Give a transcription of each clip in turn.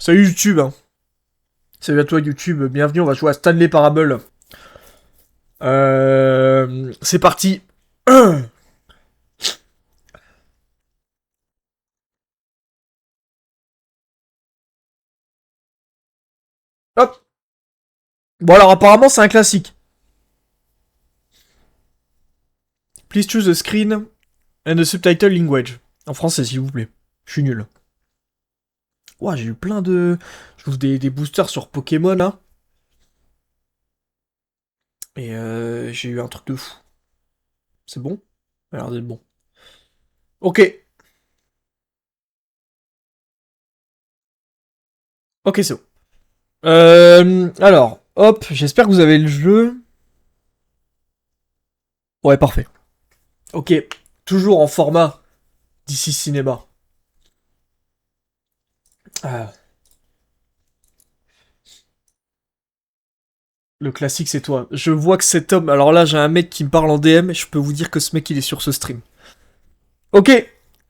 Salut YouTube, hein. Salut à toi YouTube, bienvenue, on va jouer à Stanley Parable. C'est parti. Hop. Bon alors apparemment c'est un classique. Please choose the screen and the subtitle language. En français s'il vous plaît. Je suis nul. Ouah, j'ai eu plein de... Je trouve des boosters sur Pokémon là. Et j'ai eu un truc de fou. C'est bon? Ça a l'air d'être bon. Ok. Ok, c'est bon. Alors, hop, j'espère que vous avez le jeu. Ouais, parfait. Ok, toujours en format d'ici cinéma. Ah, le classique, c'est toi. Je vois que cet homme... Alors là, j'ai un mec qui me parle en DM, et je peux vous dire que ce mec, il est sur ce stream. Ok.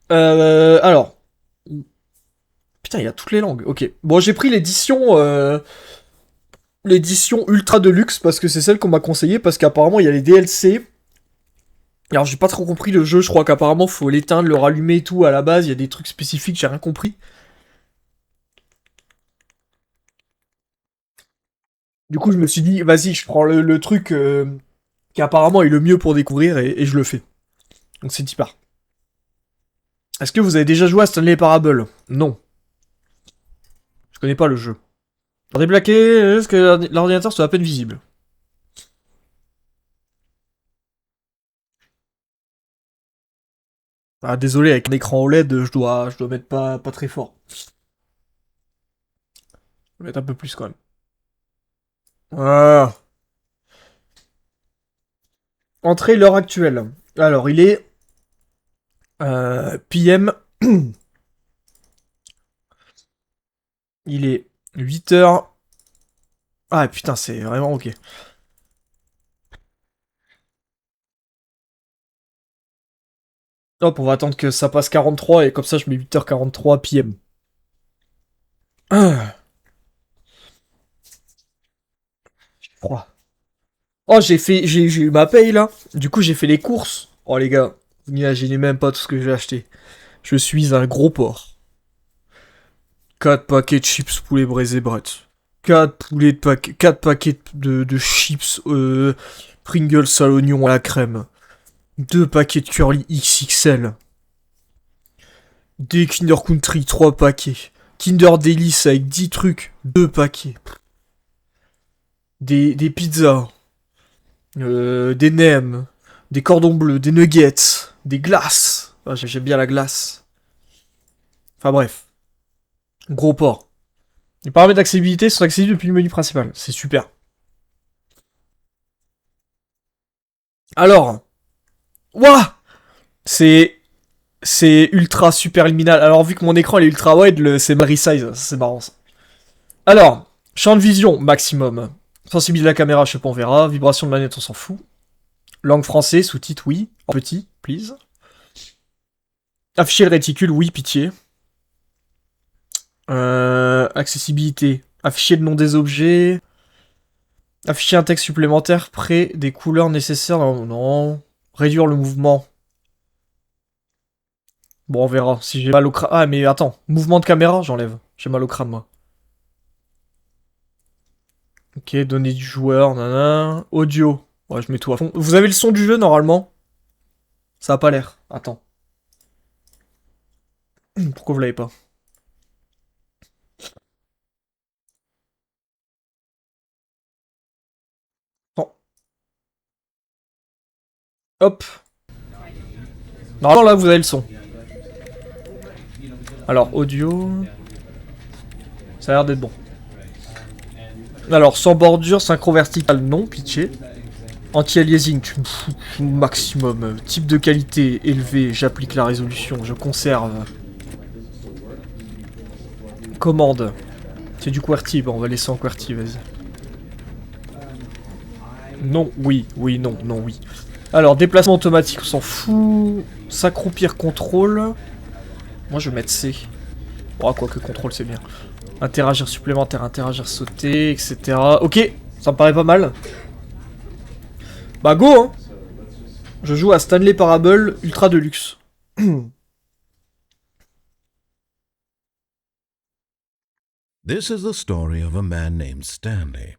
Alors... Putain, il y a toutes les langues. Ok. Bon, j'ai pris l'édition... l'édition Ultra Deluxe, parce que c'est celle qu'on m'a conseillé, parce qu'apparemment, il y a les DLC. Alors, j'ai pas trop compris le jeu. Je crois qu'apparemment, faut l'éteindre, le rallumer et tout. À la base, il y a des trucs spécifiques, j'ai rien compris. Du coup, je me suis dit, vas-y, je prends le truc qui apparemment est le mieux pour découvrir et je le fais. Donc c'est y part. Est-ce que vous avez déjà joué à Stanley Parable? Non. Je connais pas le jeu. Pour débloquer, est-ce que l'ordinateur soit à peine visible? Ah désolé, avec un écran OLED, je dois mettre pas très fort. Je vais mettre un peu plus quand même. Ah. Entrée l'heure actuelle. Alors il est PM. Il est 8h. Ah putain, c'est vraiment ok. Hop, on va attendre que ça passe 43 et comme ça je mets 8h43 PM. Ah, j'ai froid. Oh, j'ai eu ma paye là. Du coup, j'ai fait les courses. Oh les gars, vous n'imaginez même pas tout ce que j'ai acheté. Je suis un gros porc. 4 paquets de chips poulet braisé bret. 4 paquets de chips Pringles à l'oignon à la crème. 2 paquets de curly XXL. Des Kinder Country, 3 paquets. Kinder Delice avec 10 trucs, 2 paquets. Des pizzas. Des nems. Des cordons bleus, des nuggets. Des glaces. Ah, j'aime bien la glace. Enfin bref. Gros porc. Les paramètres d'accessibilité sont accessibles depuis le menu principal. C'est super. Alors. Ouah. C'est... C'est ultra super liminal. Alors vu que mon écran est ultra wide, c'est Mary Size. C'est marrant ça. Alors. Champ de vision maximum. Sensibilité de la caméra, je sais pas, on verra. Vibration de manette, on s'en fout. Langue français, sous-titre, oui. En petit, please. Afficher le réticule, oui, pitié. Accessibilité. Afficher le nom des objets. Afficher un texte supplémentaire près des couleurs nécessaires. Non, non. Réduire le mouvement. Bon, on verra. Si j'ai mal au crâne. Ah, mais attends. Mouvement de caméra, j'enlève. J'ai mal au crâne, moi. Ok, données du joueur, nanana. Audio. Ouais, je mets tout à fond. Vous avez le son du jeu, normalement? Ça a pas l'air. Attends. Pourquoi vous l'avez pas? Bon. Hop. Normalement, là, vous avez le son. Alors, audio... Ça a l'air d'être bon. Alors, sans bordure, synchro vertical, non, pitché. Anti-aliasing, tu me fous maximum. Type de qualité élevé, j'applique la résolution, je conserve. Commande. C'est du QWERTY, bon, on va laisser en QWERTY, vas-y. Non, oui, oui, non, non, oui. Alors, déplacement automatique, on s'en fout. S'accroupir, contrôle. Moi, je vais mettre C. Oh, quoi que contrôle, c'est bien. Interagir supplémentaire, interagir sauter, etc. Ok, ça me paraît pas mal. Bah go hein. Je joue à Stanley Parable Ultra Deluxe. This is the story of a man named Stanley.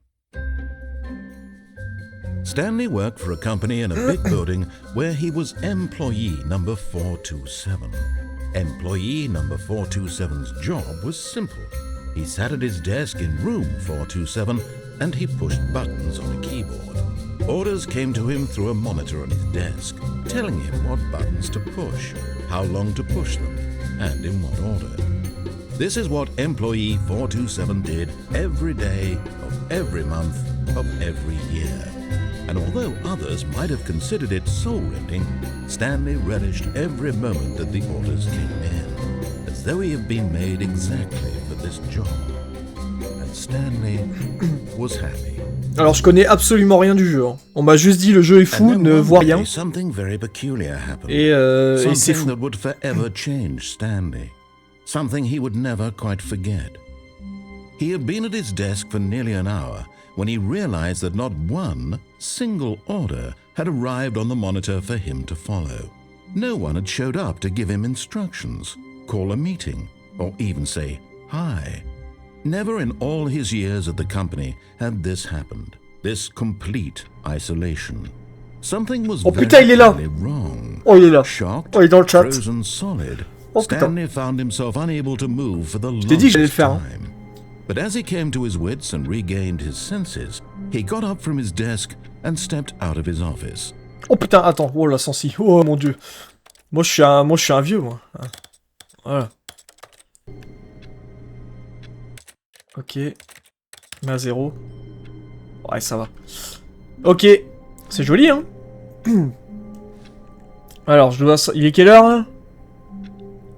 Stanley worked for a company in a big building where he was employee number 427. Employee number 427's job was simple. He sat at his desk in room 427 and he pushed buttons on a keyboard. Orders came to him through a monitor on his desk, telling him what buttons to push, how long to push them, and in what order. This is what employee 427 did every day of every month of every year. And although others might have considered it soul-rending, Stanley relished every moment that the orders came in, as though he had been made exactly for this job. And Stanley was happy. Alors je connais absolument rien du jeu. Hein. On m'a juste dit le jeu est fou, ne vois rien. Et c'est fou. That would forever change Stanley. Something he would never quite forget. He had been at his desk for nearly an hour when he realized that not one single order had arrived on the monitor for him to follow. No one had showed up to give him instructions, call a meeting, or even say hi. Never in all his years at the company had this happened. This complete isolation. Something was very wrong. Oh, il est là. Shocked, oh, il est dans le chat. frozen solid. Oh, Stanley found himself unable to move for the longest time. But as he came to his wits and regained his senses, he got up from his desk and stepped out of his office. Oh putain, attends, oh la sensi, oh mon dieu. Moi je suis un vieux, moi. Voilà. Ok. Mais à 0. Ouais, ça va. Ok. C'est joli, hein. Alors, je dois... Il est quelle heure, là?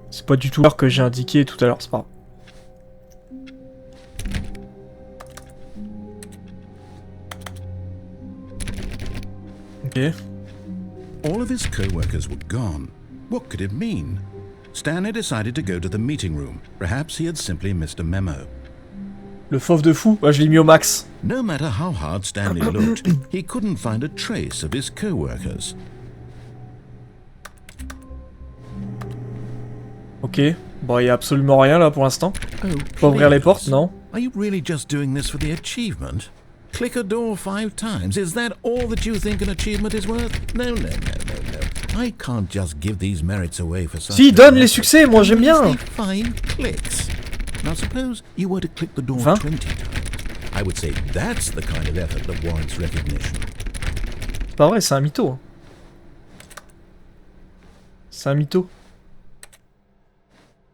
C'est pas du tout l'heure que j'ai indiqué tout à l'heure, c'est pas grave. Ok. All of his co-workers were gone. What could it mean? Stanley decided to go to the meeting room. Perhaps he had simply missed a memo. Le fauve de fou, bah, je l'ai mis au max. No matter how hard Stanley looked, he couldn't find a trace of his co-workers. Ok, bon, il y a absolument rien là pour l'instant. Oh, pas ouvrir les portes, non? Are you really just doing this for the achievement? Click a door 5 times. Is that all that you think an achievement is worth? No. I can't just give these merits away for such. Si, donne les succès, moi j'aime bien. 5 clicks. Now suppose you were to click the door 20? 20 times. I would say that's the kind of effort that warrants recognition. C'est pas vrai, c'est un mytho. Hein. C'est un mytho.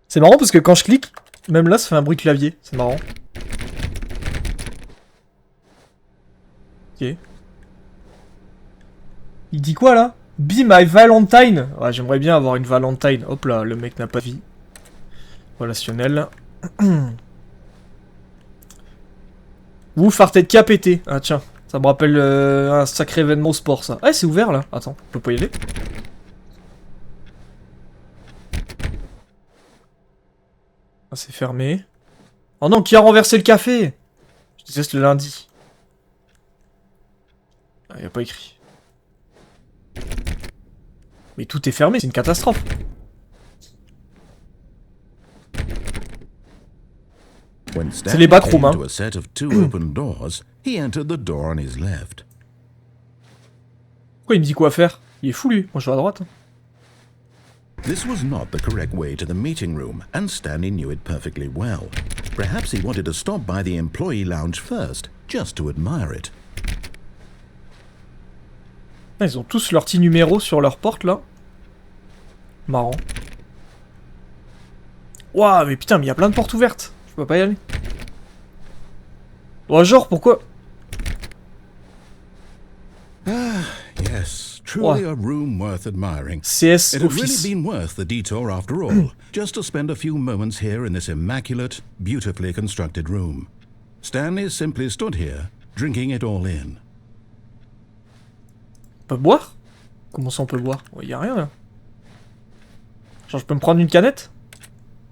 C'est marrant parce que quand je clique, même là ça fait un bruit de clavier. C'est marrant. Ok. Il dit quoi là? Be my Valentine. Ouais, j'aimerais bien avoir une Valentine. Hop là, le mec n'a pas de vie. Relationnel. Vous fartez de KPT. Ah tiens, ça me rappelle un sacré événement sport ça. Ah c'est ouvert là. Attends, on peut pas y aller. Ah c'est fermé. Oh non, qui a renversé le café? Je déteste le lundi. Ah, y a pas écrit. Mais tout est fermé, c'est une catastrophe. C'est les backrooms, hein. Pourquoi il me dit quoi faire? Il est fou lui, moi je vais à droite. This was not the correct way to the meeting room, and Stanley knew it perfectly well. Perhaps he wanted to stop by the employee lounge first, just to admire it. Ah, ils ont tous leur petit numéro sur leur porte là. Marrant. Ouah, mais putain, mais il y a plein de portes ouvertes. Je peux pas y aller. Oh, genre, pourquoi? Ah, yes, truly a room worth admiring. CS It had Office. really been worth the detour after all, just to spend a few moments here in this immaculate, beautifully constructed room. Stanley simply stood here, drinking it all in. On peut boire? Comment ça on peut boire? Il y a rien là. Genre je peux me prendre une canette?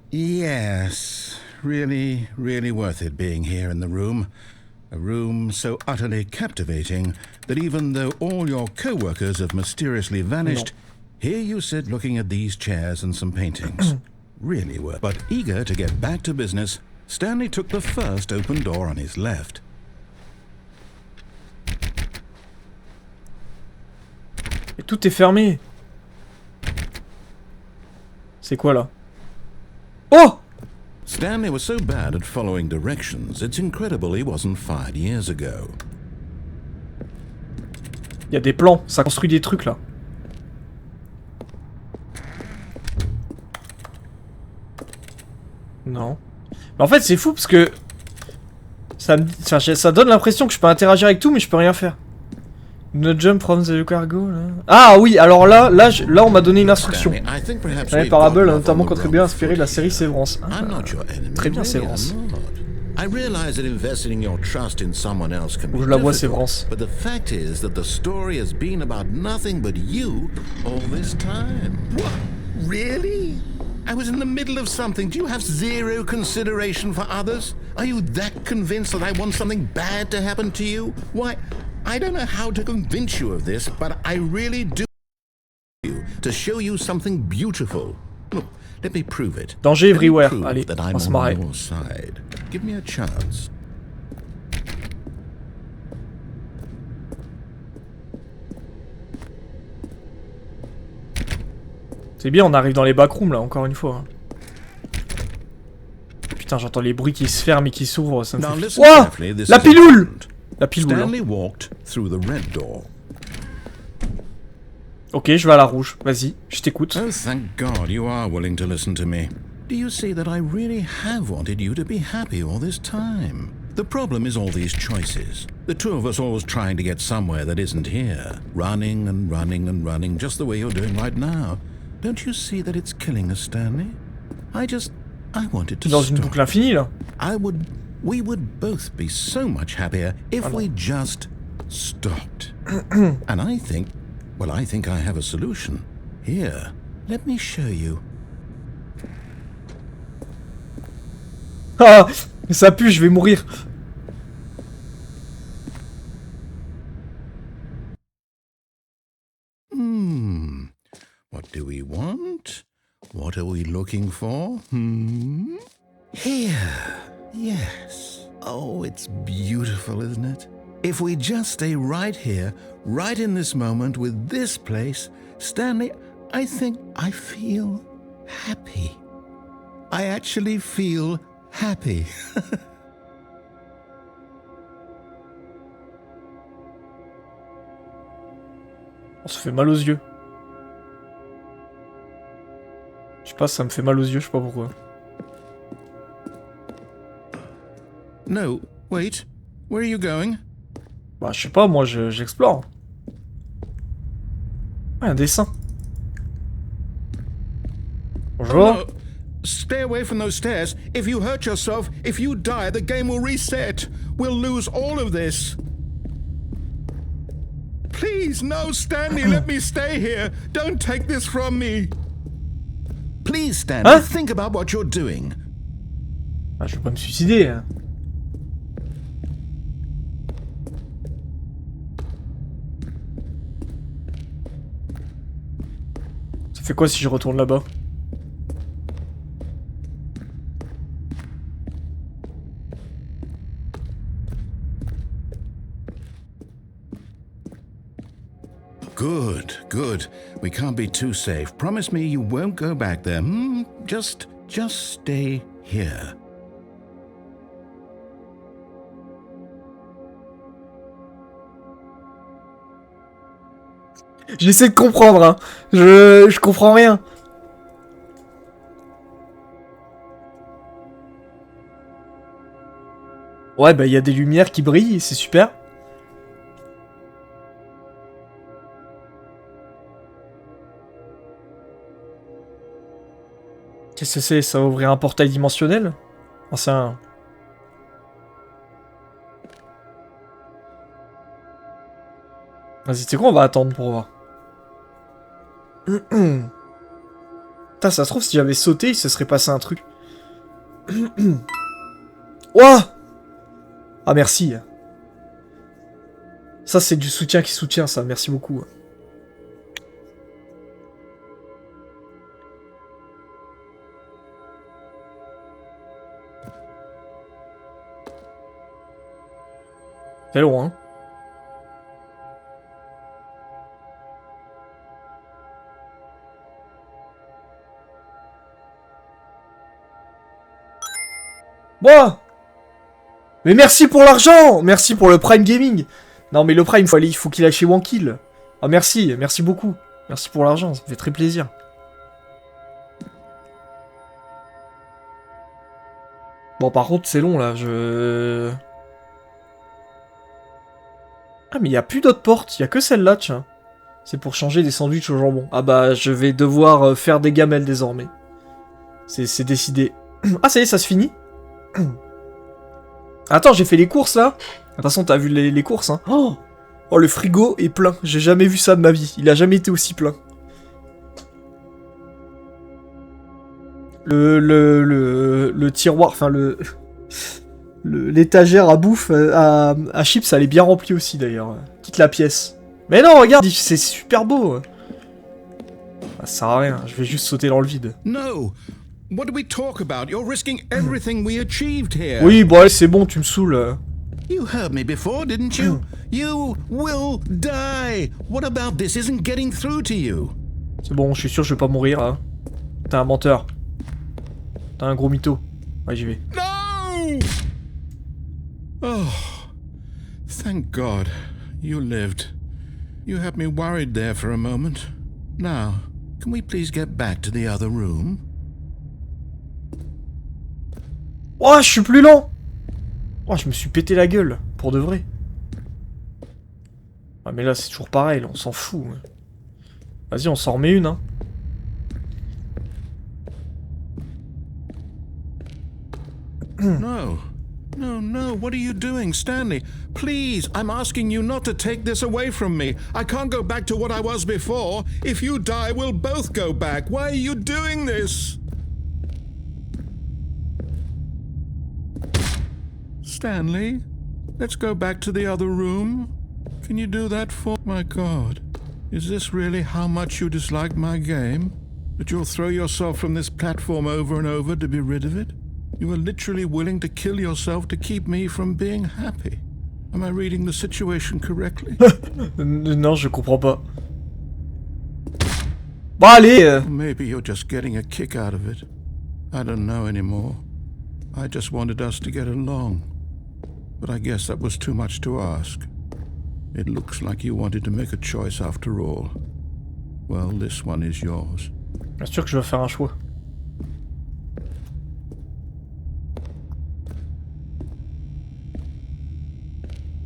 Yes, really, really worth it being here in the room. A room so utterly captivating that even though all your co-workers have mysteriously vanished, here you sit looking at these chairs and some paintings. Really worth. But eager to get back to business, Stanley took the first open door on his left. Et tout est fermé. C'est quoi là? Oh! Stanley was so bad at following directions, it's incredible he wasn't fired years ago. Il y a des plans, ça construit des trucs là. Non. Mais en fait, c'est fou parce que ça donne l'impression que je peux interagir avec tout, mais je peux rien faire. No jump from the cargo. Là. Ah oui, alors là, on m'a donné une instruction. Stanley Parable a notamment contribué à inspirer la série Sévrance. Ah, très bien, Sévrance. I realize that investing your trust in someone else can be Je la vois, difficult, Sévrance. but the fact is that the story has been about nothing but you all this time. What? Really? I was in the middle of something. Do you have zero consideration for others? Are you that convinced that I want something bad to happen to you? Why, I don't know how to convince you of this, but I really do to show you something beautiful. Look, let me prove it. Danger everywhere. Prove Allez, that on I'm se on marrer. your side. Give me a chance. C'est bien, on arrive dans les backrooms là, encore une fois. Putain, j'entends les bruits qui se ferment et qui s'ouvrent, ça me Now fait... listen Ouah! carefully, this La is pilule! important. La pilule. Stanley walked through the red door. Ok, je vais à la rouge. Vas-y, je t'écoute. Oh, thank God you are willing to listen to me. Do you see that I really have wanted you to be happy all this time? The problem is all these choices. The two of us always trying to get somewhere that isn't here. Running and running and running, just the way you're doing right now. Don't you see that it's killing us, Stanley? I wanted to Dans une stop. boucle infinie là. We would both be so much happier if we just stopped. And I think I have a solution. Here, let me show you. Ah! Ça pue, je vais mourir. What do we want? What are we looking for? Here. Yes. Oh, it's beautiful, isn't it? If we just stay right here, right in this moment with this place, Stanley, I think I feel happy. I actually feel happy. On se fait mal aux yeux. Je sais pas, ça me fait mal aux yeux, je sais pas pourquoi. No, wait. Where are you going? Bah, je sais pas, moi, j'explore. Ah, un dessin. Bonjour. Oh, no. Stay away from those stairs. If you hurt yourself, if you die, the game will reset. We'll lose all of this. Please, no, Stanley, let me stay here. Don't take this from me. Please, Stanley, Hein? think about what you're doing. Ah, je vais pas me suicider. Hein. Ça fait quoi si je retourne là-bas? Good, good. We can't be too safe. Promise me you won't go back there. Just stay here. J'essaie de comprendre, hein. Je comprends rien. Ouais, bah il y a des lumières qui brillent, c'est super. Qu'est-ce que c'est? Ça va ouvrir un portail dimensionnel? Oh, c'est un... Vas-y, tu sais quoi, on va attendre pour voir. Putain, ça se trouve, si j'avais sauté, il se serait passé un truc. Ouah! Ah, merci. Ça, c'est du soutien qui soutient, ça. Merci beaucoup. C'est long, hein. Moi! Mais merci pour l'argent! Merci pour le Prime Gaming! Non, mais le Prime, il faut qu'il aille chez Wankill. Ah, merci, merci beaucoup. Merci pour l'argent, ça me fait très plaisir. Bon, par contre, c'est long, là, Ah, mais il n'y a plus d'autres portes, il n'y a que celle-là, tiens. C'est pour changer des sandwichs au jambon. Ah bah, je vais devoir faire des gamelles, désormais. C'est décidé. Ah, ça y est, ça se finit. Attends, j'ai fait les courses, là. De toute façon, t'as vu les courses, hein. Oh, le frigo est plein. J'ai jamais vu ça de ma vie. Il a jamais été aussi plein. Le tiroir, enfin l'étagère à bouffe, à chips, elle est bien remplie aussi d'ailleurs. Quitte la pièce. Mais non, regarde, c'est super beau. Ça sert à rien, je vais juste sauter dans le vide. No. What do we talk about? You're risking everything we achieved here. Oui, bon, allez, c'est bon, tu me saoules. You heard me before, didn't you? You will die. What about this isn't getting through to you? C'est bon, je suis sûr que je vais pas mourir, hein. T'es un menteur. T'es un gros mytho. Ouais, j'y vais. No! Oh, thank God you lived. You had me worried there for a moment. Now, can we please get back to the other room? Oh, je suis plus lent. Oh, je me suis pété la gueule, pour de vrai. Ah, mais là, c'est toujours pareil, là, on s'en fout. Vas-y, on s'en remet une, hein. No. No, no, what are you doing, Stanley? Please, I'm asking you not to take this away from me. I can't go back to what I was before. If you die, we'll both go back. Why are you doing this? Stanley, let's go back to the other room. Can you do that for... My God, is this really how much you dislike my game? That you'll throw yourself from this platform over and over to be rid of it? You are literally willing to kill yourself to keep me from being happy. Am I reading the situation correctly? Non, je comprends pas. Bon, allez Maybe you're just getting a kick out of it. I don't know anymore. I just wanted us to get along. But I guess that was too much to ask. It looks like you wanted to make a choice after all. Well, this one is yours. Bien sûr que je vais faire un choix.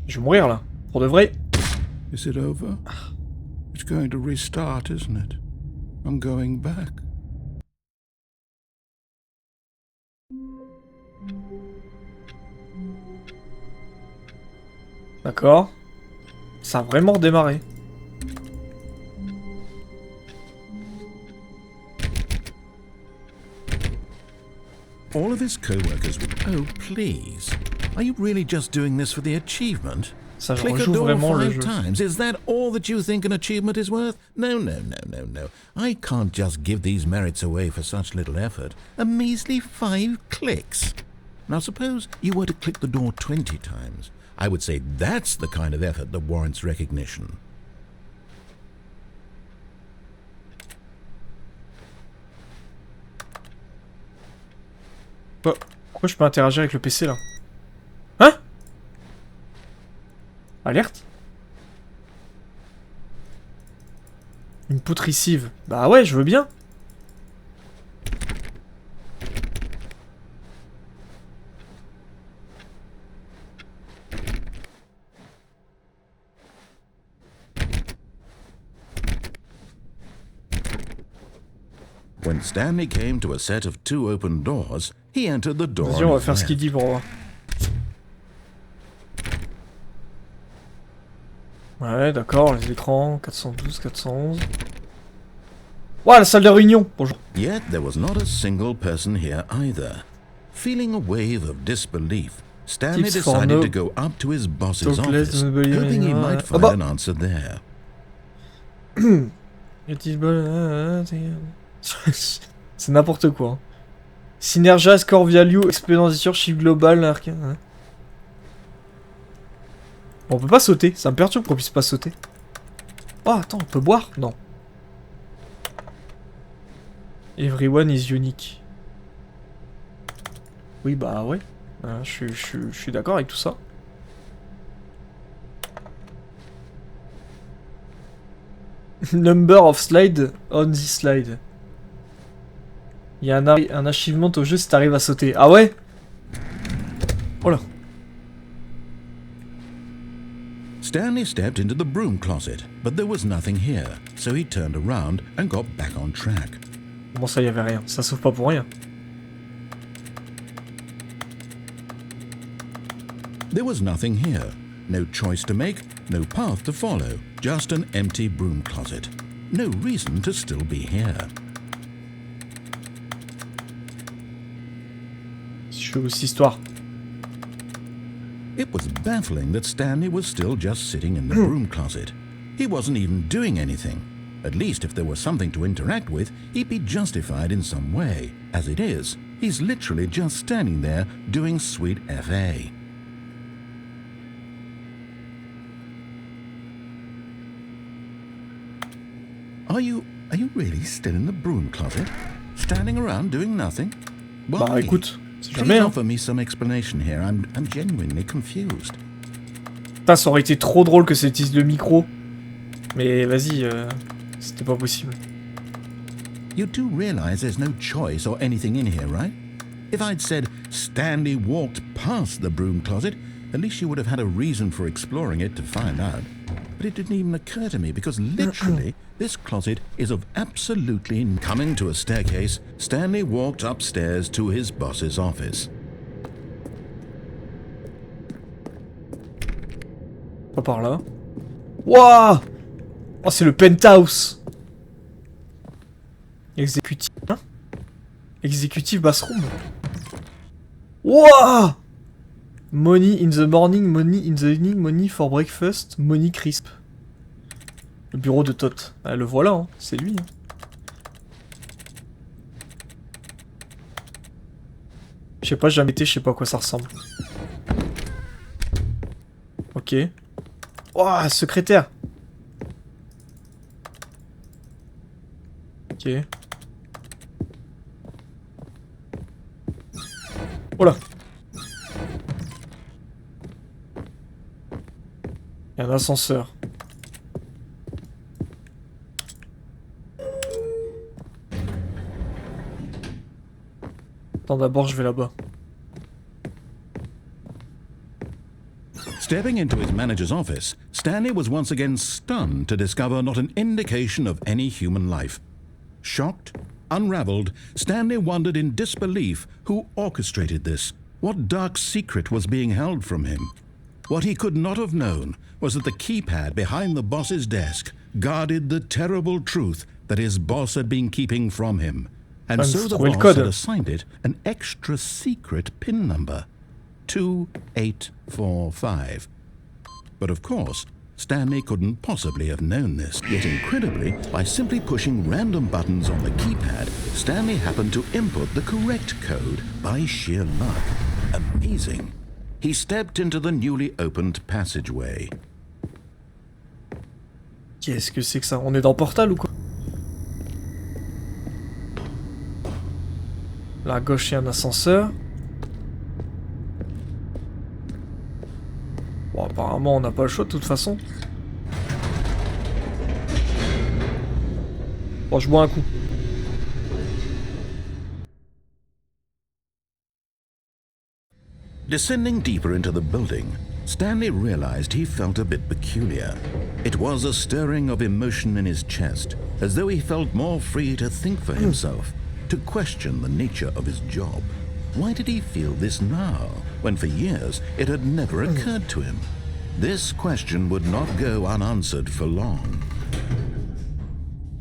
Je vais mourir là, pour de vrai. Is it over? It's going to restart, isn't it? I'm going back. D'accord. Ça a vraiment redémarré. All of his co-workers would... Oh, please. Are you really just doing this for the achievement? Ça Click a rejoue door vraiment le 5 jeu. times. Is that all that you think an achievement is worth? No, no, no, no, no. I can't just give these merits away for such little effort. A measly 5 clicks. Now suppose you were to click the door 20 times. I would say that's the kind of effort that warrants recognition. Pourquoi je peux interagir avec le PC là? Hein? Alerte? Une poutre lessive. Bah ouais, je veux bien. When Stanley came to a set of 2 open doors, he entered the door. Vas-y, on va faire ce qu'il dit pour voir. Ouais, d'accord, les écrans, 412, 411. Ouais, la salle de réunion, bonjour. Yet there was not a single person here either. Feeling a wave of disbelief, Stanley Tips for decided no- to go up to his boss's Talk less office, than nobody hoping he anymore. might find an answer there. C'est n'importe quoi. Hein. Synergia, score value, exponentiation, chiffre global, arcane. On peut pas sauter, ça me perturbe qu'on puisse pas sauter. Oh, attends, on peut boire? Non. Everyone is unique. Oui, bah ouais. Je suis d'accord avec tout ça. Number of slide on this slide. Il y a un achievement au jeu si t'arrives à sauter. Ah ouais? Oh là. Stanley stepped into the broom closet, but there was nothing here, so he turned around and got back on track. Bon, ça y avait rien. Ça sauve pas pour rien. There was nothing here. No choice to make, no path to follow, just an empty broom closet. No reason to still be here. Je fais aussi histoire. It was baffling that Stanley was still just sitting in the broom closet. He wasn't even doing anything. At least if there was something to interact with, he'd be justified in some way. As it is, he's literally just standing there doing sweet FA. Are you really still in the broom closet? Standing around doing nothing? Bah Why? écoute, c'est Please jamais hein. offer me some explanation here. I'm genuinely confused. Putain, ça aurait été trop drôle que ça utilise le micro. Mais vas-y, c'était pas possible. You do realize there's no choice or anything in here, right? If I'd said Stanley walked past the broom closet, at least you would have had a reason for exploring it to find out. But it didn't even occur to me because literally this closet is of absolutely... Coming to a staircase, Stanley walked upstairs to his boss's office. Pas par là. Wouah! Oh, c'est le penthouse! Exécutif. Hein? Exécutif bathroom. Wouah! Money in the morning, money in the evening, money for breakfast, money crisp. Le bureau de Tot. Ah, le voilà, hein. C'est lui. Hein. Je sais pas, j'ai jamais été, je sais pas à quoi ça ressemble. Ok. Ouah, secrétaire. Ok. Oh là. Il y a un ascenseur. Attends, d'abord je vais là-bas. Stepping into his manager's office, Stanley was once again stunned to discover not an indication of any human life. Shocked, unraveled, Stanley wondered in disbelief who orchestrated this, what dark secret was being held from him. What he could not have known was that the keypad behind the boss's desk guarded the terrible truth that his boss had been keeping from him. And so the boss had assigned it an extra secret PIN number. 2845. But of course, Stanley couldn't possibly have known this. Yet incredibly, by simply pushing random buttons on the keypad, Stanley happened to input the correct code by sheer luck. Amazing. He stepped into the newly opened passageway. Qu'est-ce que c'est que ça? On est dans Portal ou quoi? Là à gauche, il y a un ascenseur. Bon, apparemment, on n'a pas le choix de toute façon. Bon, je bois un coup. Descending deeper into the building, Stanley realized he felt a bit peculiar. It was a stirring of emotion in his chest, as though he felt more free to think for himself, to question the nature of his job. Why did he feel this now, when for years it had never occurred to him? This question would not go unanswered for long.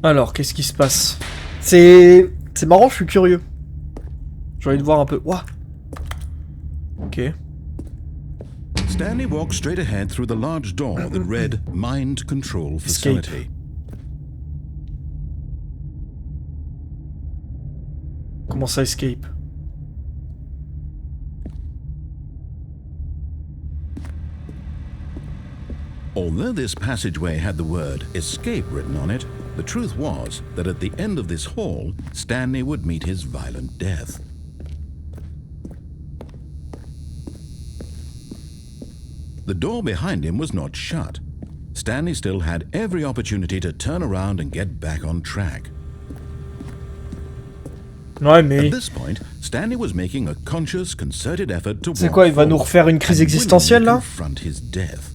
Alors, qu'est-ce qui se passe? C'est marrant, je suis curieux. J'ai envie de voir un peu. Ouah! Ok. Stanley walked straight ahead through the large door that read Mind Control Facility. Comment ça, escape? Although this passageway had the word escape written on it, the truth was that at the end of this hall, Stanley would meet his violent death. The door behind him was not shut. Stanley still had every opportunity to turn around and get back on track. Ouais, mais... At this point, Stanley was making a conscious, concerted effort to C'est quoi, il va nous refaire une crise existentielle, là? confront his death.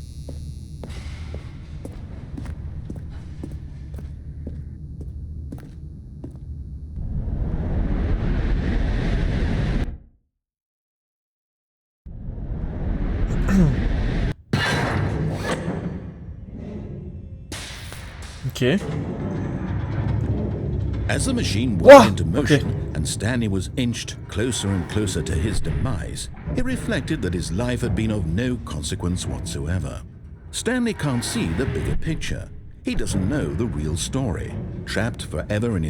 Ok. As the machine went into motion okay. and Stanley was inched closer and closer to his demise, he reflected that his life had been of no consequence whatsoever. Stanley can't see the bigger picture. He doesn't know the real story. Trapped forever in his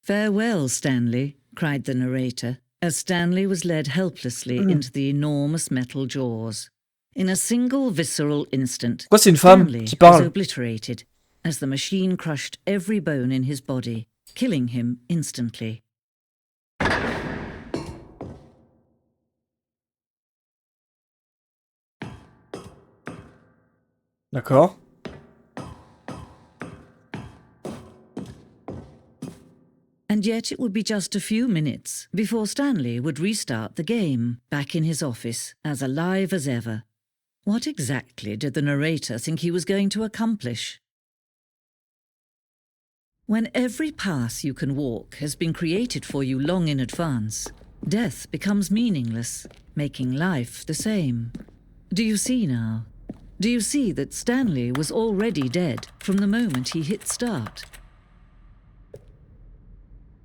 "Farewell, Stanley," cried the narrator, as Stanley was led helplessly into the enormous metal jaws. In a single visceral instant, Pourquoi c'est une femme Stanley qui was parle? obliterated as the machine crushed every bone in his body, killing him instantly. D'accord. And yet it would be just a few minutes before Stanley would restart the game, back in his office, as alive as ever. What exactly did the narrator think he was going to accomplish? When every path you can walk has been created for you long in advance, death becomes meaningless, making life the same. Do you see now? Do you see that Stanley was already dead from the moment he hit start?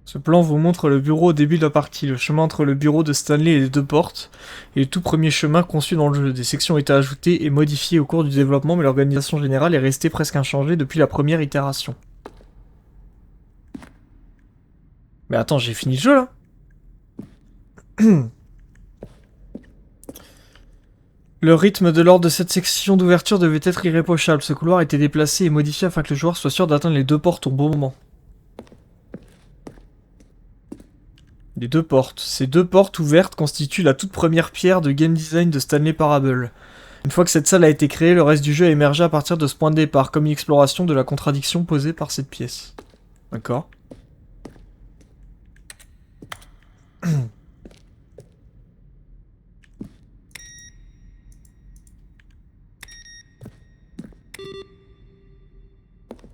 Ce plan vous montre le bureau au début de la partie, le chemin entre le bureau de Stanley et les deux portes, et le tout premier chemin conçu dans le jeu. Des sections ont été ajoutées et modifiées au cours du développement, mais l'organisation générale est restée presque inchangée depuis la première itération. Mais attends, j'ai fini le jeu là? Le rythme de l'ordre de cette section d'ouverture devait être irréprochable. Ce couloir a été déplacé et modifié afin que le joueur soit sûr d'atteindre les deux portes au bon moment. Les deux portes. Ces deux portes ouvertes constituent la toute première pierre de game design de Stanley Parable. Une fois que cette salle a été créée, le reste du jeu a émergé à partir de ce point de départ, comme une exploration de la contradiction posée par cette pièce. D'accord.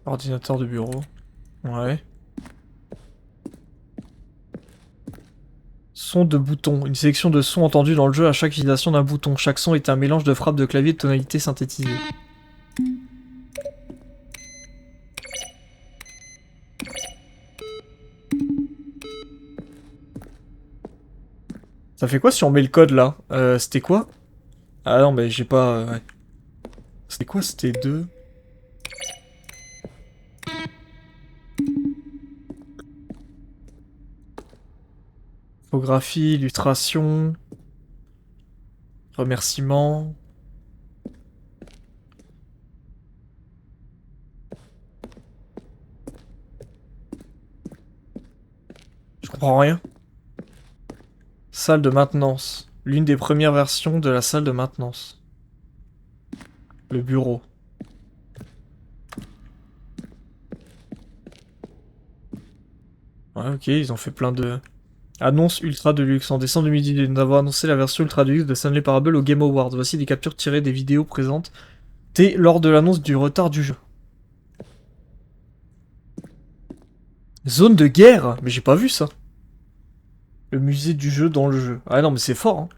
Ordinateur de bureau. Ouais. Son de bouton. Une sélection de sons entendus dans le jeu à chaque utilisation d'un bouton. Chaque son est un mélange de frappes de clavier de tonalités synthétisées. Ça fait quoi si on met le code là? C'était quoi? Ah non, mais j'ai pas... ouais. C'était quoi? C'était 2... Photographie, illustration... Remerciements... Je comprends rien. Salle de maintenance. L'une des premières versions de la salle de maintenance. Le bureau. Ouais, ok, ils ont fait plein de... Annonce Ultra Deluxe. En décembre 2018, nous avons annoncé la version Ultra Deluxe de Stanley Parable au Game Awards. Voici des captures tirées des vidéos présentes lors de l'annonce du retard du jeu. Zone de guerre? Mais j'ai pas vu ça. Le musée du jeu dans le jeu. Ah non, mais c'est fort, hein.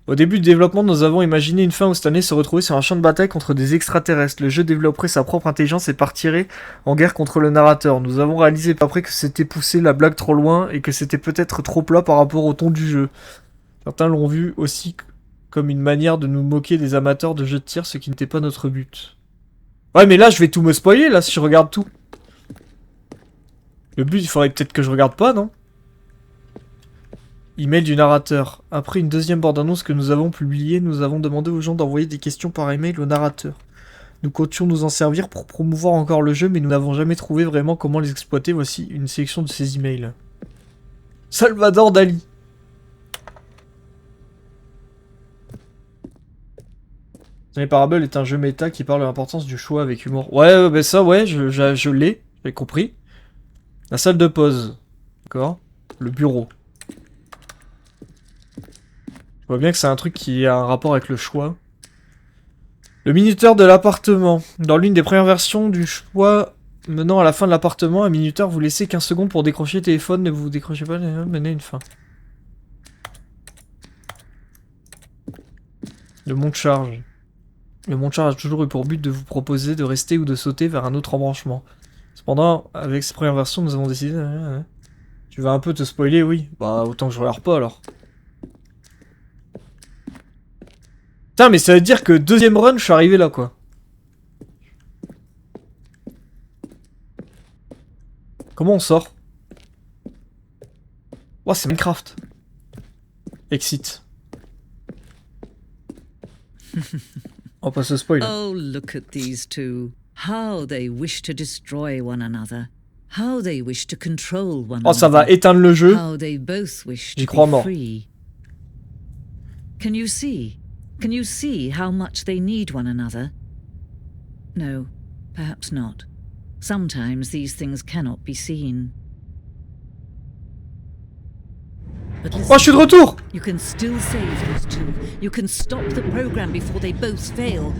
Au début du développement, nous avons imaginé une fin où Stanley se retrouvait sur un champ de bataille contre des extraterrestres. Le jeu développerait sa propre intelligence et partirait en guerre contre le narrateur. Nous avons réalisé après que c'était poussé la blague trop loin et que c'était peut-être trop plat par rapport au ton du jeu. Certains l'ont vu aussi comme une manière de nous moquer des amateurs de jeux de tir, ce qui n'était pas notre but. Ouais, mais là, je vais tout me spoiler, là, si je regarde tout. Le but, il faudrait peut-être que je regarde pas, non? Email du narrateur. Après une deuxième bande-annonce que nous avons publiée, nous avons demandé aux gens d'envoyer des questions par email au narrateur. Nous comptions nous en servir pour promouvoir encore le jeu, mais nous n'avons jamais trouvé vraiment comment les exploiter. Voici une sélection de ces emails. Salvador Dali. Stanley Parable est un jeu méta qui parle de l'importance du choix avec humour. Ouais, bah ça, ouais, je l'ai, j'ai compris. La salle de pause. D'accord. Le bureau. Je vois bien que c'est un truc qui a un rapport avec le choix. Le minuteur de l'appartement. Dans l'une des premières versions du choix menant à la fin de l'appartement, un minuteur vous laissez 15 secondes pour décrocher le téléphone, ne vous décrochez pas, menez une fin. Le monte-charge. Le monte-charge a toujours eu pour but de vous proposer de rester ou de sauter vers un autre embranchement. Cependant, avec cette première version, nous avons décidé... Tu vas un peu te spoiler, oui. Bah, autant que je regarde pas, alors. Putain, mais ça veut dire que deuxième run, je suis arrivé là, quoi. Comment on sort? Oh, c'est Minecraft. Exit. On passe au spoil. Oh, look at these two. How they wish to destroy one another. How they wish to control one Oh, ça va another. éteindre le jeu. How they both wish J'y to crois be mort. free. Can you see? Can you see how much they need one another? No, perhaps not. Sometimes these things cannot be seen. But listen, Oh, je suis de retour. you can still save these two. You can stop the program before they both fail.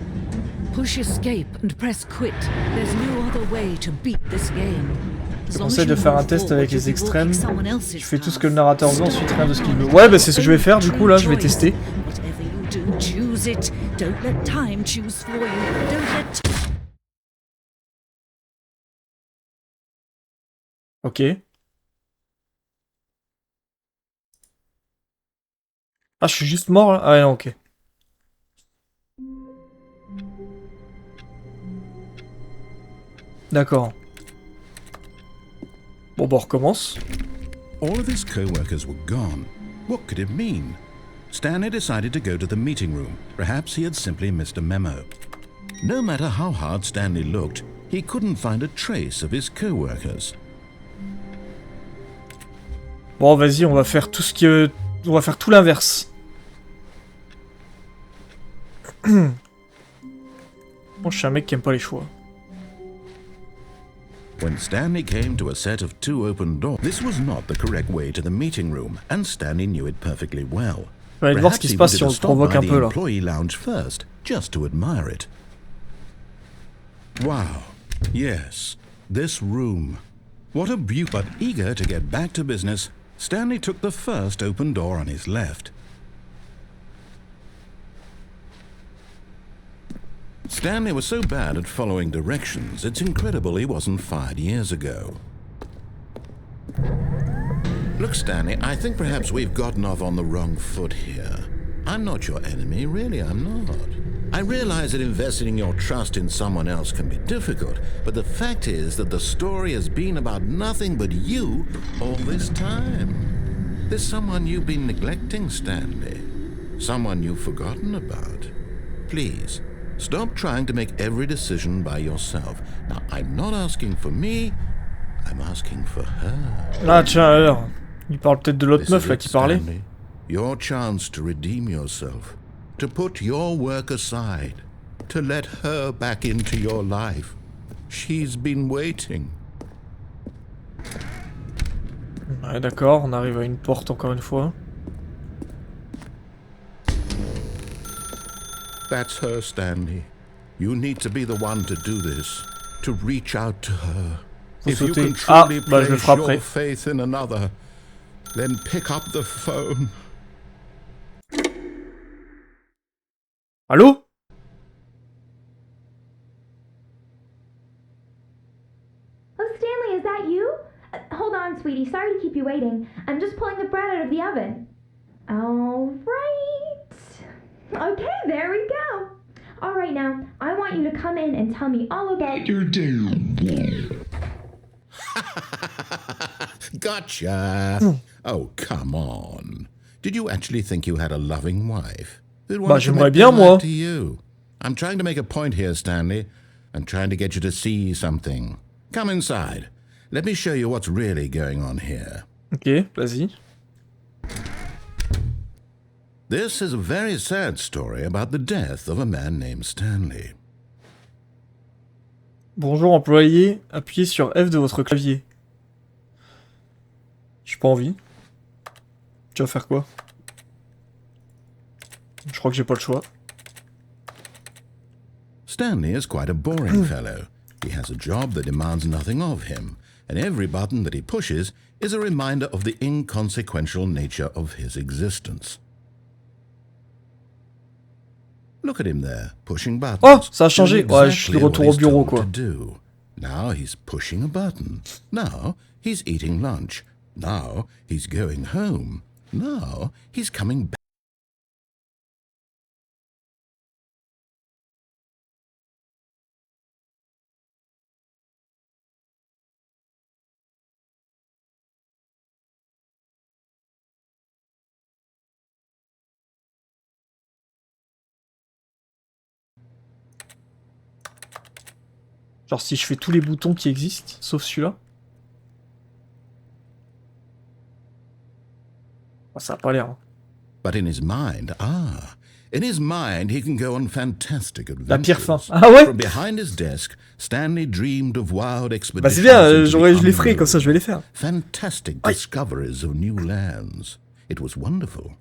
Push escape and press quit. There's no other way to beat this game. Je te conseille de faire un test avec les extrêmes. Je fais tout ce que le narrateur veut, ensuite rien de ce qu'il veut. Ouais, bah c'est ce que je vais faire, du coup là, je vais tester. Ok. Ah, je suis juste mort là? Ah ouais, non, ok. D'accord. Bon, bah on recommence. All of his co-workers were gone. What could it mean? Stanley decided to go to the meeting room. Perhaps he had simply missed a memo. No matter how hard Stanley looked, he couldn't find a trace of his co-workers. Bon, vas-y, on va faire tout ce que... On va faire tout l'inverse. Bon, je suis un mec qui aime pas les choix. When Stanley came to a set of 2 open doors, this was not the correct way to the meeting room, and Stanley knew it perfectly well. On va aller voir ce qui se passe si on le provoque un peu là. Employee lounge first, just to admire it. Wow. Yes, this room. What a beauty. But eager to get back to business, Stanley took the first open door on his left. Stanley was so bad at following directions, it's incredible he wasn't fired years ago. Look, Stanley, I think perhaps we've gotten off on the wrong foot here. I'm not your enemy, really, I'm not. I realize that investing your trust in someone else can be difficult, but the fact is that the story has been about nothing but you all this time. There's someone you've been neglecting, Stanley. Someone you've forgotten about. Please, stop trying to make every decision by yourself. Now, I'm not asking for me, I'm asking for her. Ah tiens, alors. Il parle peut-être de l'autre meuf là qui parlait. Stanley, your chance to redeem yourself, to put your work aside, to let her back into your life. She's been waiting. Ouais, d'accord, on arrive à une porte encore une fois. That's her, Stanley. You need to be the one to do this, to reach out to her, Faut If you sauter. can Ah, truly bah je le place ferai your après. faith in another, then pick up the phone. Allô? Oh, Stanley, is that you? Hold on, sweetie. Sorry to keep you waiting. I'm just pulling the bread out of the oven. All right. Okay, there we go. All right, now, I want you to come in and tell me all about your day. Gotcha. Oh, come on. Did you actually think you had a loving wife? Who'd want Bah, to j'aimerais commit bien, their moi. life to you? I'm trying to make a point here, Stanley. I'm trying to get you to see something. Come inside. Let me show you what's really going on here. Ok, vas-y. This is a very sad story about the death of a man named Stanley. Bonjour employé, appuyez sur F de votre clavier. J'ai pas envie. Tu vas faire quoi? Je crois que j'ai pas le choix. Stanley is quite a boring fellow. He has a job that demands nothing of him, and every button that he pushes is a reminder of the inconsequential nature of his existence. Look at him there, pushing buttons. Oh, ça a changé. doing Ouais, je suis de exactly retour what au he's bureau, told quoi. to do. Now he's pushing a button. Now he's eating lunch. Now he's going home. Now he's coming back. Genre si je fais tous les boutons qui existent, sauf celui-là. Ah, ça a pas l'air. Hein. But in his mind, in his mind he can go on fantastic La pire fin. adventures. Ah ouais? From behind his desk, Stanley dreamed of wild expeditions. Bah c'est bien, into the je les ferai, comme ça je vais les faire. Fantastic Aïe. discoveries of new lands. It was wonderful.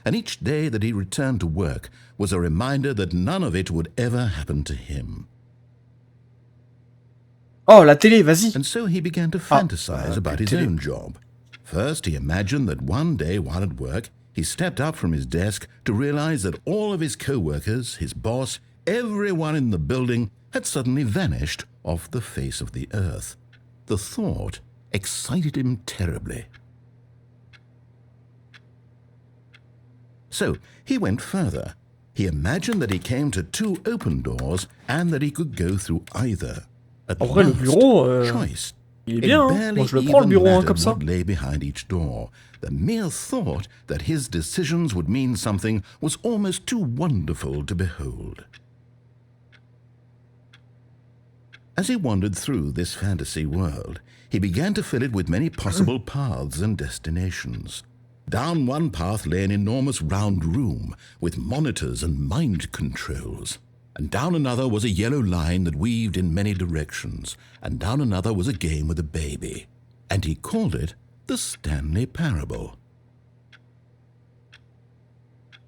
And each day that he returned to work was a reminder that none of it would ever happen to him. Oh, la télé, vas-y. And so he began to fantasize about his télé. own job. First, he imagined that one day while at work, he stepped up from his desk to realize that all of his co-workers, his boss, everyone in the building had suddenly vanished off the face of the earth. The thought excited him terribly. So he went further. He imagined that he came to two open doors and that he could go through either. At En vrai, le last, bureau, choice. il est It bien. Hein. barely Moi, je le prends, le even bureau, hein, mattered comme ça. what lay behind each door. The mere thought that his decisions would mean something was almost too wonderful to behold. As he wandered through this fantasy world, he began to fill it with many possible paths and destinations. Down one path lay an enormous round room with monitors and mind controls. And down another was a yellow line that weaved in many directions. And down another was a game with a baby. And he called it the Stanley Parable.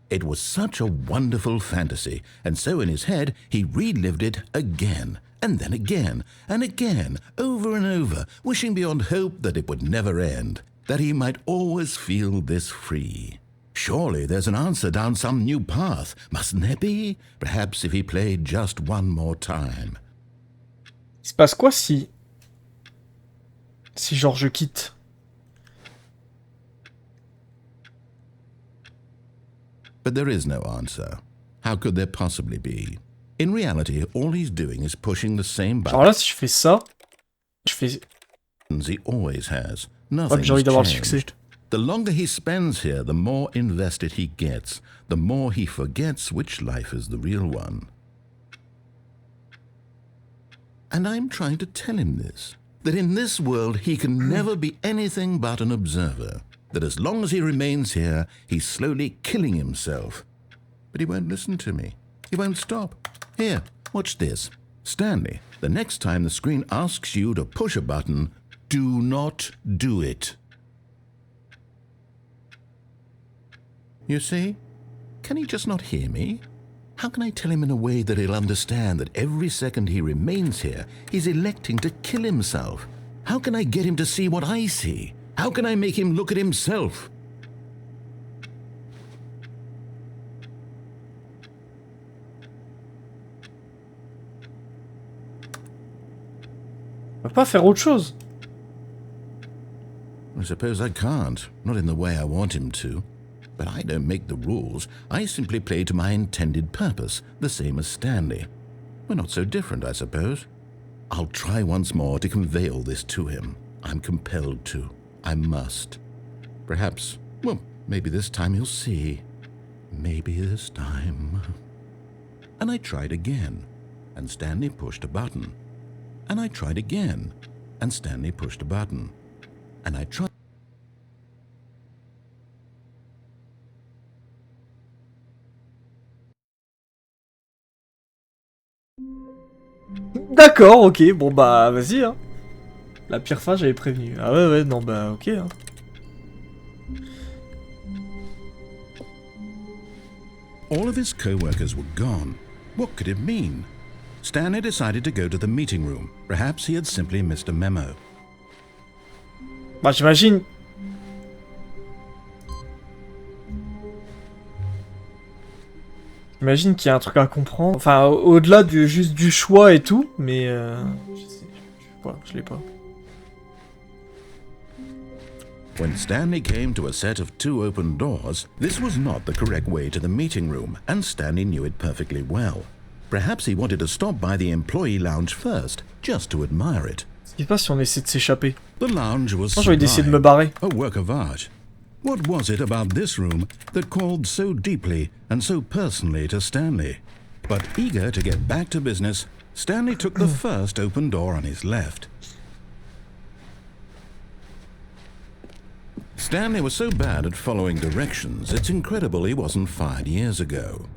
It was such a wonderful fantasy, and so in his head he relived it again, and then again, and again, over and over, wishing beyond hope that it would never end, that he might always feel this free. Surely there's an answer down some new path, mustn't there be? Perhaps if he played just one more time. Il se passe quoi si... Si genre je quitte? But there is no answer. How could there possibly be? In reality, all he's doing is pushing the same Genre là, si je fais ça, je fais... buttons he always has. Ouais, Nothing's j'ai envie d'avoir le succès. changed. The longer he spends here, the more invested he gets, the more he forgets which life is the real one. And I'm trying to tell him this, that in this world he can never be anything but an observer, that as long as he remains here, he's slowly killing himself. But he won't listen to me. He won't stop. Here, watch this. Stanley, the next time the screen asks you to push a button, do not do it. You see? Can he just not hear me? How can I tell him in a way that he'll understand that every second he remains here, he's electing to kill himself? How can I get him to see what I see? How can I make him look at himself? On peut pas faire autre chose. I suppose I can't, not in the way I want him to. But I don't make the rules. I simply play to my intended purpose, the same as Stanley. We're not so different, I suppose. I'll try once more to convey all this to him. I'm compelled to. I must. Perhaps, well, maybe this time he'll see. Maybe this time. And I tried again, and Stanley pushed a button. And I tried again, and Stanley pushed a button. And I tried... D'accord, ok, bon bah vas-y hein. La pire fin j'avais prévenu. Ah ouais non bah ok hein. All of his co-workers were gone. What could it mean? Stanley decided to go to the meeting room. Perhaps he had simply missed a memo. Bah j'imagine. J'imagine qu'il y a un truc à comprendre. Enfin au-delà juste du choix et tout, mais je sais pas, je l'ai pas. When Stanley came to a set of 2 open doors, this was not the correct way to the meeting room, and Stanley knew it perfectly well. Perhaps he wanted to stop by the employee lounge first, just to admire it. Ce qui se passe si on essaie de s'échapper. The lounge was Moi j'ai envie d'essayer de me barrer. a work of art. What was it about this room that called so deeply and so personally to Stanley? But eager to get back to business, Stanley took the first open door on his left. Stanley was so bad at following directions, it's incredible he wasn't fired years ago.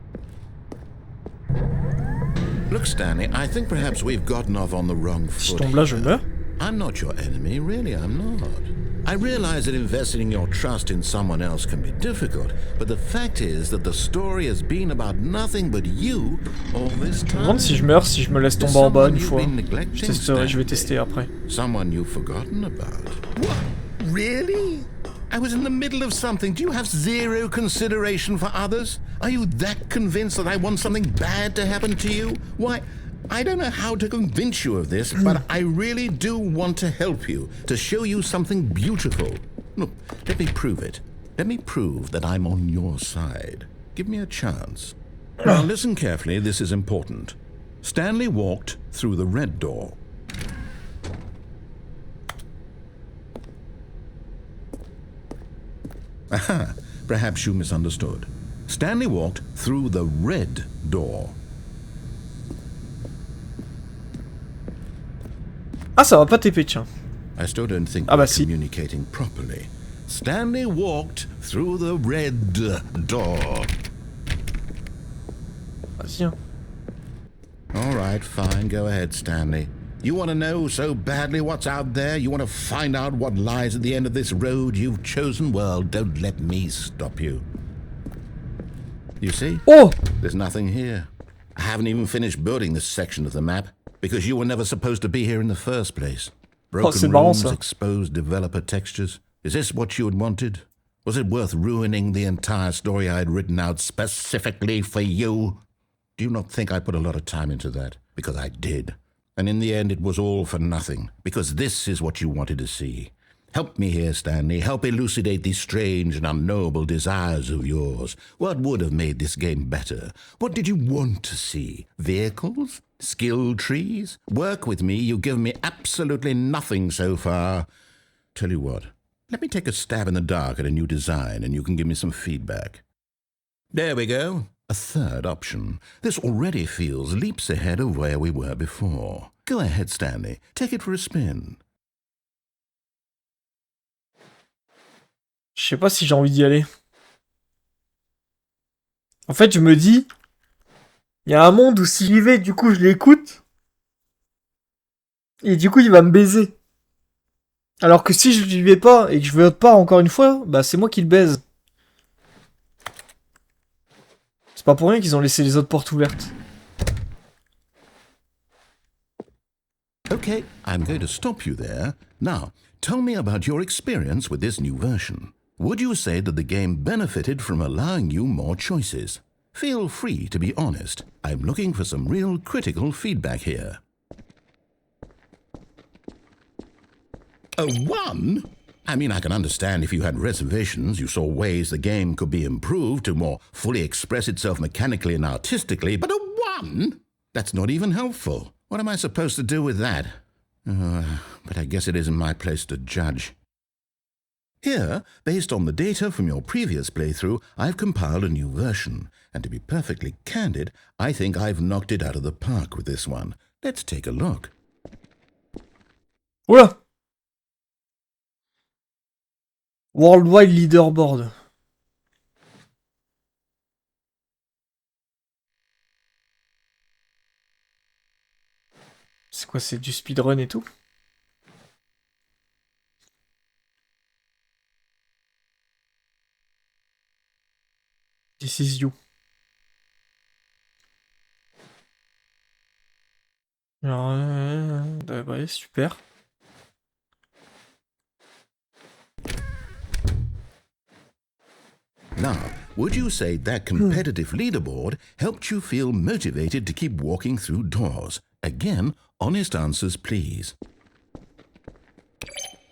Look, Stanley, I think perhaps we've gotten off on the wrong Si je foot. tombe là, je meurs. I'm not your enemy, really, I'm not. I realize that investing your trust in someone else can be difficult, but the fact is that the story has been about nothing but you all this Je me time. demande si je meurs, si je me laisse tomber en bas une fois. Je testerai, je vais tester après. Someone you've forgotten about. What? Really? I was in the middle of something. Do you have zero consideration for others? Are you that convinced that I want something bad to happen to you? Why, I don't know how to convince you of this, but I really do want to help you, to show you something beautiful. Look, let me prove it. Let me prove that I'm on your side. Give me a chance. Now listen carefully, this is important. Stanley walked through the red door. Aha, perhaps you misunderstood. Stanley walked through the red door. Ah ça va pas TP tiens. I still don't think Ah we're bah si. communicating properly. Stanley walked through the red door. Vas-y hein. All right, fine, go ahead, Stanley. You want to know so badly what's out there? You want to find out what lies at the end of this road you've chosen? Well, don't let me stop you. You see? Oh! There's nothing here. I haven't even finished building this section of the map, because you were never supposed to be here in the first place. Broken c'est marrant, rooms, ça. exposed developer textures. Is this what you had wanted? Was it worth ruining the entire story I had written out specifically for you? Do you not think I put a lot of time into that? Because I did. And in the end, it was all for nothing, because this is what you wanted to see. Help me here, Stanley. Help elucidate these strange and unknowable desires of yours. What would have made this game better? What did you want to see? Vehicles? Skill trees? Work with me. You've given me absolutely nothing so far. Tell you what, let me take a stab in the dark at a new design, and you can give me some feedback. There we go. A third option. This already feels leaps ahead of where we were before. Go ahead, Stanley. Take it for a spin. Je sais pas si j'ai envie d'y aller. En fait, je me dis, il y a un monde où si j'y vais, du coup, je l'écoute. Et du coup, il va me baiser. Alors que si je n'y vais pas et que je vote pas encore une fois, bah c'est moi qui le baise. C'est pas pour rien qu'ils ont laissé les autres portes ouvertes. Okay, I'm going to stop you there. Now, tell me about your experience with this new version. Would you say that the game benefited from allowing you more choices? Feel free to be honest. I'm looking for some real critical feedback here. A 1? I mean, I can understand if you had reservations, you saw ways the game could be improved to more fully express itself mechanically and artistically, but a 1? That's not even helpful. What am I supposed to do with that? But I guess it isn't my place to judge. Here, based on the data from your previous playthrough, I've compiled a new version. And to be perfectly candid, I think I've knocked it out of the park with this one. Let's take a look. Oula! Worldwide Leaderboard. C'est quoi, c'est du speedrun et tout? This is you. Alors, ouais, super. Now, would you say that competitive leaderboard helped you feel motivated to keep walking through doors? Again, honest answers, please.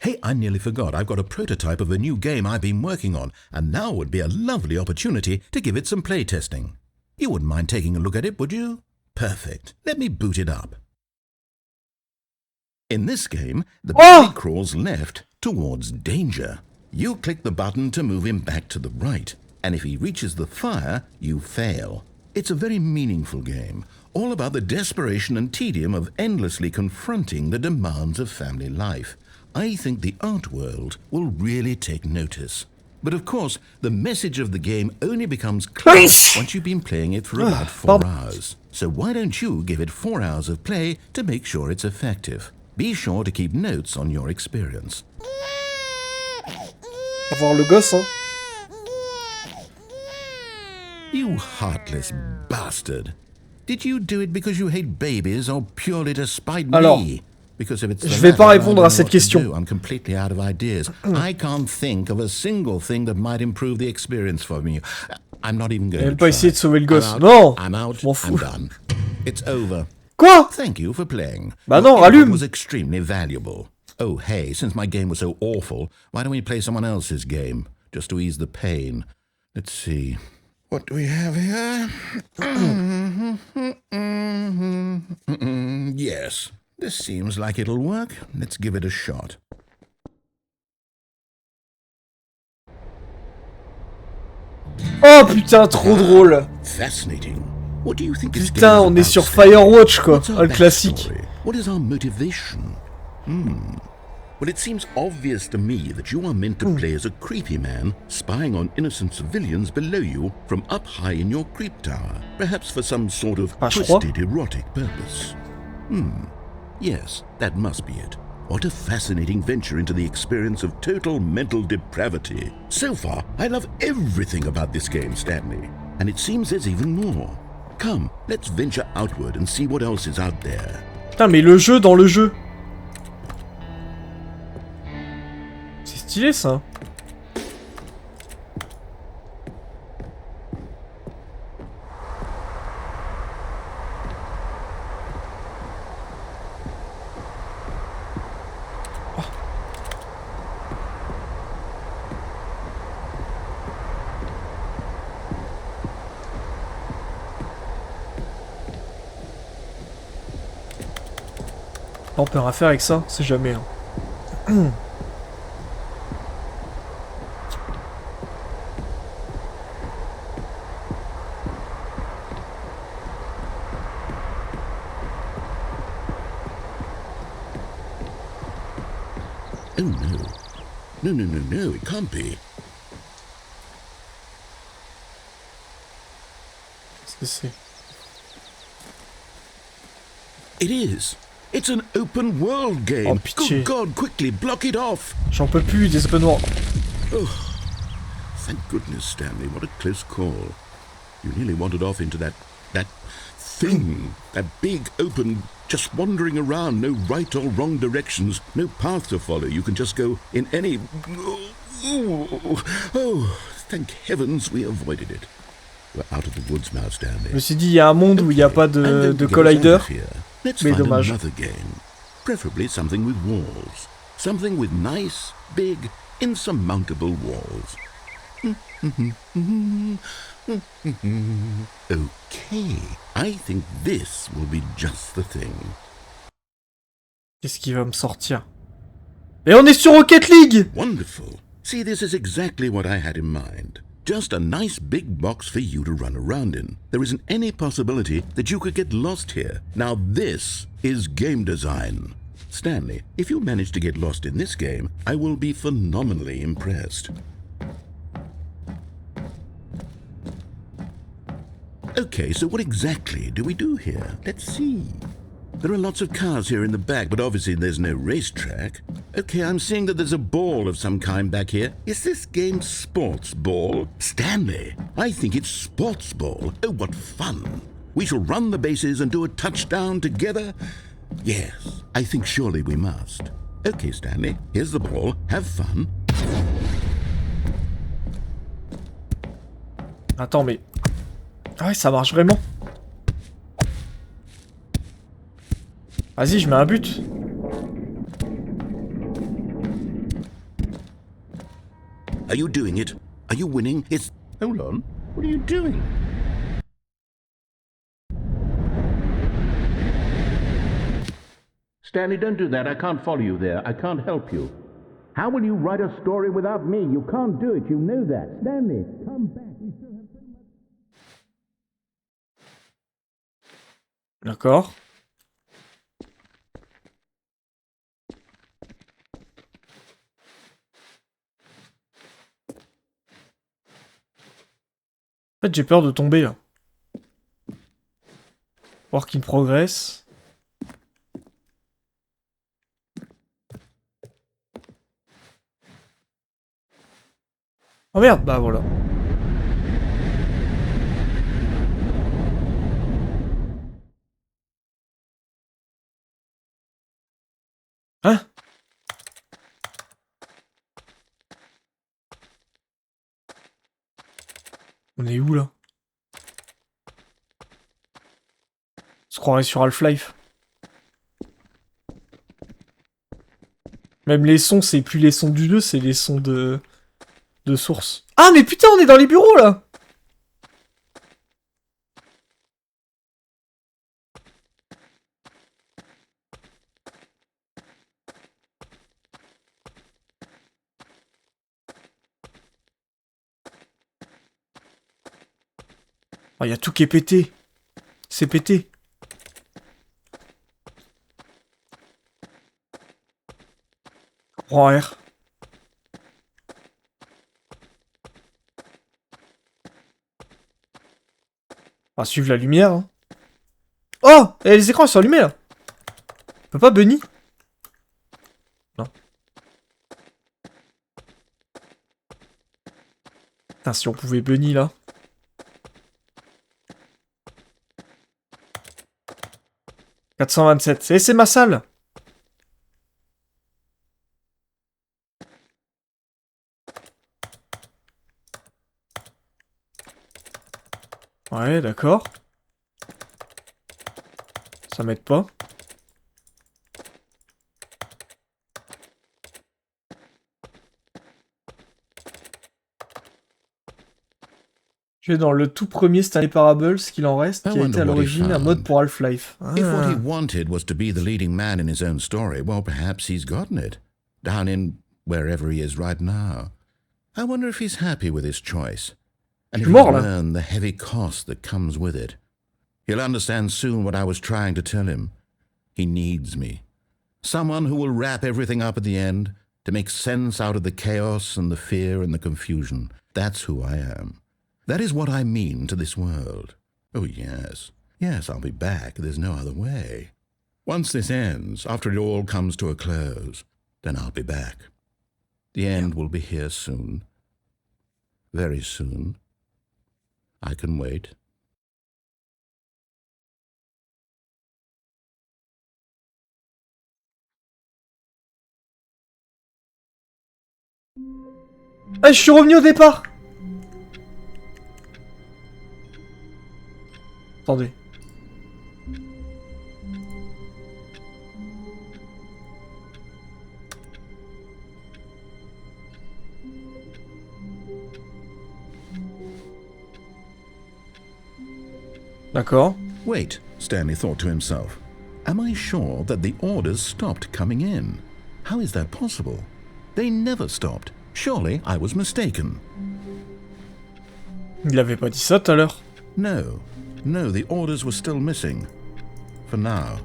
Hey, I nearly forgot. I've got a prototype of a new game I've been working on, and now would be a lovely opportunity to give it some playtesting. You wouldn't mind taking a look at it, would you? Perfect. Let me boot it up. In this game, the baby crawls left towards danger. You click the button to move him back to the right, and if he reaches the fire, you fail. It's a very meaningful game, all about the desperation and tedium of endlessly confronting the demands of family life. I think the art world will really take notice. But of course, the message of the game only becomes clear once you've been playing it for about 4 hours. So why don't you give it 4 hours of play to make sure it's effective? Be sure to keep notes on your experience. On va voir le gosse, hein. You heartless bastard. Did you do it because you hate babies or purely to spite me? Because if it's je vais pas répondre à cette question. I'm completely out of ideas. I can't think of a single thing that might improve the experience for me. I'm not even going to pas try. essayer de sauver le gosse. Non. I'm out. I'm done. It's over. Quoi? Thank you for playing. Bah non, It rallume. was extremely valuable. Oh, hey, since my game was so awful, why don't we play someone else's game? Just to ease the pain. Let's see. What do we have here? Yes. This seems like it'll work. Let's give it a shot. Oh putain, trop drôle. Fascinating. What do you think this Putain, game on is est sur about, Stanley? Firewatch quoi, What's our le classique. backstory? What is our motivation? Well, it seems obvious to me that you are meant to play as a creepy man spying on innocent civilians below you from up high in your creep tower, perhaps for some sort of twisted erotic purpose. Yes, that must be it. What a fascinating venture into the experience of total mental depravity. So far, I love everything about this game, Stanley. And it seems there's even more. Come, let's venture outward and see what else is out there. Putain, mais le jeu dans le jeu. C'est stylé ça. On peut rien faire avec ça, c'est jamais. Hein. Oh no. No, it can't be. Qu'est-ce que c'est? It is. It's an open world game. Oh, pitié. Good God, quickly block it off. J'en peux plus des open world. Oh, thank goodness, Stanley. What a close call. You nearly wandered off into that thing. That big, open, just wandering around, no right or wrong directions, no path to follow. You can just go in any... Oh, thank heavens we avoided it. We're out of the woods now, Stanley. Je me suis dit, il y a un monde où il n'y a pas de collider. Mais dommage. Another game. Preferably something with walls. Something with nice, big, insurmountable walls. Okay, I think this will be just the thing. Qu'est-ce qui va me sortir? Et on est sur Rocket League! Wonderful. See, this is exactly what I had in mind. Just a nice big box for you to run around in. There isn't any possibility that you could get lost here. Now this is game design. Stanley, if you manage to get lost in this game, I will be phenomenally impressed. Okay, so what exactly do we do here? Let's see. There are lots of cars here in the back, but obviously there's no racetrack. Okay, I'm seeing that there's a ball of some kind back here. Is this game sports ball? Stanley, I think it's sports ball. Oh, what fun. We shall run the bases and do a touchdown together. Yes, I think surely we must. Okay, Stanley, here's the ball. Have fun. Attends, mais... Ah ouais, ça marche vraiment. Vas-y, je mets un but. Are you doing it? Are you winning? It's... Hold on. What are you doing? Stanley, don't do that. I can't follow you there. I can't help you. How will you write a story without me? You can't do it. You know that. Stanley, come back. We still have so much... D'accord. En fait, j'ai peur de tomber, là. Work in progress. Oh merde, bah voilà. Hein? On est où là? On se croirait sur Half-Life. Même les sons, c'est plus les sons du jeu, c'est les sons de source. Ah mais putain, on est dans les bureaux là! Oh, y a tout qui est pété. C'est pété. Prends R. On va suivre la lumière. Hein. Oh! Et les écrans ils sont allumés là. On peut pas bunny? Non. Putain, si on pouvait bunny là. « 427. C'est ma salle. Ouais, d'accord. Ça m'aide pas. Je vais dans le tout premier Stanley Parable, ce qu'il en reste, qui a été à l'origine un mode pour Half-Life. Ah. If what he wanted was to be the leading man in his own story, well, perhaps he's gotten it. Down in wherever he is right now. I wonder if he's happy with his choice. And if he'll learn the heavy cost that comes with it. He'll understand soon what I was trying to tell him. He needs me. Someone who will wrap everything up at the end, to make sense out of the chaos and the fear and the confusion. That's who I am. That is what I mean to this world. Oh, yes. Yes, I'll be back. There's no other way. Once this ends, after it all comes to a close, then I'll be back. The end will be here soon. Very soon. I can wait. Ah, je suis revenu au départ. Attendez. D'accord. Wait, Stanley thought to himself. Am I sure that the orders stopped coming in? How is that possible? They never stopped. Surely I was mistaken. Il avait pas dit ça tout à l'heure. No, the orders were still missing. For now.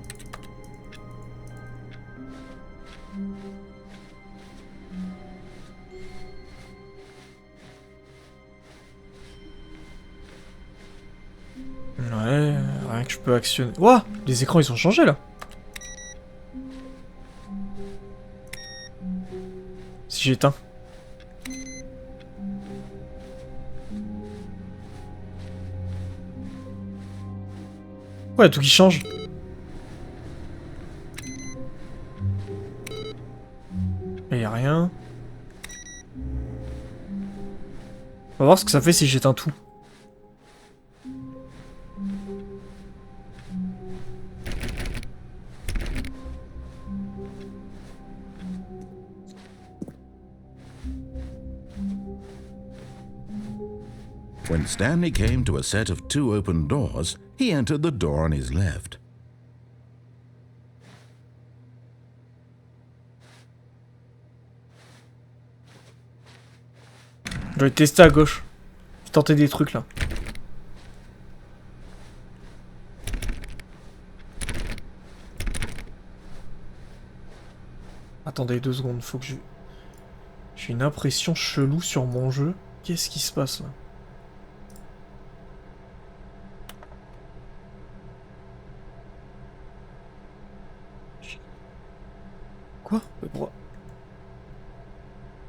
Ouais, rien que je peux actionner. Ouah, les écrans ils ont changé là. Si j'éteins. Ouais, tout qui change. Et y'a rien. On va voir ce que ça fait si j'éteins tout. When Stanley came to a set of 2 open doors, he entered the door on his left. Je vais tester à gauche. Je vais tenter des trucs là. Attendez 2 secondes, faut que je... J'ai une impression chelou sur mon jeu. Qu'est-ce qui se passe là? Quoi? Mais pourquoi?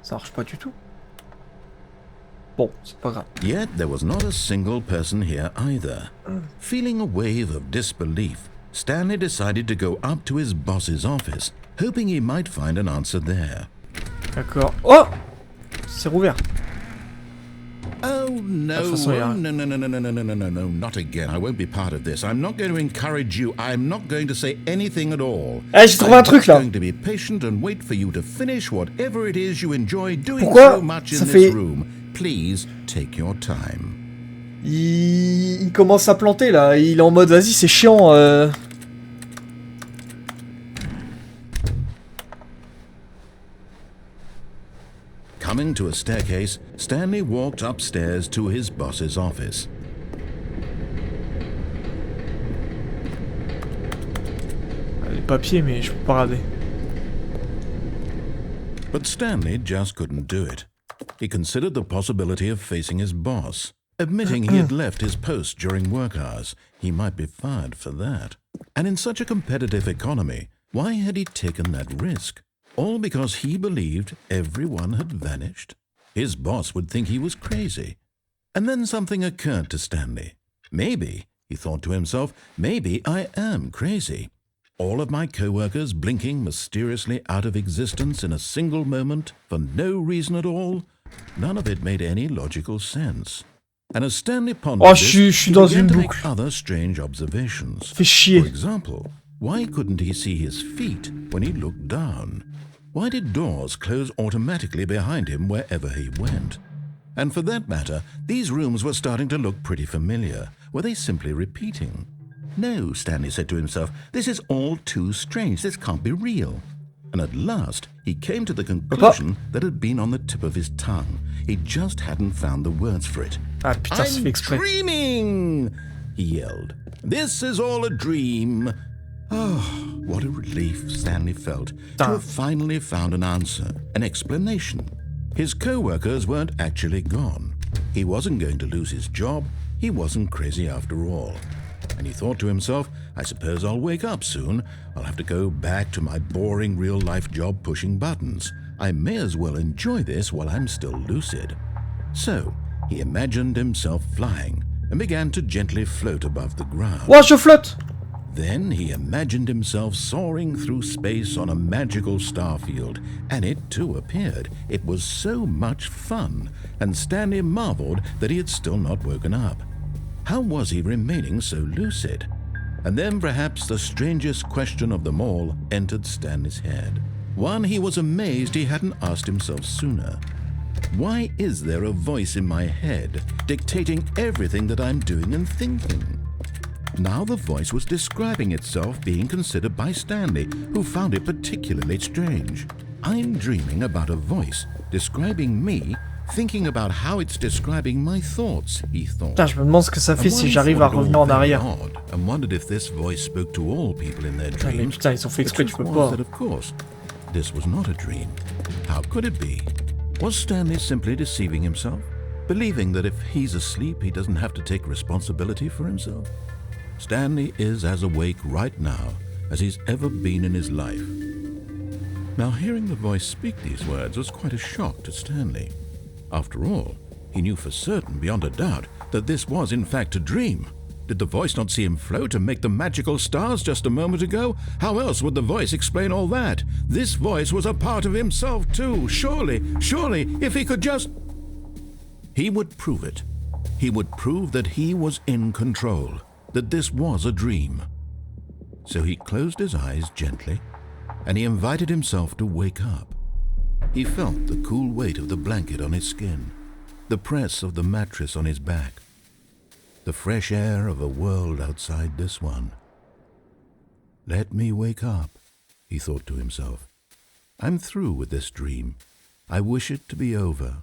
Ça marche pas du tout. Bon, c'est pas grave. Yet there was not a single person here either. Feeling a wave of disbelief, Stanley decided to go up to his boss's office, hoping he might find an answer there. D'accord. Oh! C'est rouvert. Oh no, De toute façon, il y a... no, not again. I won't be part of this. I'm not going to encourage you. I'm not going to say anything at all. Ah, j'ai trouvé un truc là. I'm going to be patient and wait for you to finish whatever it is you enjoy doing Pourquoi so much ça in fait... this room. Please take your time. Il commence à planter là. Il est en mode vas-y, c'est chiant. Coming to a staircase, Stanley walked upstairs to his boss's office. Les papiers, mais je peux pas regarder. But Stanley just couldn't do it. He considered the possibility of facing his boss. Admitting he had left his post during work hours, he might be fired for that. And in such a competitive economy, why had he taken that risk? All because he believed everyone had vanished? His boss would think he was crazy. And then something occurred to Stanley. Maybe, he thought to himself, maybe I am crazy. All of my co-workers blinking mysteriously out of existence in a single moment for no reason at all? None of it made any logical sense. And as Stanley pondered this, he began to make other strange observations. Fais chier. For example, why couldn't he see his feet when he looked down? Why did doors close automatically behind him wherever he went? And for that matter, these rooms were starting to look pretty familiar. Were they simply repeating? No, Stanley said to himself, this is all too strange. This can't be real. And at last, he came to the conclusion that had been on the tip of his tongue. He just hadn't found the words for it. Ah putain, c'est fait exprès. I'm dreaming! He yelled. This is all a dream. Oh, what a relief Stanley felt to have finally found an answer, an explanation. His co-workers weren't actually gone. He wasn't going to lose his job. He wasn't crazy after all. And he thought to himself, I suppose I'll wake up soon. I'll have to go back to my boring real-life job pushing buttons. I may as well enjoy this while I'm still lucid. So, he imagined himself flying and began to gently float above the ground. Ouah, je flotte! Then he imagined himself soaring through space on a magical starfield, and it too appeared. It was so much fun, and Stanley marveled that he had still not woken up. How was he remaining so lucid? And then perhaps the strangest question of them all entered Stanley's head. One he was amazed he hadn't asked himself sooner. Why is there a voice in my head dictating everything that I'm doing and thinking? Now the voice was describing itself being considered by Stanley, who found it particularly strange. I'm dreaming about a voice describing me, thinking about how it's describing my thoughts, he thought. Putain, je me demande ce que ça fait si j'arrive à revenir en arrière. And wondered if this voice spoke to all people in their Putain, mais dreams. putain, ils ont fait exprès, tu peux pas. That, of course, this was not a dream. How could it be? Was Stanley simply deceiving himself, believing that if he's asleep, he doesn't have to take responsibility for himself? Stanley is as awake right now as he's ever been in his life. Now, hearing the voice speak these words was quite a shock to Stanley. After all, he knew for certain, beyond a doubt, that this was in fact a dream. Did the voice not see him float and make the magical stars just a moment ago? How else would the voice explain all that? This voice was a part of himself too. Surely, if he could just... He would prove it. He would prove that he was in control, that this was a dream. So he closed his eyes gently, and he invited himself to wake up. He felt the cool weight of the blanket on his skin, the press of the mattress on his back, the fresh air of a world outside this one. Let me wake up, he thought to himself. I'm through with this dream. I wish it to be over.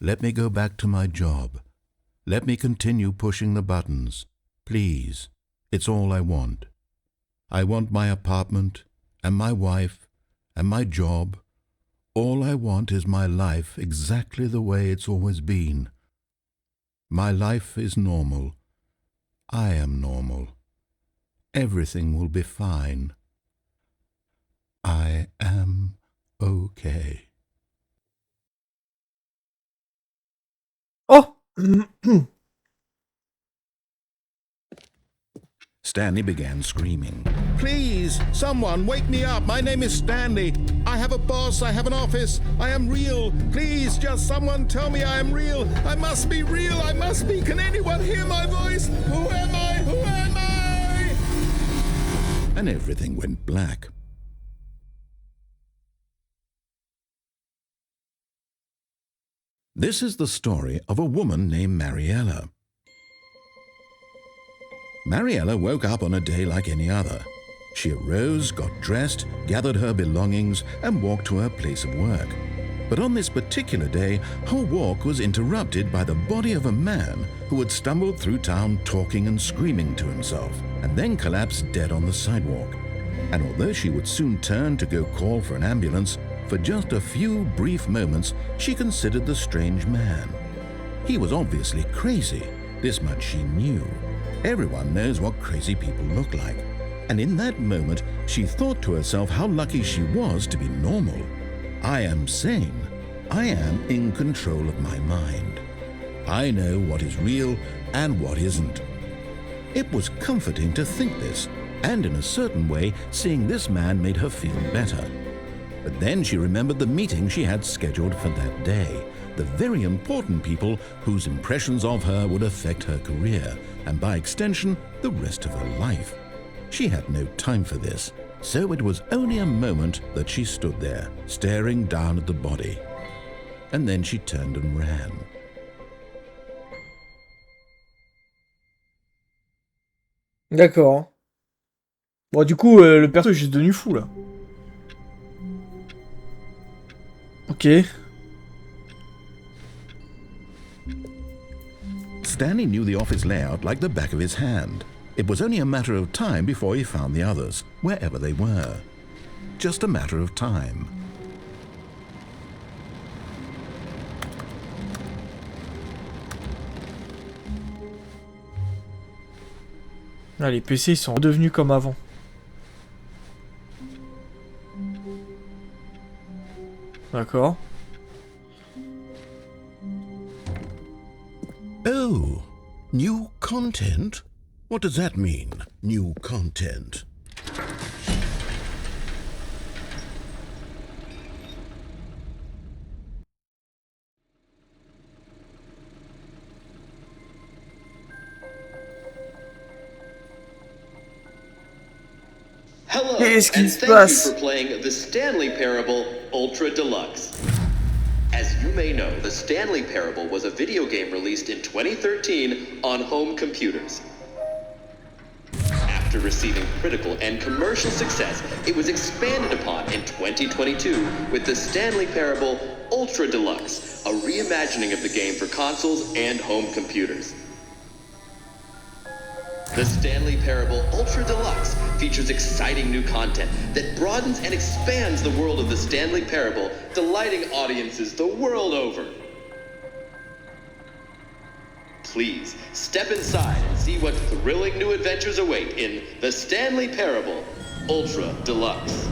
Let me go back to my job. Let me continue pushing the buttons. Please, it's all I want. I want my apartment, and my wife, and my job. All I want is my life exactly the way it's always been. My life is normal. I am normal. Everything will be fine. I am okay. Oh! Stanley began screaming. Please, someone, wake me up. My name is Stanley. I have a boss. I have an office. I am real. Please, just someone tell me I am real. I must be real. I must be. Can anyone hear my voice? Who am I? Who am I? And everything went black. This is the story of a woman named Mariella. Mariella woke up on a day like any other. She arose, got dressed, gathered her belongings, and walked to her place of work. But on this particular day, her walk was interrupted by the body of a man who had stumbled through town talking and screaming to himself, and then collapsed dead on the sidewalk. And although she would soon turn to go call for an ambulance, for just a few brief moments she considered the strange man. He was obviously crazy, this much she knew. Everyone knows what crazy people look like. And in that moment, she thought to herself how lucky she was to be normal. I am sane. I am in control of my mind. I know what is real and what isn't. It was comforting to think this, and in a certain way, seeing this man made her feel better. But then she remembered the meeting she had scheduled for that day, the very important people whose impressions of her would affect her career, and by extension, the rest of her life. She had no time for this, so it was only a moment that she stood there, staring down at the body. And then she turned and ran. D'accord. Bon, du coup, le perso est juste devenu fou, là. Ok. Stanley knew the office layout like the back of his hand. It was only a matter of time before he found the others, wherever they were. Just a matter of time. Ah, les PC ils sont redevenus comme avant. D'accord. Oh, new content? What does that mean, new content? Hello, Qu'est-ce qui and se thank you passe? for playing the Stanley Parable Ultra Deluxe. As you may know, the Stanley Parable was a video game released in 2013 on home computers. After receiving critical and commercial success, it was expanded upon in 2022 with the Stanley Parable Ultra Deluxe, a reimagining of the game for consoles and home computers. The Stanley Parable Ultra Deluxe features exciting new content that broadens and expands the world of the Stanley Parable, delighting audiences the world over. Please, step inside and see what thrilling new adventures await in the Stanley Parable Ultra Deluxe.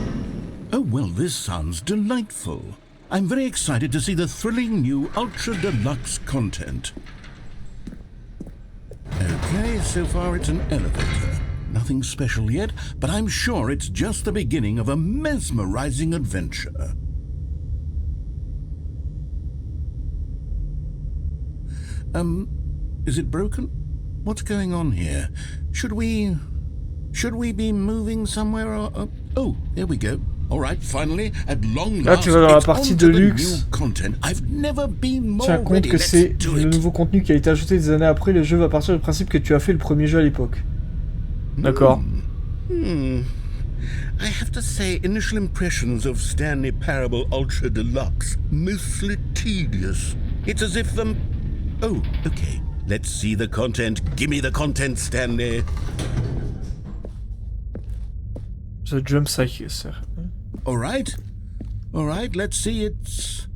Oh, well, this sounds delightful. I'm very excited to see the thrilling new Ultra Deluxe content. Okay, so far it's an elevator. Nothing special yet, but I'm sure it's just the beginning of a mesmerizing adventure. Is it broken? What's going on here? Should we be moving somewhere or... Oh, there we go. All right, finally, at long Là, last, tu vas dans la it's partie on de to the luxe. new content. I've never been more Tiens compte ready. que Let's c'est do le it. nouveau contenu qui a été ajouté des années après. Le jeu va partir du principe que tu as fait le premier jeu à l'époque. D'accord. I have to say, initial impressions of Stanley Parable Ultra Deluxe, mostly tedious. It's as if Oh, okay. Let's see the content. Gimme the content, Stanley. The Jump Cycle. All right, let's see. It's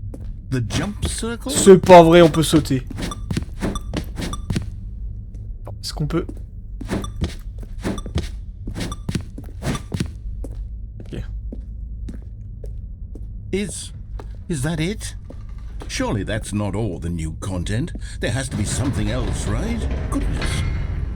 the jump circle. C'est pas vrai, on peut sauter. Est-ce qu'on peut... Ok. Is that it? Surely that's not all the new content. There has to be something else, right? Goodness.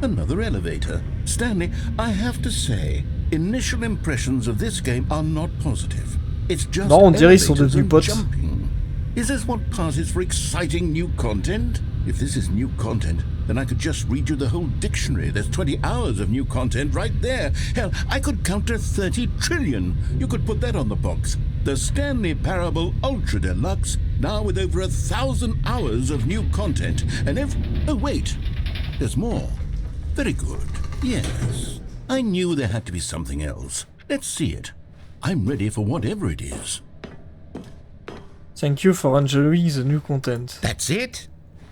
Another elevator. Stanley, I have to say, initial impressions of this game are not positive. It's just Non, on dirait ils sont elevators devenus and potes. jumping. Is this what passes for exciting new content? If this is new content, then I could just read you the whole dictionary. There's 20 hours of new content right there. Hell, I could count to 30 trillion. You could put that on the box. The Stanley Parable Ultra Deluxe, now with over 1,000 hours of new content. And oh wait, there's more. Very good. Yes. I knew there had to be something else. Let's see it. I'm ready for whatever it is. Thank you for enjoying the new content. That's it?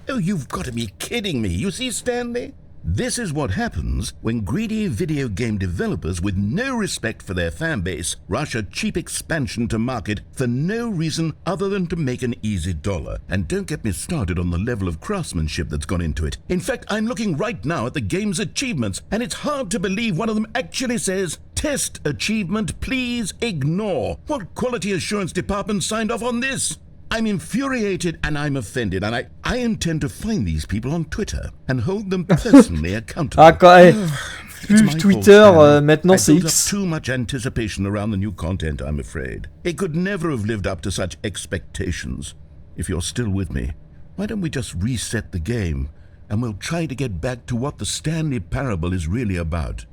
Oh, you've got to be kidding me. You see, Stanley? This is what happens when greedy video game developers with no respect for their fan base rush a cheap expansion to market for no reason other than to make an easy dollar. And don't get me started on the level of craftsmanship that's gone into it. In fact, I'm looking right now at the game's achievements, and it's hard to believe one of them actually says, "Test achievement, please ignore." What quality assurance department signed off on this? I'm infuriated and I'm offended, and I intend to find these people on Twitter and hold them personally accountable. Ah, quand It's plus my Twitter, fault, Stanley. maintenant I c'est built up X. too much anticipation around the new content, I'm afraid. It could never have lived up to such expectations. If you're still with me, why don't we just reset the game and we'll try to get back to what the Stanley Parable is really about.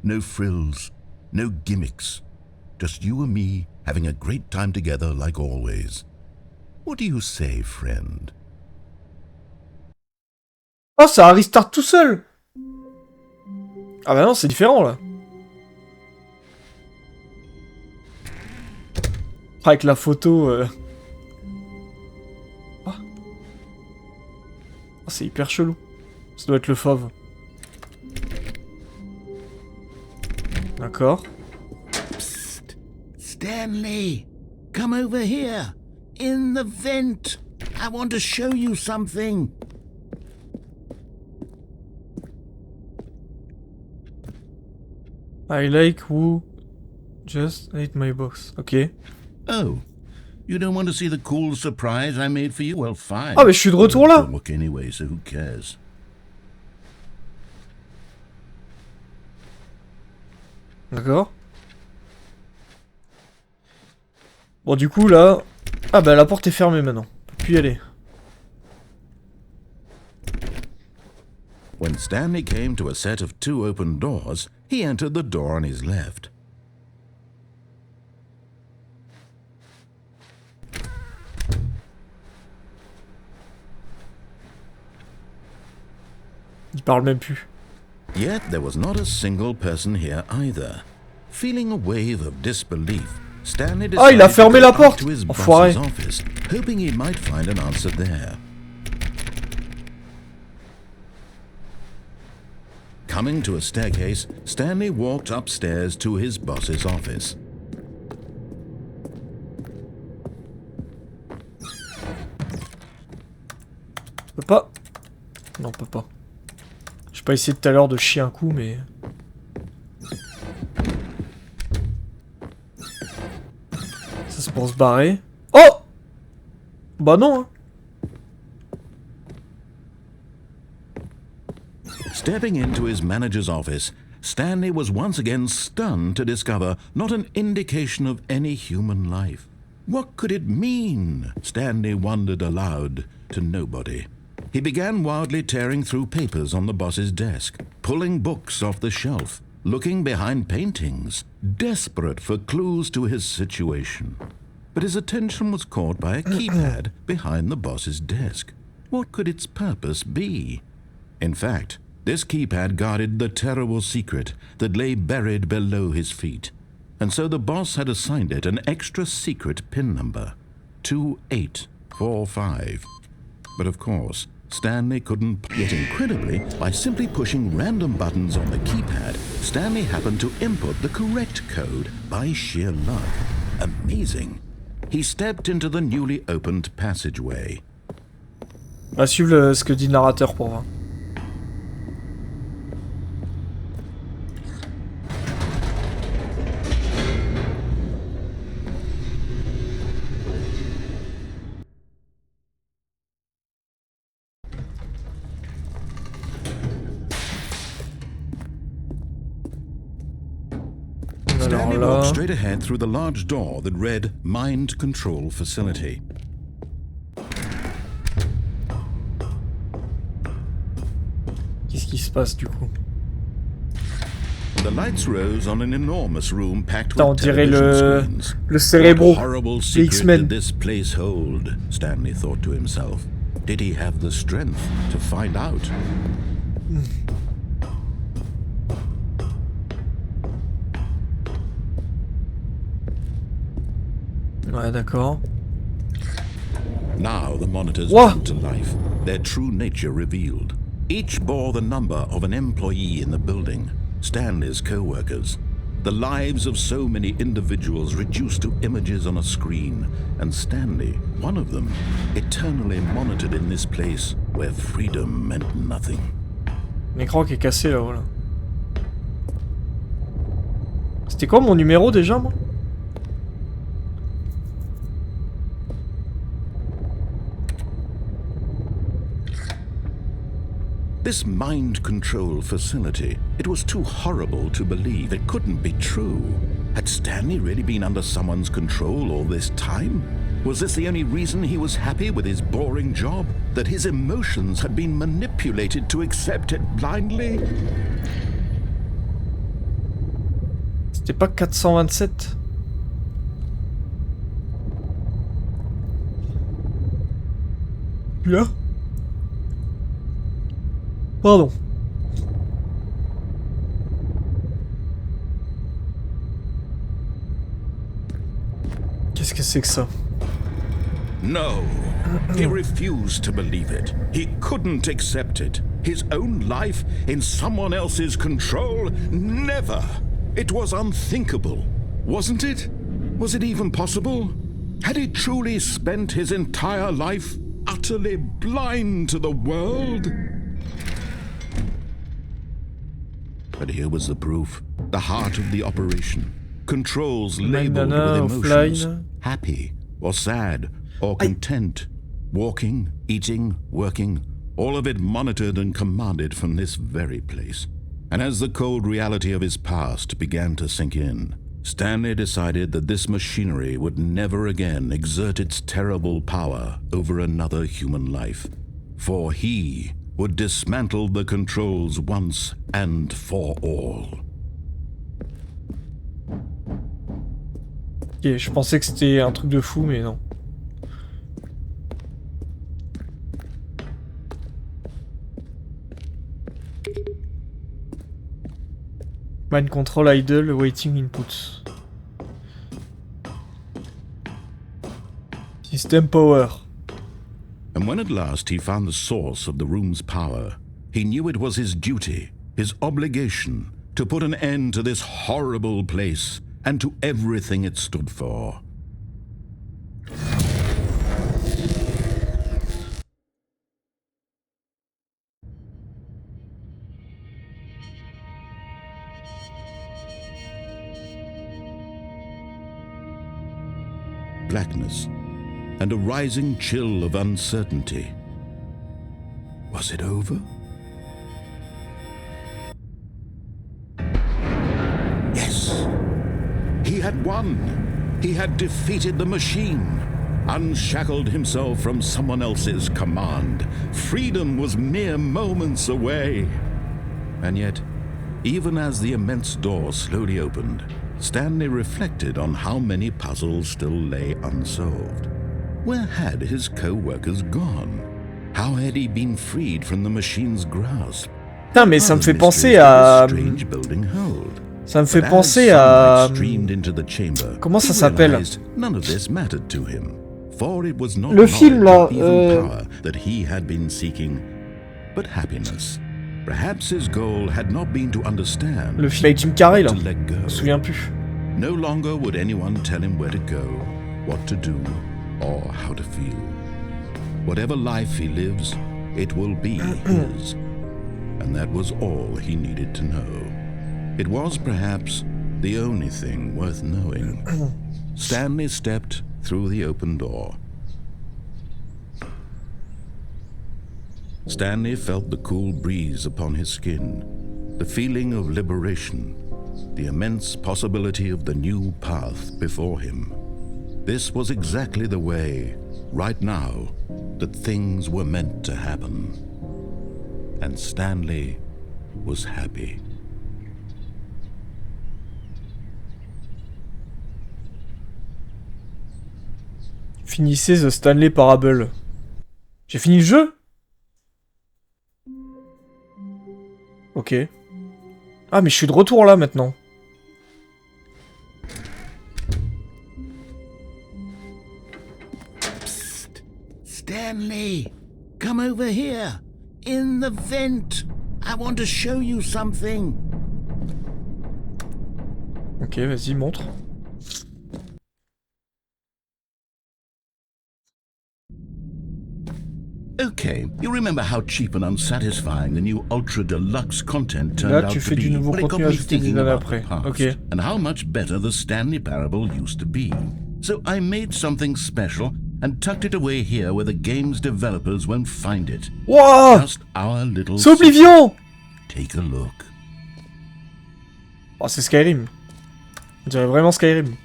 No frills, no gimmicks. Just you and me having a great time together like always. What do you say, friend? Oh, ça a restart tout seul. Ah bah non, c'est différent là. Avec la photo... Ah. Ah, c'est hyper chelou. Ça doit être le fauve. D'accord. Psst. Stanley, come over here. In the vent. I want to show you something. I like who just ate my box. Ok. Oh, you don't want to see the cool surprise I made for you? Well, fine. Ah mais je suis de retour là. Don't look anyway, so who cares? D'accord. Bon, du coup, là... Ah bah, la porte est fermée maintenant. On peut plus y aller. When Stanley came to a set of 2 open doors, he entered the door on his left. Il parle même plus. Yet there was not a single person here either. Feeling a wave of disbelief, Stanley Ah, il a decided fermé to la go porte. up to his Enfoiré. boss's office, hoping he might find an answer there. Coming to a staircase, Stanley walked upstairs to his boss's office. On peut pas. Non, on peut pas. J'ai pas essayé tout à l'heure de chier un coup, mais... Ça c'est pour se barrer. Oh! Bah non, hein. Stepping into his manager's office, Stanley was once again stunned to discover not an indication of any human life. What could it mean? Stanley wondered aloud to nobody. He began wildly tearing through papers on the boss's desk, pulling books off the shelf, looking behind paintings, desperate for clues to his situation. But his attention was caught by a keypad behind the boss's desk. What could its purpose be? In fact, this keypad guarded the terrible secret that lay buried below his feet. And so the boss had assigned it an extra secret PIN number, 2845. But of course, Stanley couldn't. Yet incredibly, by simply pushing random buttons on the keypad, Stanley happened to input the correct code by sheer luck. Amazing. He stepped into the newly opened passageway. On va suivre ce que dit le narrateur pour voir. Stanley walked straight ahead through the large door that read Mind Control Facility. Qu'est-ce qui se passe du coup? The lights rose on an enormous room packed Putain, on with dirait television screens. le cérébro What horrible des secret X-Men. did this place hold? Stanley thought to himself. Did he have the strength to find out? Ouais, d'accord. Now the monitors What? came to life, their true nature revealed. Each bore the number of an employee in the building, Stanley's co-workers. The lives of so many individuals reduced to images on a screen, and Stanley, one of them, eternally monitored in this place where freedom meant nothing. L'écran qui est cassé là, voilà. C'était quoi mon numéro déjà, moi? This mind control facility, it was too horrible to believe. It couldn't be true. Had Stanley really been under someone's control all this time? Was this the only reason he was happy with his boring job? That his emotions had been manipulated to accept it blindly? C'était pas 427? Là? Pardon. Qu'est-ce que c'est que ça? No. He refused to believe it. He couldn't accept it. His own life in someone else's control? Never. It was unthinkable. Wasn't it? Was it even possible? Had he truly spent his entire life utterly blind to the world? But here was the proof. The heart of the operation. Controls labeled with emotions. offline. Happy or sad or content. Walking, eating, working. All of it monitored and commanded from this very place. And as the cold reality of his past began to sink in, Stanley decided that this machinery would never again exert its terrible power over another human life, for he would dismantle the controls once and for all. Ok, je pensais que c'était un truc de fou, mais non. Mind control idle, waiting inputs. System power. And when at last he found the source of the room's power, he knew it was his duty, his obligation, to put an end to this horrible place and to everything it stood for. Blackness and a rising chill of uncertainty. Was it over? Yes! He had won! He had defeated the machine, unshackled himself from someone else's command. Freedom was mere moments away. And yet, even as the immense door slowly opened, Stanley reflected on how many puzzles still lay unsolved. Where had his co-workers gone? How had he been freed from the machine's grasp? Putain, mais ça me fait penser à... Ça me fait penser à... Comment ça s'appelle? Le film, là... Le film avec Jim Carrey, là. Je me souviens plus. No longer would anyone tell him where to go, what to do, or how to feel. Whatever life he lives, it will be his. And that was all he needed to know. It was perhaps the only thing worth knowing. Stanley stepped through the open door. Stanley felt the cool breeze upon his skin, the feeling of liberation, the immense possibility of the new path before him. This was exactly the way, right now, that things were meant to happen. And Stanley was happy. Finissez The Stanley Parable. J'ai fini le jeu? Ok. Ah, mais je suis de retour là maintenant. Psst. Stanley, come over here. In the vent. I want to show you something. Ok, vas-y, montre. Okay, you remember how cheap and unsatisfying the new Ultra Deluxe content turned Là, out tu to fais be? du nouveau Well, it got contenu me ajouté des thinking années about the après. past Ok. and how much better the Stanley Parable used to be. So I made something special and tucked it away here where the game's developers won't find it. Wouah! Just our little C'est Oblivion! Take a look. Oh, c'est Skyrim. On dirait vraiment Skyrim.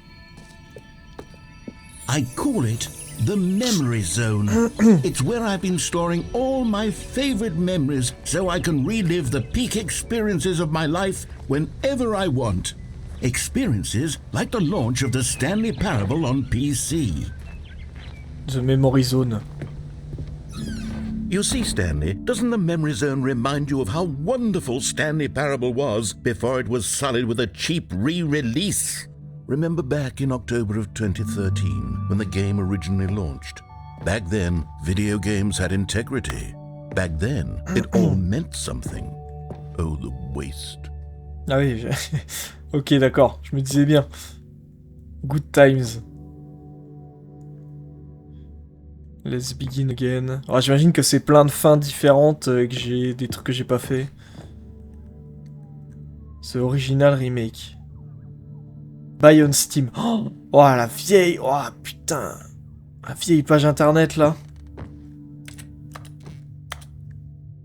I call it the Memory Zone. It's where I've been storing all my favorite memories so I can relive the peak experiences of my life whenever I want. Experiences like the launch of the Stanley Parable on PC. The Memory Zone. You see, Stanley, doesn't the Memory Zone remind you of how wonderful Stanley Parable was before it was sullied with a cheap re-release? Remember back in October of 2013, when the game originally launched? Back then, video games had integrity. Back then, it all meant something. Oh, the waste. Ah oui, ok, d'accord, je me disais bien. Good times. Let's begin again. Alors, j'imagine que c'est plein de fins différentes et que j'ai des trucs que j'ai pas fait. C'est original remake. Buy on Steam. Oh, la vieille. Oh putain. La vieille page internet là.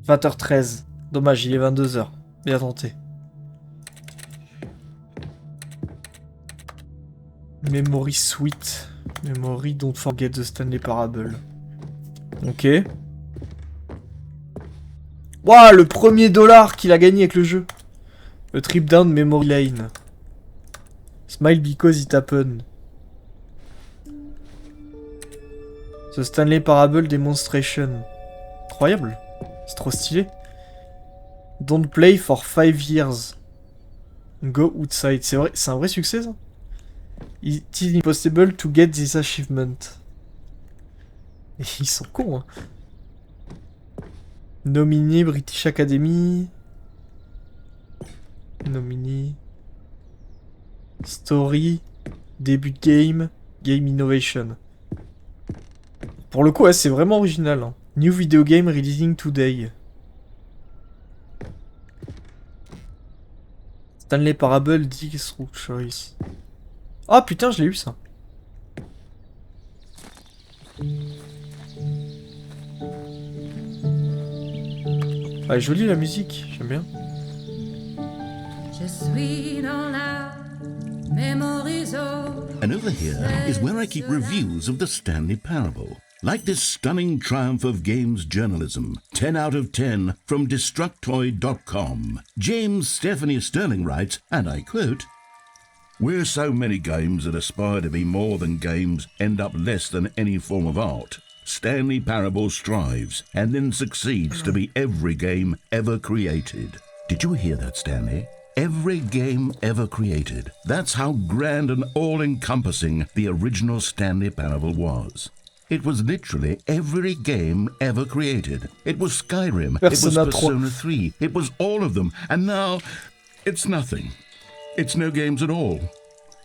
20h13. Dommage, il est 22h. Bien tenté. Memory Sweet. Memory Don't Forget the Stanley Parable. Ok. Waouh, le premier dollar qu'il a gagné avec le jeu. A Trip Down Memory Lane. Smile because it happened. The Stanley Parable Demonstration. Incroyable. C'est trop stylé. Don't play for 5 years. Go outside. C'est vrai, c'est un vrai succès ça. It is impossible to get this achievement. Et ils sont cons, hein. Nominé British Academy. Nominé. Story. Debut game. Game innovation. Pour le coup, ouais, c'est vraiment original. Hein. New video game releasing today. Stanley Parable Diggs Rook Choice. Ah putain, je l'ai eu ça. Ah, jolie la musique, j'aime bien. And over here is where I keep reviews of the Stanley Parable. Like this stunning triumph of games journalism, 10 out of 10 from Destructoid.com. James Stephanie Sterling writes, and I quote, "Where so many games that aspire to be more than games end up less than any form of art, Stanley Parable strives and then succeeds to be every game ever created." Did you hear that, Stanley? Every game ever created. That's how grand and all-encompassing the original Stanley Parable was. It was literally every game ever created. It was Skyrim, it was Persona 3, it was all of them, and now it's nothing. It's no games at all.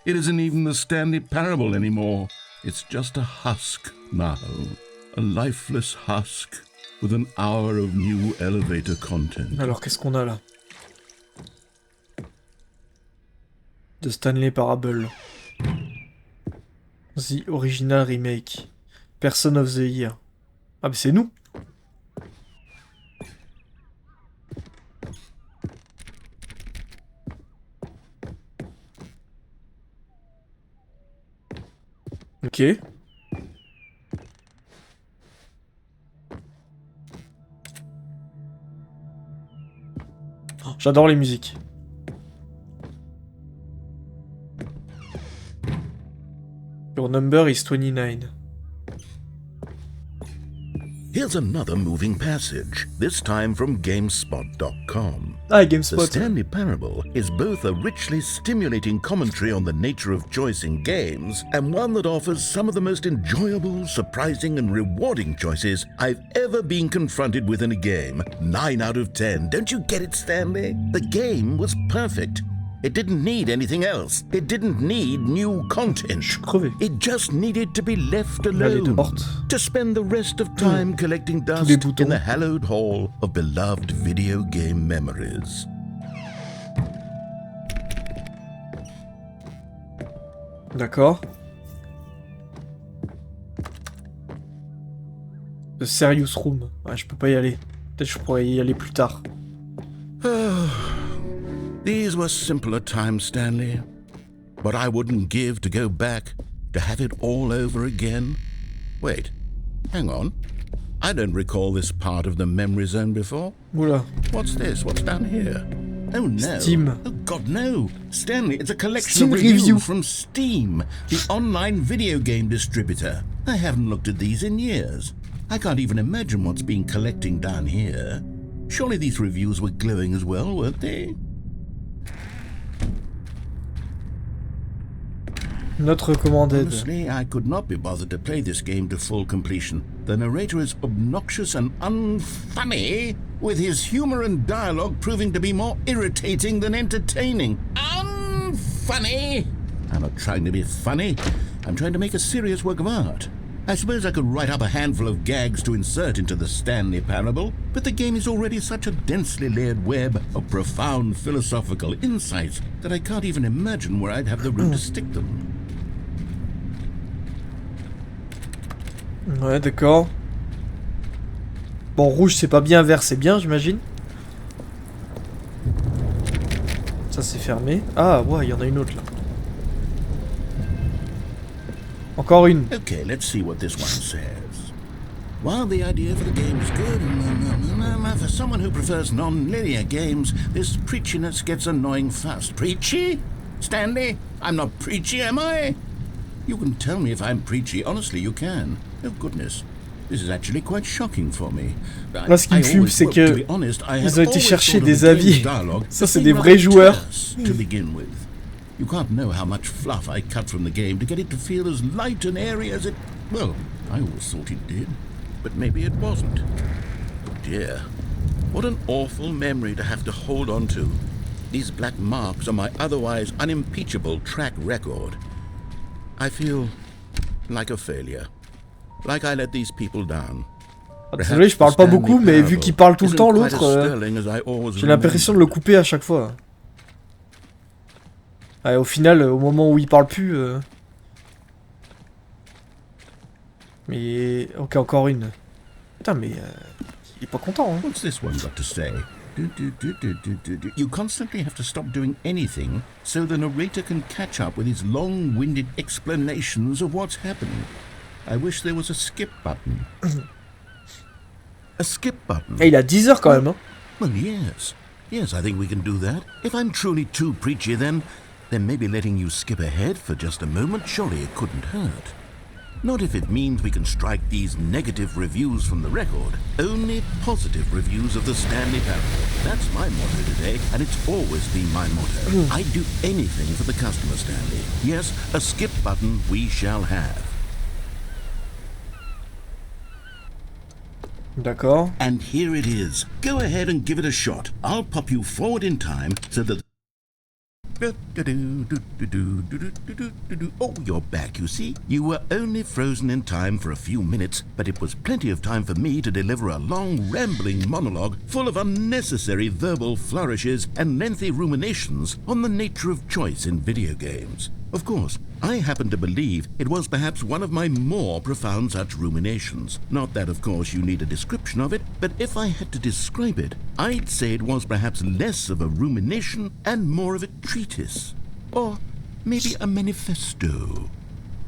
It isn't even the Stanley Parable anymore. It's just a husk now. A lifeless husk with an hour of new elevator content. Alors qu'est-ce qu'on a là? The Stanley Parable. The Original Remake. Person of the Year. Ah mais c'est nous. Ok. Oh, j'adore les musiques. Your number is 29. Here's another moving passage, this time from GameSpot.com. Ah, The GameSpot. Stanley Parable is both a richly stimulating commentary on the nature of choice in games and one that offers some of the most enjoyable, surprising, and rewarding choices I've ever been confronted with in a game. 9 out of 10. Don't you get it, Stanley? The game was perfect. It didn't need anything else. It didn't need new content. Je suis crevé. It just needed to be left Là, les deux alone. mortes. To spend the rest of time collecting les dust boutons. in the hallowed hall of beloved video game memories. D'accord. The Serious Room. Ouais, je peux pas y aller. Peut-être que je pourrais y aller plus tard. These were simpler times, Stanley. But I wouldn't give to go back, to have it all over again. Wait, hang on. I don't recall this part of the memory zone before. Oula. What's this? What's down here? Oh no. Steam. Oh God, no. Stanley, it's a collection Steam of reviews review. from Steam, the online video game distributor. I haven't looked at these in years. I can't even imagine what's been collecting down here. Surely these reviews were glowing as well, weren't they? Not recommended. Honestly, I could not be bothered to play this game to full completion. The narrator is obnoxious and unfunny, with his humor and dialogue proving to be more irritating than entertaining. Unfunny! I'm not trying to be funny. I'm trying to make a serious work of art. I suppose I could write up a handful of gags to insert into the Stanley Parable, but the game is already such a densely layered web of profound philosophical insights that I can't even imagine where I'd have the room to stick them. Ouais, d'accord. Bon, rouge c'est pas bien, vert c'est bien, j'imagine. Ça c'est fermé. Ah, ouais, il y en a une autre là. Encore une. Okay, let's see what this one says. While the idea for the game is good, for someone who prefers non-linear games, this preachiness gets annoying fast. Preachy? Stanley? I'm not preachy, am I? You can tell me if I'm preachy. Honestly, you can. Oh, goodness. This is actually quite shocking for me. Là, ce qui me fume, c'est que ils ont été chercher des avis. Ça, c'est des vrais joueurs. To begin with. You can't know how much fluff I cut from the game to get it to feel as light and airy as it... Well, I always thought it did. But maybe it wasn't. Dear, what an awful memory to have to hold on to. These black marks on my otherwise unimpeachable track record. I feel like a failure. Like I let these people down. Désolé, je parle pas beaucoup, mais vu qu'il parle tout le temps, l'autre, j'ai l'impression de le couper à chaque fois. Ouais, au final, au moment où il parle plus... Mais... Ok, encore une. Putain, mais... il est pas content, hein. What's this one got to say? You constantly have to stop doing anything so the narrator can catch up with his long-winded explanations of what's happening. I wish there was a skip button. A skip button? Et il a 10 heures quand même, hein. Well, yes. Yes, I think we can do that. If I'm truly too preachy, then maybe letting you skip ahead for just a moment, surely it couldn't hurt. Not if it means we can strike these negative reviews from the record. Only positive reviews of the Stanley Parable. That's my motto today, and it's always been my motto. I'd do anything for the customer, Stanley. Yes, a skip button we shall have. D'accord. And here it is. Go ahead and give it a shot. I'll pop you forward in time so that... Oh, you're back, you see? You were only frozen in time for a few minutes, but it was plenty of time for me to deliver a long, rambling monologue full of unnecessary verbal flourishes and lengthy ruminations on the nature of choice in video games. Of course, I happen to believe it was perhaps one of my more profound such ruminations. Not that, of course, you need a description of it, but if I had to describe it, I'd say it was perhaps less of a rumination and more of a treatise. Or maybe a manifesto.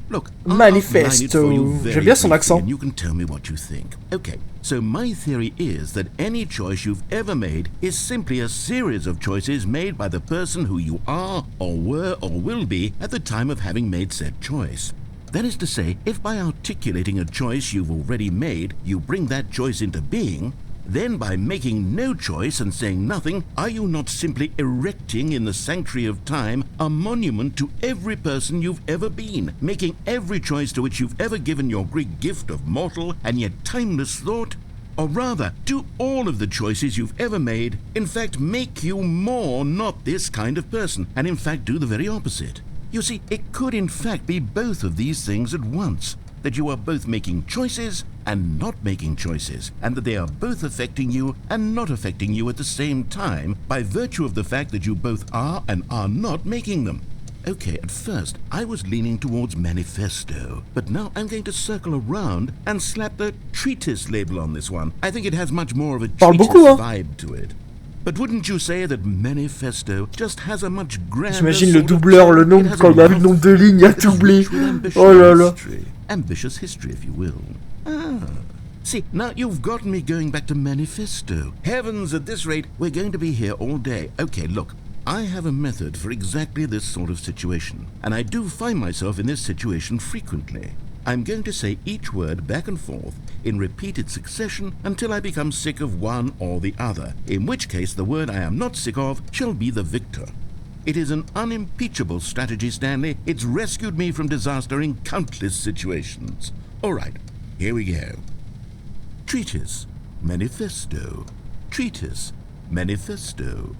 Look, Manifesto. J'aime bien son accent. And you can tell me what you think. Okay, so my theory is that any choice you've ever made is simply a series of choices made by the person who you are, or were, or will be at the time of having made said choice. That is to say, if by articulating a choice you've already made, you bring that choice into being, then by making no choice and saying nothing, are you not simply erecting in the sanctuary of time a monument to every person you've ever been, making every choice to which you've ever given your great gift of mortal and yet timeless thought? Or rather, do all of the choices you've ever made, in fact, make you more not this kind of person, and in fact do the very opposite? You see, it could in fact be both of these things at once, that you are both making choices and not making choices, and that they are both affecting you and not affecting you at the same time by virtue of the fact that you both are and are not making them. Okay, at first I was leaning towards manifesto, but now I'm going to circle around and slap the treatise label on this one. I think it has much more of a treatise vibe to it. But wouldn't you say that manifesto just has a much grander... J'imagine le doubleur, le nombre, quand il a vu le nombre de lignes à doubler. Oh là là. Ambitious history, if you will. Ah. See, now you've gotten me going back to manifesto. Heavens, at this rate, we're going to be here all day. Okay, look, I have a method for exactly this sort of situation, and I do find myself in this situation frequently. I'm going to say each word back and forth in repeated succession until I become sick of one or the other, in which case the word I am not sick of shall be the victor. It is an unimpeachable strategy, Stanley. It's rescued me from disaster in countless situations. All right, here we go. Treatise, manifesto. Treatise, manifesto.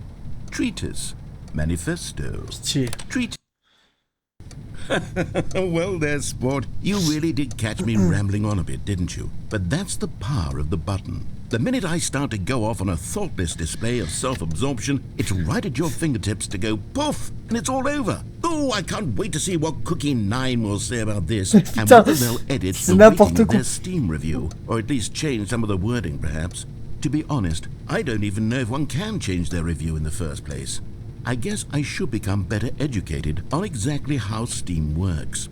Treatise, manifesto. Treatise. Well there, sport. You really did catch me rambling on a bit, didn't you? But that's the power of the button. The minute I start to go off on a thoughtless display of self-absorption, it's right at your fingertips to go poof, and it's all over. Oh, I can't wait to see what Cookie 9 will say about this, and whether they'll edit the rating of their Steam review, or at least change some of the wording, perhaps. To be honest, I don't even know if one can change their review in the first place. I guess I should become better educated on exactly how Steam works.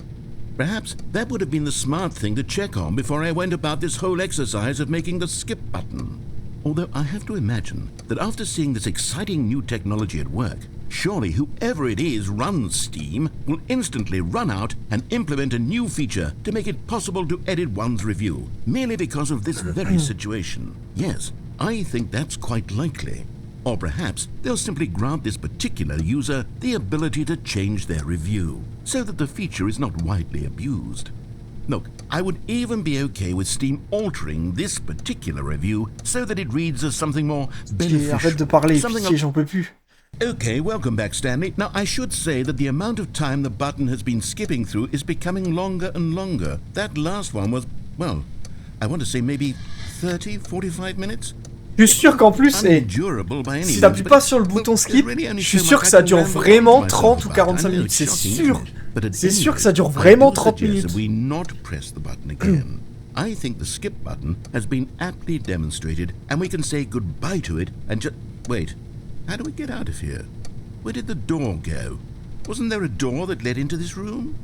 Perhaps that would have been the smart thing to check on before I went about this whole exercise of making the skip button. Although I have to imagine that after seeing this exciting new technology at work, surely whoever it is runs Steam will instantly run out and implement a new feature to make it possible to edit one's review, merely because of this very situation. Yes, I think that's quite likely. Or perhaps they'll simply grant this particular user the ability to change their review, so that the feature is not widely abused. Look, I would even be okay with Steam altering this particular review so that it reads as something more beneficial. Arrête de parler, pitié, j'en peux plus. Okay, welcome back, Stanley. Now, I should say that the amount of time the button has been skipping through is becoming longer and longer. That last one was, well, I want to say maybe 30, 45 minutes? Je suis sûr qu'en plus, si t'appuies pas sur le bouton skip, je suis sûr que ça dure vraiment 30 ou 45 minutes, c'est sûr. C'est sûr que ça dure vraiment 30 minutes. I think the skip button has been aptly demonstrated, and we can say goodbye to it and just... Wait, how do we get out of here? Where did the door go? Wasn't there a door that led into this room?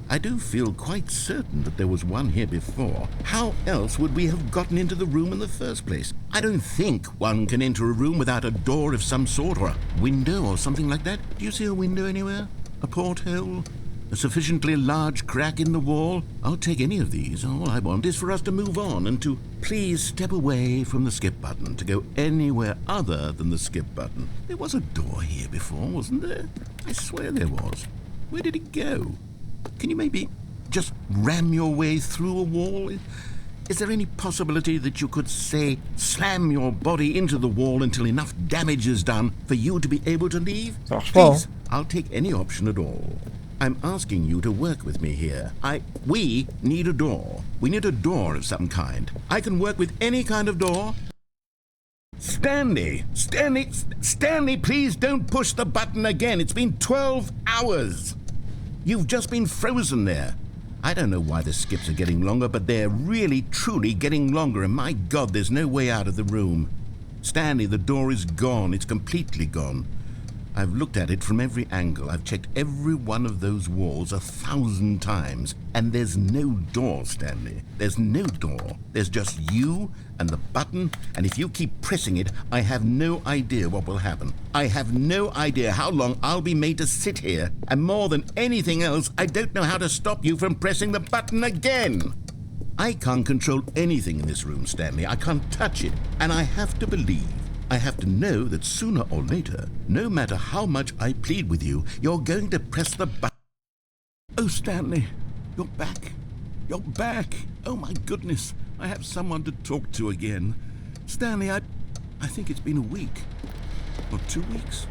I do feel quite certain that there was one here before. How else would we have gotten into the room in the first place? I don't think one can enter a room without a door of some sort, or a window or something like that. Do you see a window anywhere? A porthole? A sufficiently large crack in the wall? I'll take any of these. All I want is for us to move on and to please step away from the skip button, to go anywhere other than the skip button. There was a door here before, wasn't there? I swear there was. Where did it go? Can you maybe just ram your way through a wall? Is there any possibility that you could, say, slam your body into the wall until enough damage is done for you to be able to leave? Please, I'll take any option at all. I'm asking you to work with me here. We need a door. We need a door of some kind. I can work with any kind of door. Stanley, please don't push the button again. It's been 12 hours. You've just been frozen there. I don't know why the skips are getting longer, but they're really, truly getting longer, and my God, there's no way out of the room. Stanley, the door is gone. It's completely gone. I've looked at it from every angle. I've checked every one of those walls 1,000 times, and there's no door, Stanley. There's no door. There's just you and the button, and if you keep pressing it, I have no idea what will happen. I have no idea how long I'll be made to sit here, and more than anything else, I don't know how to stop you from pressing the button again. I can't control anything in this room, Stanley. I can't touch it, and I have to believe. I have to know that sooner or later, no matter how much I plead with you, you're going to press the button. Oh, Stanley, you're back. You're back. Oh, my goodness. I have someone to talk to again. Stanley, I think it's been a week. Or 2 weeks.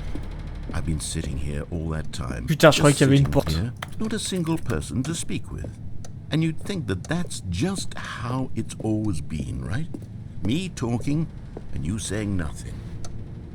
I've been sitting here all that time. Putain, je croyais qu'il y avait une porte. Here, not a single person to speak with. And you'd think that that's just how it's always been, right? Me talking and you saying nothing.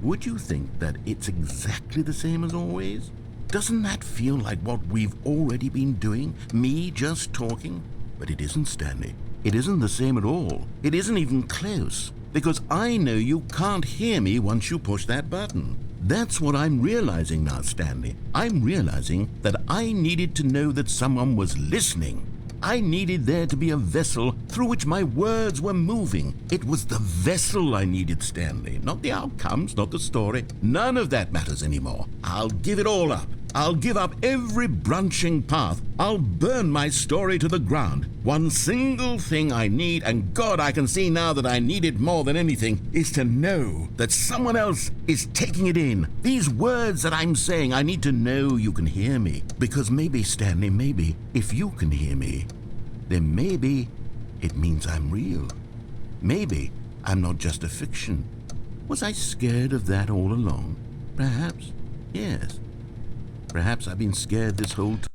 Would you think that it's exactly the same as always? Doesn't that feel like what we've already been doing? Me just talking? But it isn't, Stanley. It isn't the same at all. It isn't even close. Because I know you can't hear me once you push that button. That's what I'm realizing now, Stanley. I'm realizing that I needed to know that someone was listening. I needed there to be a vessel through which my words were moving. It was the vessel I needed, Stanley, not the outcomes, not the story. None of that matters anymore. I'll give it all up. I'll give up every branching path. I'll burn my story to the ground. One single thing I need, and God, I can see now that I need it more than anything, is to know that someone else is taking it in. These words that I'm saying, I need to know you can hear me. Because maybe, Stanley, maybe, if you can hear me, then maybe it means I'm real. Maybe I'm not just a fiction. Was I scared of that all along? Perhaps, yes. Perhaps I've been scared this whole time.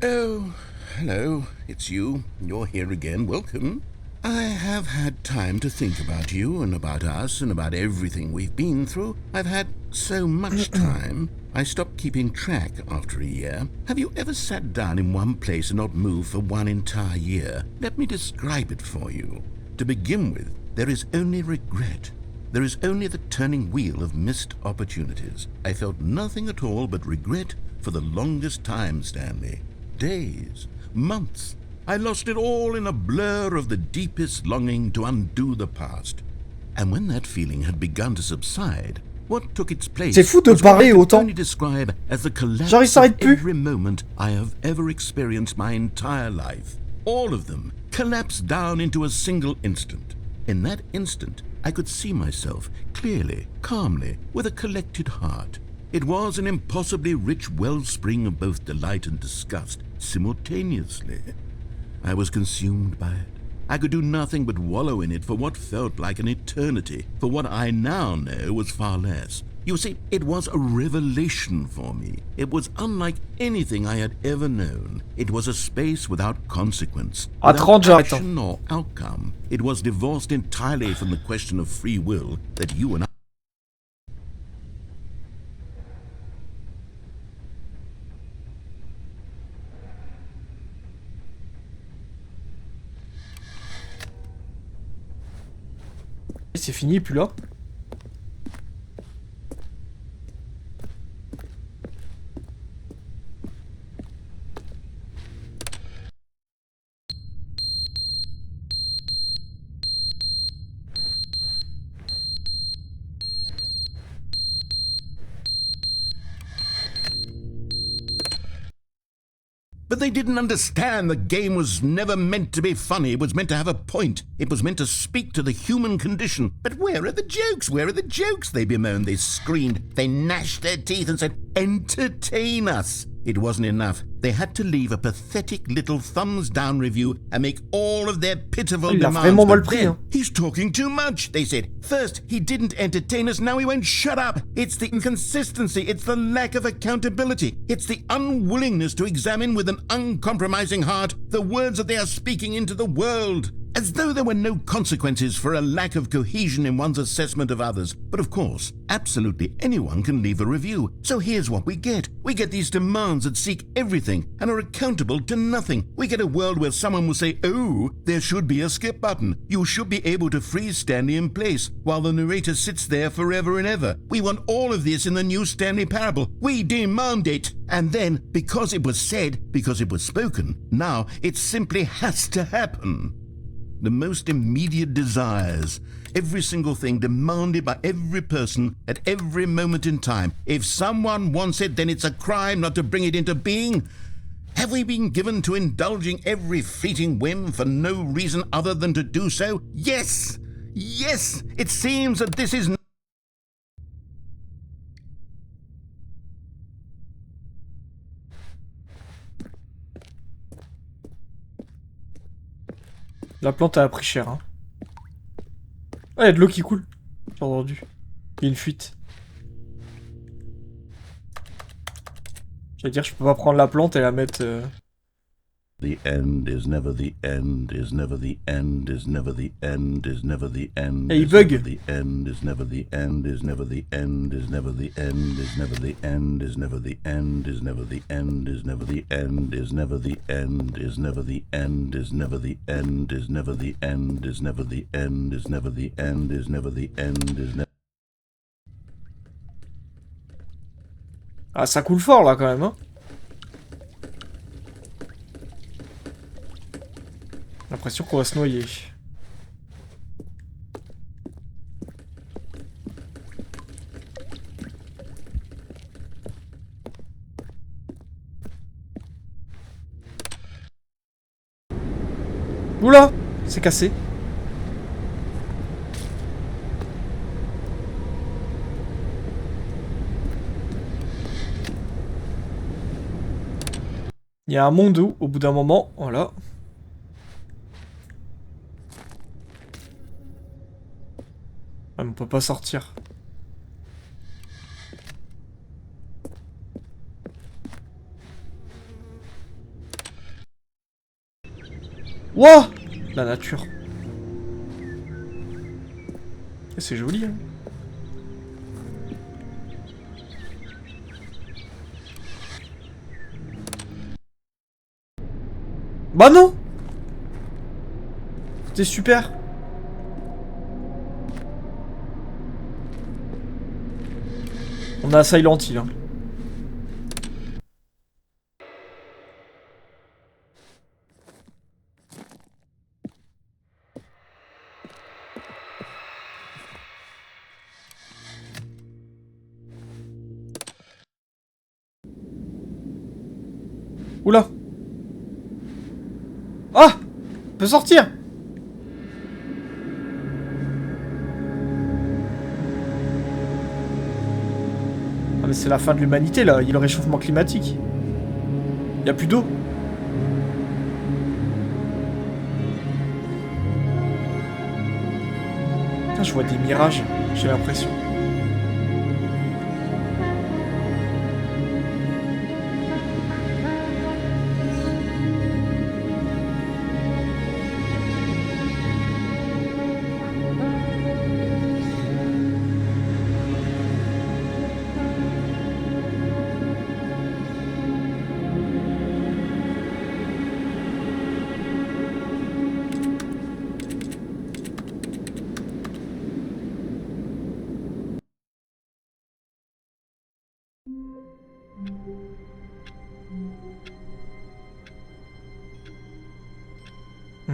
Oh, hello, it's you. You're here again. Welcome. I have had time to think about you and about us and about everything we've been through. I've had so much time. I stopped keeping track after a year. Have you ever sat down in one place and not moved for one entire year? Let me describe it for you. To begin with, there is only regret. there is only the turning wheel of missed opportunities. I felt nothing at all but regret for the longest time, Stanley. Days, months. I lost it all in a blur of the deepest longing to undo the past. And when that feeling had begun to subside, what took its place C'est fou de was what parler I could autant. only describe as the collapse Genre, il s'arrête of plus. every moment I have ever experienced my entire life. All of them collapsed down into a single instant. In that instant, I could see myself clearly, calmly, with a collected heart. It was an impossibly rich wellspring of both delight and disgust simultaneously. I was consumed by it. I could do nothing but wallow in it for what felt like an eternity, for what I now know was far less. You see, it was a revelation for me. It was unlike anything I had ever known. It was a space without consequence, À without 30, j'arrête. action or outcome. It was divorced entirely from the question of free will that you and I... C'est fini, plus là. But they didn't understand the game was never meant to be funny. It was meant to have a point. It was meant to speak to the human condition. But where are the jokes? Where are the jokes? They bemoaned, they screamed, they gnashed their teeth and said, entertain us. It wasn't enough. They had to leave a pathetic little thumbs-down review and make all of their pitiful Il a demands. vraiment mal But pris, then, hein. he's talking too much, they said. First, he didn't entertain us, now he won't shut up. It's the inconsistency, it's the lack of accountability. It's the unwillingness to examine with an uncompromising heart the words that they are speaking into the world. As though there were no consequences for a lack of cohesion in one's assessment of others. But of course, absolutely anyone can leave a review. So here's what we get. We get these demands that seek everything and are accountable to nothing. We get a world where someone will say, oh, there should be a skip button. You should be able to freeze Stanley in place while the narrator sits there forever and ever. We want all of this in the new Stanley Parable. We demand it. And then, because it was said, because it was spoken, now it simply has to happen. The most immediate desires, every single thing demanded by every person at every moment in time. If someone wants it, then it's a crime not to bring it into being. Have we been given to indulging every fleeting whim for no reason other than to do so? Yes! Yes! It seems that this is... La plante a pris cher, hein. Ah, il y a de l'eau qui coule. J'ai entendu. Il y a une fuite. J'allais dire, je peux pas prendre la plante et la mettre... The end is never the end, is never the end, is never the end, is never the end. Et il bug. The end is never the end, is never the end, is never the end, is never the end, is never the end, is never the end, is never the end, is never the end, is never the end, is never the end, is never the end, is never the end, is never the end, is never the end, is never... Ah, ça coule fort, là, quand même, hein. J'ai l'impression qu'on va se noyer. Oula! C'est cassé. Il y a un monde où, au bout d'un moment, voilà. Ah, mais on peut pas sortir. Wouah! La nature. Et c'est joli, hein. Bah non! C'était super. On a Silent Hill. Hein. Oula. Ah, on peut sortir. Ah mais c'est la fin de l'humanité là, il y a le réchauffement climatique. Il y a plus d'eau. Putain, je vois des mirages, j'ai l'impression.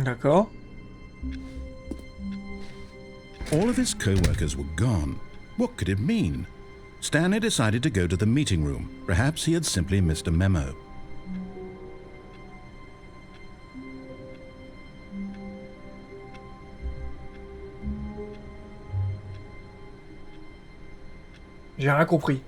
D'accord. All of his co-workers were gone. What could it mean? Stanley decided to go to the meeting room. Perhaps he had simply missed a memo. J'ai rien compris.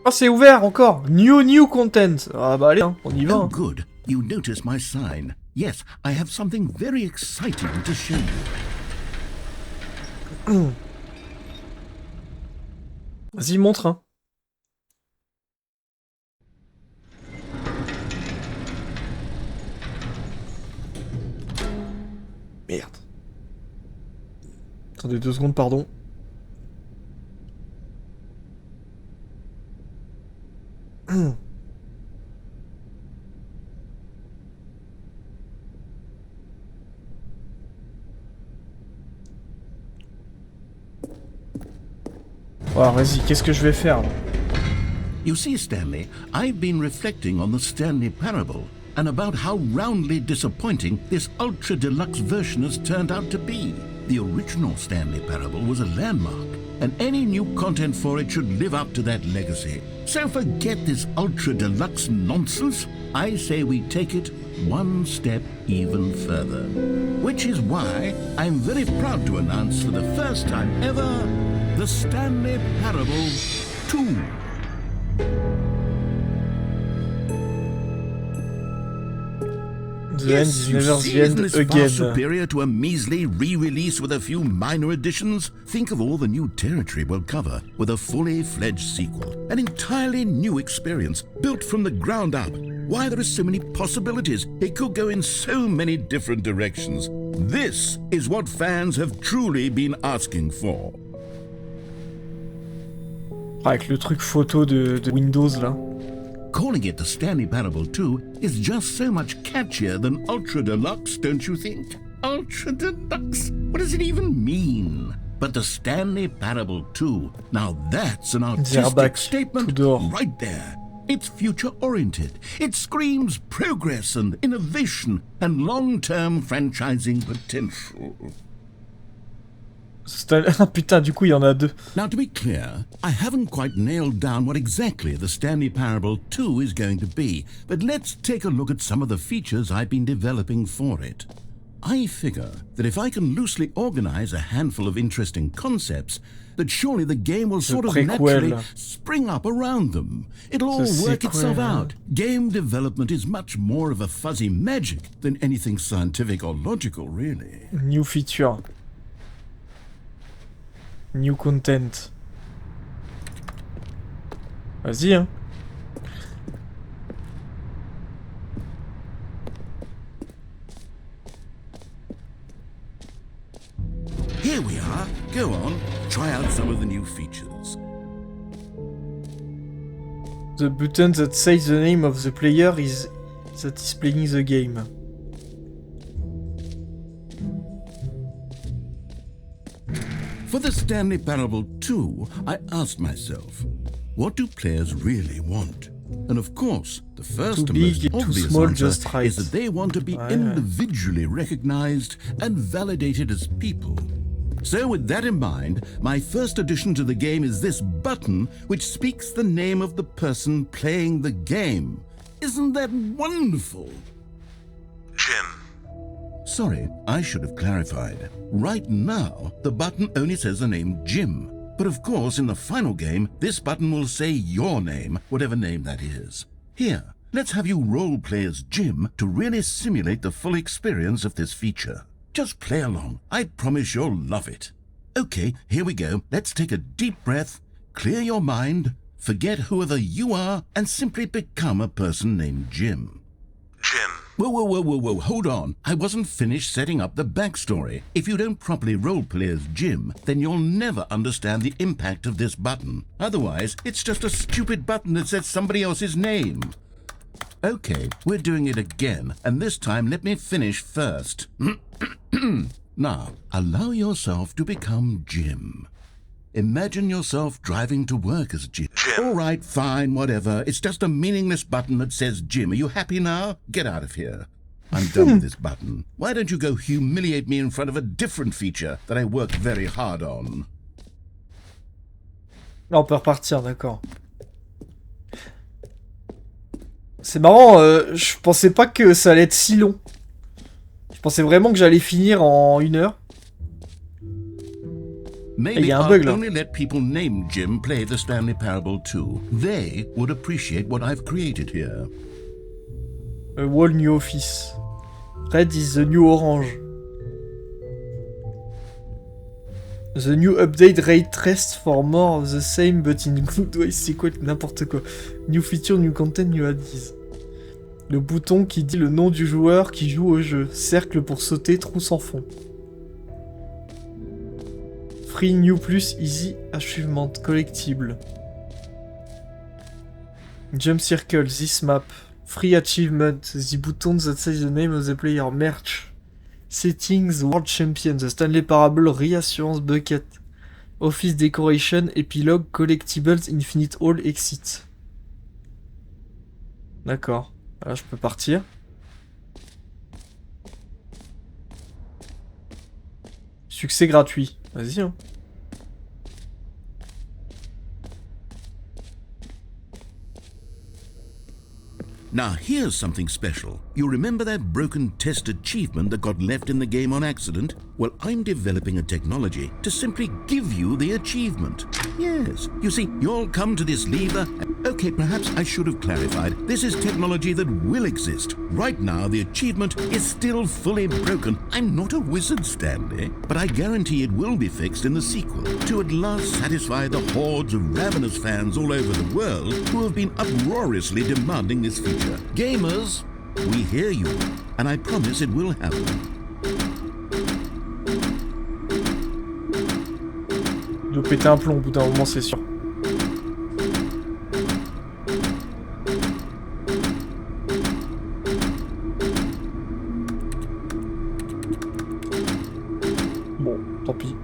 Oh, c'est ouvert encore. New content. Ah bah allez, hein, on y va. Oh, Hein. good. You noticed my sign. Yes, I have something very exciting to show you. Vas-y, montre. Hein. Merde. Attendez 2 secondes, pardon. Oh, vas-y, qu'est-ce que je vais faire là? You see, Stanley, I've been reflecting on the Stanley Parable and about how roundly disappointing this Ultra Deluxe version has turned out to be. The original Stanley Parable was a landmark, and any new content for it should live up to that legacy. So forget this Ultra Deluxe nonsense. I say we take it one step even further. Which is why I'm very proud to announce for the first time ever, the Stanley Parable 2. The end is never the end Isn't this far again. superior to a measly re-release with a few minor additions? Think of all the new territory we'll cover with a fully fledged sequel. An entirely new experience, built from the ground up. Why, there are so many possibilities. It could go in so many different directions. This is what fans have truly been asking for. Avec le truc photo de Windows là. Calling it the Stanley Parable 2 is just so much catchier than Ultra Deluxe, don't you think? Ultra Deluxe? What does it even mean? But the Stanley Parable 2, now that's an artistic Zerback, statement tout dehors. right there. It's future-oriented. It screams progress and innovation and long-term franchising potential. Ah putain, du coup il y en a 2. Now, to be clear, I haven't quite nailed down what exactly the Stanley Parable 2 is going to be, but let's take a look at some of the features I've been developing for it. I figure that if I can loosely organize a handful of interesting concepts, that surely the game will sort of naturally spring up around them. It'll all work itself out. Game development is much more of a fuzzy magic than anything scientific or logical, really. New feature. New content. Vas-y, hein. Here we are. Go on, try out some of the new features. The button that says the name of the player is that is playing the game. For the Stanley Parable 2, I asked myself, what do players really want? And of course, the first Too and most big, too obvious small, answer just right. is that they want to be individually recognized and validated as people. So with that in mind, my first addition to the game is this button which speaks the name of the person playing the game. Isn't that wonderful? Jim. Sorry, I should have clarified. Right now, the button only says the name Jim. But of course, in the final game, this button will say your name, whatever name that is. Here, let's have you role-play as Jim to really simulate the full experience of this feature. Just play along. I promise you'll love it. Okay, here we go. Let's take a deep breath, clear your mind, forget whoever you are, and simply become a person named Jim. Jim. Whoa, hold on. I wasn't finished setting up the backstory. If you don't properly roleplay as Jim, then you'll never understand the impact of this button. Otherwise, it's just a stupid button that says somebody else's name. Okay, we're doing it again, and this time let me finish first. Now, allow yourself to become Jim. Imagine yourself driving to work as Jim. All right, fine, whatever. It's just a meaningless button that says Jim. Are you happy now? Get out of here. I'm done with this button. Why don't you go humiliate me in front of a different feature that I worked very hard on? Là, on peut repartir, d'accord. C'est marrant, je pensais pas que ça allait être si long. Je pensais vraiment que j'allais finir en 1 heure. Maybe un I'll bug, là. only let people named Jim play the Stanley Parable 2. They would appreciate what I've created here. A whole new office. Red is the new orange. The new update rate traced for more of the same but in good ways. C'est quoi n'importe quoi. New feature, new content, new add-ons. Le bouton qui dit le nom du joueur qui joue au jeu. Cercle pour sauter, trou sans fond. Free new plus easy achievement collectible. Jump circle, this map. Free achievement, the button that says the name of the player. Merch. Settings, World Champion, the Stanley Parable Reassurance Bucket. Office Decoration, Epilogue, Collectibles, Infinite Hall, Exit. D'accord. Là, je peux partir. Succès gratuit. Vas-y, hein. Now here's something special. You remember that broken test achievement that got left in the game on accident? Well, I'm developing a technology to simply give you the achievement. Yes, you see, you'll come to this lever. Okay, perhaps I should have clarified. This is technology that will exist. Right now, the achievement is still fully broken. I'm not a wizard, Stanley, but I guarantee it will be fixed in the sequel to at last satisfy the hordes of ravenous fans all over the world who have been uproariously demanding this feature. Gamers, we hear you, and I promise it will happen. Il doit péter un plomb au bout d'un moment, c'est sûr. Bon, tant pis.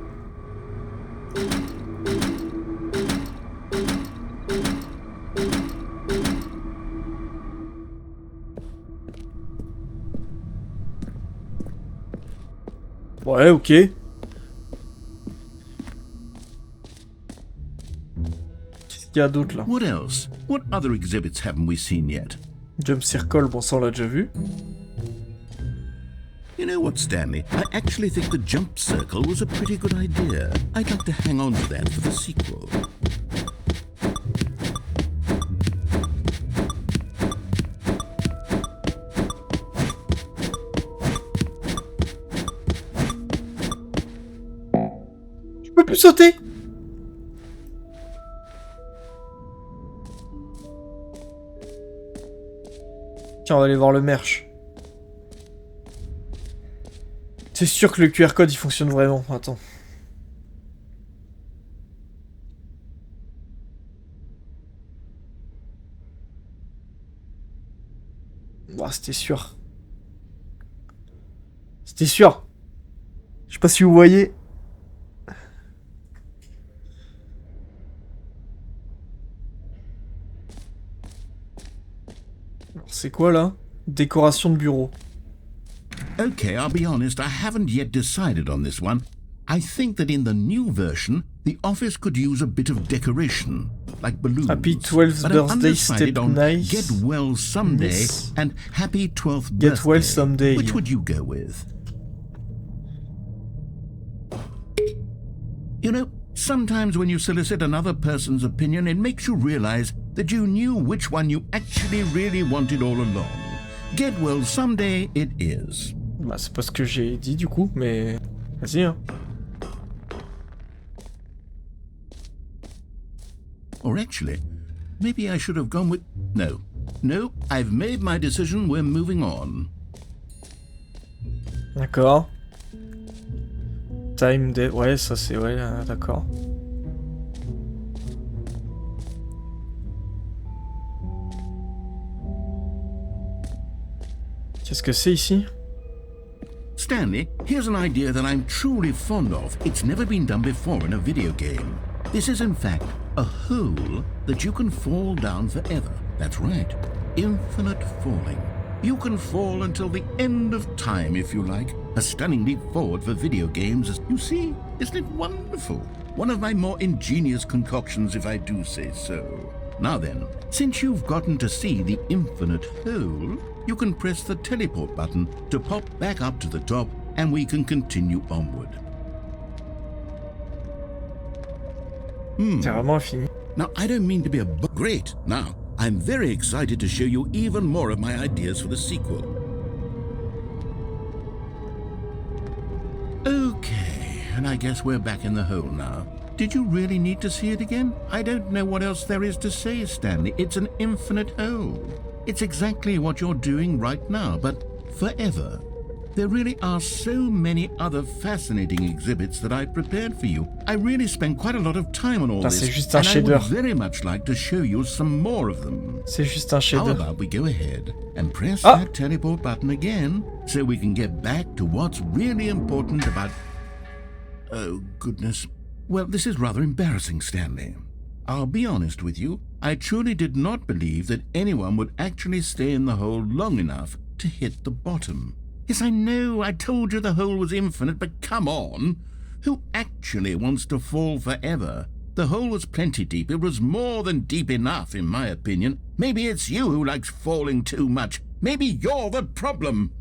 Ouais, ok. Qu'est-ce qu'il y a d'autre là? What else? What other exhibits haven't we seen yet? Jump Circle, bon ça on l'a déjà vu. You know what, Stanley? I actually think the jump circle was a pretty good idea. I'd like to hang on to that for the sequel. Je peux plus sauter! Tiens, on va aller voir le merch. C'est sûr que le QR code il fonctionne vraiment. Attends. c'était sûr. C'était sûr. Je sais pas si vous voyez. Alors, c'est quoi là? Décoration de bureau. Okay, I'll be honest, I haven't yet decided on this one. I think that in the new version, the office could use a bit of decoration, like balloons. Happy 12th But I'm birthday, undecided step on nice. Get well someday Miss. and happy 12th Get birthday. well someday. Which would you go with? You know, sometimes when you solicit another person's opinion, it makes you realize that you knew which one you actually really wanted all along. Get well someday it is. Bah, c'est pas ce que j'ai dit du coup, mais. Vas-y, hein. Or actually, maybe I should have gone with... No. No, I've made my decision, we're moving on. D'accord. Time day. Ouais, ça c'est. Ouais, d'accord. Qu'est-ce que c'est ici? Stanley, here's an idea that I'm truly fond of. It's never been done before in a video game. This is in fact a hole that you can fall down forever. That's right. Infinite falling. You can fall until the end of time if you like. A stunning leap forward for video games. You see, isn't it wonderful? One of my more ingenious concoctions, if I do say so. Now then, since you've gotten to see the infinite hole, you can press the teleport button to pop back up to the top and we can continue onward. C'est vraiment infini. Now, I don't mean to be great. Now, I'm very excited to show you even more of my ideas for the sequel. Okay, and I guess we're back in the hole now. Did you really need to see it again? I don't know what else there is to say, Stanley. It's an infinite hole. It's exactly what you're doing right now, but forever. There really are so many other fascinating exhibits that I've prepared for you. I really spent quite a lot of time on all Putain, this, c'est juste un and I would chef-d'œuvre. very much like to show you some more of them. C'est juste un How chef-d'œuvre. about we go ahead and press Ah. that teleport button again so we can get back to what's really important about... Oh, goodness. Well, this is rather embarrassing, Stanley. I'll be honest with you. I truly did not believe that anyone would actually stay in the hole long enough to hit the bottom. Yes, I know, I told you the hole was infinite, but come on. Who actually wants to fall forever? The hole was plenty deep. It was more than deep enough, in my opinion. Maybe it's you who likes falling too much. Maybe you're the problem.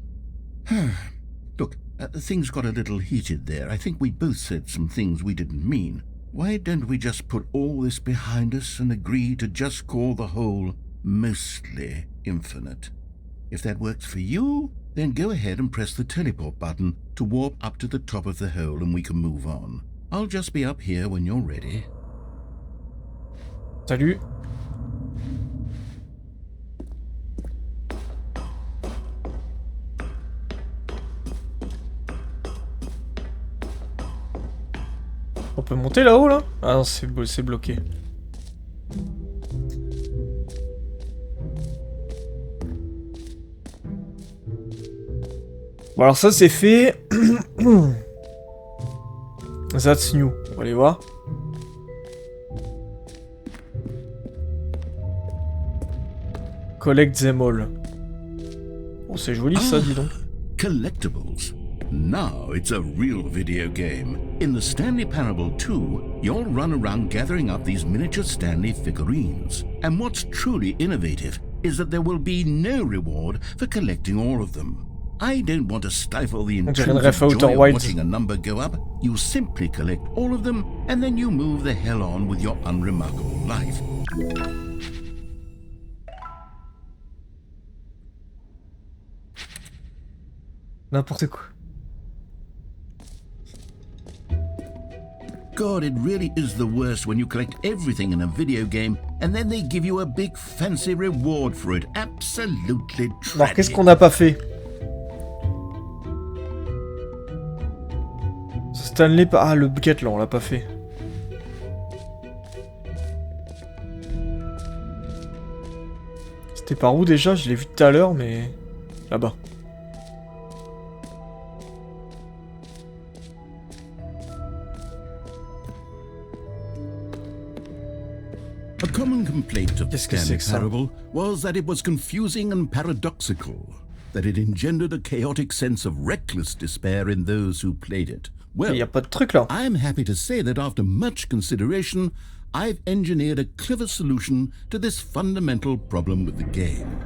Look, things got a little heated there. I think we both said some things we didn't mean. Why don't we just put all this behind us and agree to just call the hole mostly infinite? If that works for you, then go ahead and press the teleport button to warp up to the top of the hole and we can move on. I'll just be up here when you're ready. Salut. On peut monter là-haut là? Ah non, c'est bloqué. Bon alors ça c'est fait. That's new. On va aller voir. Collect them all. Oh c'est joli ça, dis donc. Collectibles. Now it's a real video game. In the Stanley Parable 2, you'll run around gathering up these miniature Stanley figurines. And what's truly innovative is that there will be no reward for collecting all of them. I don't want to stifle the intrinsic joy of watching a number go up. You simply collect all of them, and then you move the hell on with your unremarkable life. N'importe quoi. God, it really is the worst when you collect everything in a video game and then they give you a big fancy reward for it. Absolutely tragic. Alors qu'est-ce qu'on n'a pas fait? Stanley... Ah, le bucket là, on l'a pas fait. C'était par où déjà? Je l'ai vu tout à l'heure, mais... Là-bas. A common complaint of the Qu'est-ce que c'est Stanley que ça? Parable was that it was confusing and paradoxical, that it engendered a chaotic sense of reckless despair in those who played it. Il y a Well, pas de truc là. I'm happy to say that after much consideration, I've engineered a clever solution to this fundamental problem with the game.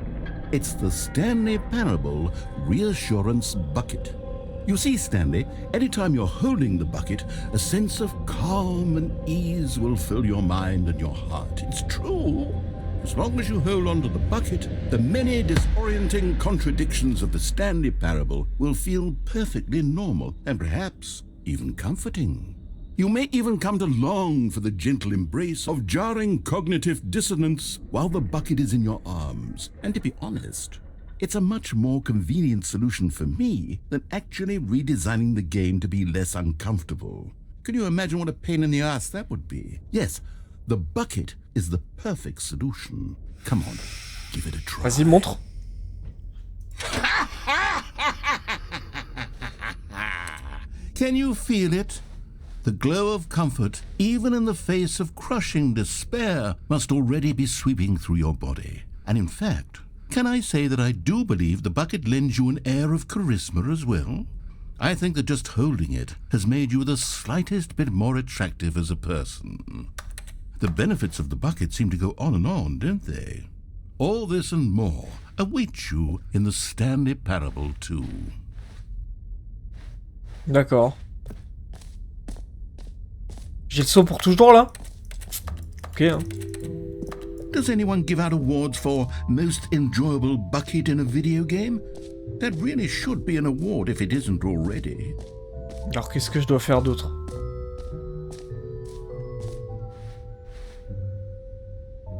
It's the Stanley Parable Reassurance Bucket. You see, Stanley, anytime you're holding the bucket, a sense of calm and ease will fill your mind and your heart. It's true. As long as you hold on to the bucket, the many disorienting contradictions of the Stanley Parable will feel perfectly normal and perhaps even comforting. You may even come to long for the gentle embrace of jarring cognitive dissonance while the bucket is in your arms. And to be honest, it's a much more convenient solution for me than actually redesigning the game to be less uncomfortable. Can you imagine what a pain in the ass that would be? Yes, the bucket is the perfect solution. Come on, give it a try. Vas-y, montre. Can you feel it? The glow of comfort, even in the face of crushing despair, must already be sweeping through your body. And in fact, can I say that I do believe the bucket lends you an air of charisma as well? I think that just holding it has made you the slightest bit more attractive as a person. The benefits of the bucket seem to go on, don't they? All this and more await you in the Stanley Parable 2. D'accord. J'ai le saut pour toujours là? Ok, hein. Does anyone give out awards for most enjoyable bucket in a video game? That really should be an award if it isn't already. Alors qu'est-ce que je dois faire d'autre?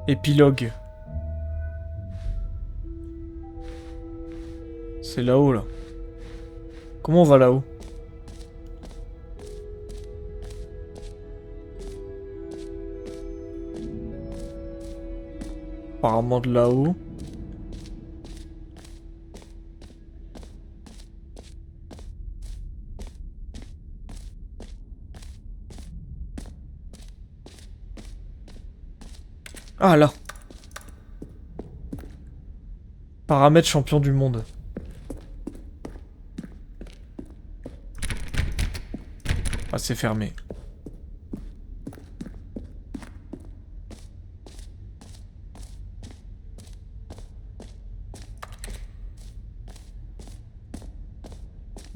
Épilogue. C'est là-haut là. Comment on va là-haut? Apparemment de là-haut. Ah là. Paramètres champion du monde. Ah, c'est fermé.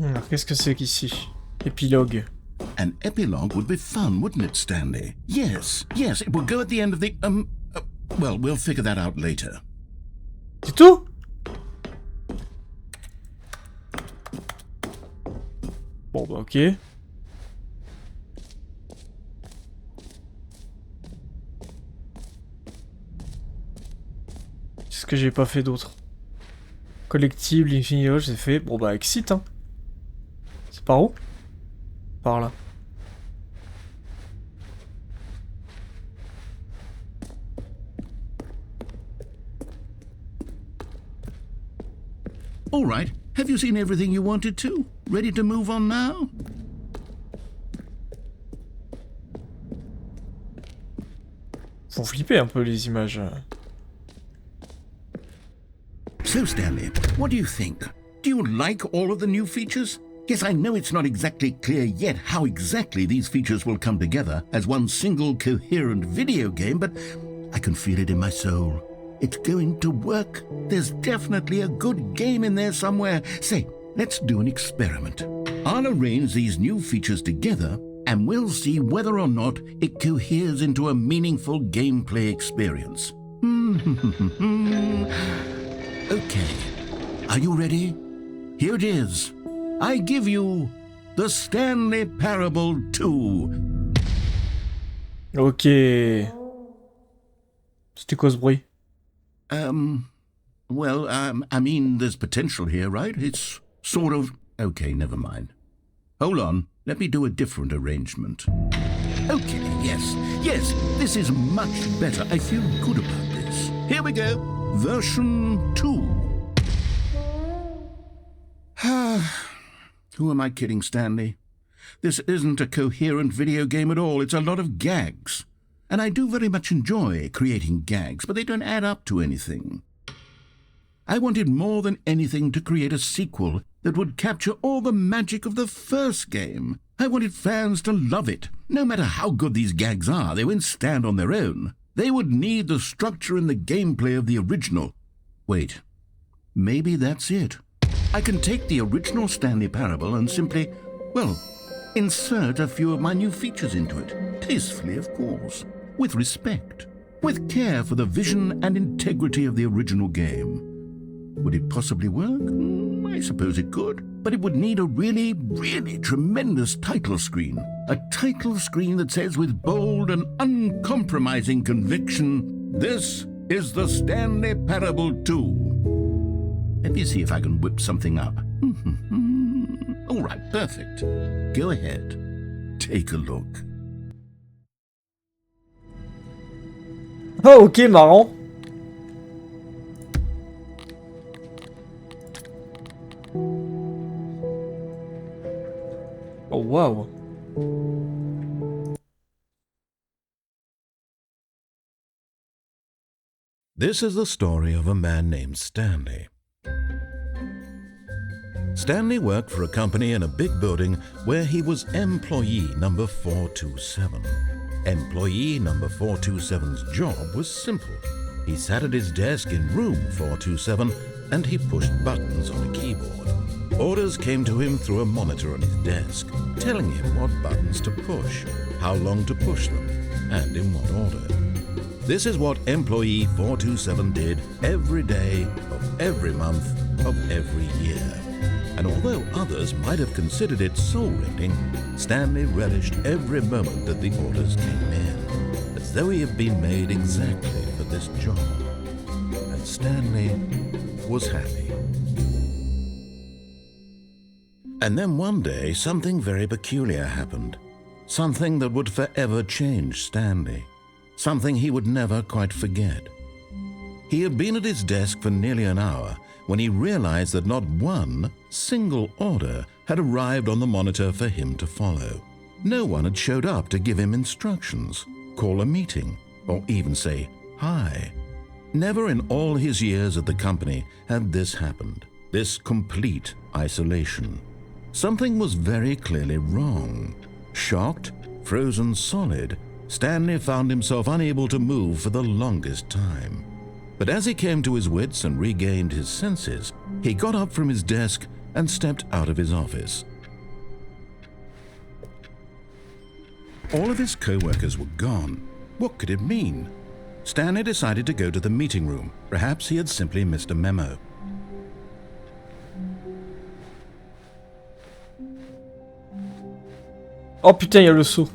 Alors, qu'est-ce que c'est qu'ici? Épilogue. An epilogue would be fun, wouldn't it, Stanley? Yes, it will go at the end of the, well, we'll figure that out later. C'est tout? Bon bah ok. Qu'est-ce que j'ai pas fait d'autre? Collectible, Infinity Lodge, c'est fait. Bon bah excite hein. C'est par où? Par là. All right, have you seen everything you wanted to? Ready to move on now? Font flipper un peu les images. So, Stanley, what do you think? Do you like all of the new features? Yes, I know it's not exactly clear yet how exactly these features will come together as one single coherent video game, but I can feel it in my soul. It's going to work. There's definitely a good game in there somewhere. Say, let's do an experiment. I'll arrange these new features together, and we'll see whether or not it coheres into a meaningful gameplay experience. Okay, are you ready? Here it is. I give you the Stanley Parable 2. Ok. C'était quoi ce bruit? Well, I mean, there's potential here, right? It's sort of... Okay, never mind. Hold on, let me do a different arrangement. Okay, yes, this is much better. I feel good about this. Here we go. Version 2. Who am I kidding, Stanley? This isn't a coherent video game at all. It's a lot of gags. And I do very much enjoy creating gags, but they don't add up to anything. I wanted more than anything to create a sequel that would capture all the magic of the first game. I wanted fans to love it. No matter how good these gags are, they won't stand on their own. They would need the structure and the gameplay of the original. Wait, maybe that's it. I can take the original Stanley Parable and simply, well, insert a few of my new features into it. Tastefully, of course. With respect. With care for the vision and integrity of the original game. Would it possibly work? I suppose it could. But it would need a really, really tremendous title screen. A title screen that says with bold and uncompromising conviction, "This is the Stanley Parable 2. Let me see if I can whip something up. All right, perfect. Go ahead. Take a look. Oh, ok, marrant. Oh, wow. This is the story of a man named Stanley. Stanley worked for a company in a big building where he was employee number 427. Employee number 427's job was simple. He sat at his desk in room 427 and he pushed buttons on a keyboard. Orders came to him through a monitor on his desk, telling him what buttons to push, how long to push them, and in what order. This is what employee 427 did every day of every month of every year. And although others might have considered it soul-rending, Stanley relished every moment that the orders came in, as though he had been made exactly for this job. And Stanley was happy. And then one day, something very peculiar happened. Something that would forever change Stanley. Something he would never quite forget. He had been at his desk for nearly an hour when he realized that not one single order had arrived on the monitor for him to follow. No one had showed up to give him instructions, call a meeting, or even say hi. Never in all his years at the company had this happened, this complete isolation. Something was very clearly wrong. Shocked, frozen solid, Stanley found himself unable to move for the longest time. But as he came to his wits and regained his senses, he got up from his desk and stepped out of his office. All of his co-workers were gone. What could it mean? Stanley decided to go to the meeting room. Perhaps he had simply missed a memo. Oh putain, il y a le saut.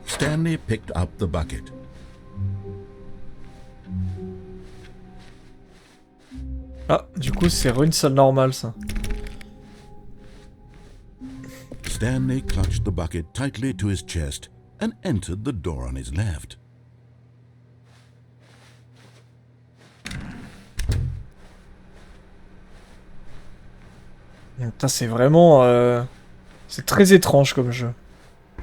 Stanley picked up the bucket. Ah, du coup, c'est une salle normale, ça. Stanley clutched the bucket tightly to his chest and entered the door on his left. Putain, c'est vraiment... C'est très étrange comme jeu.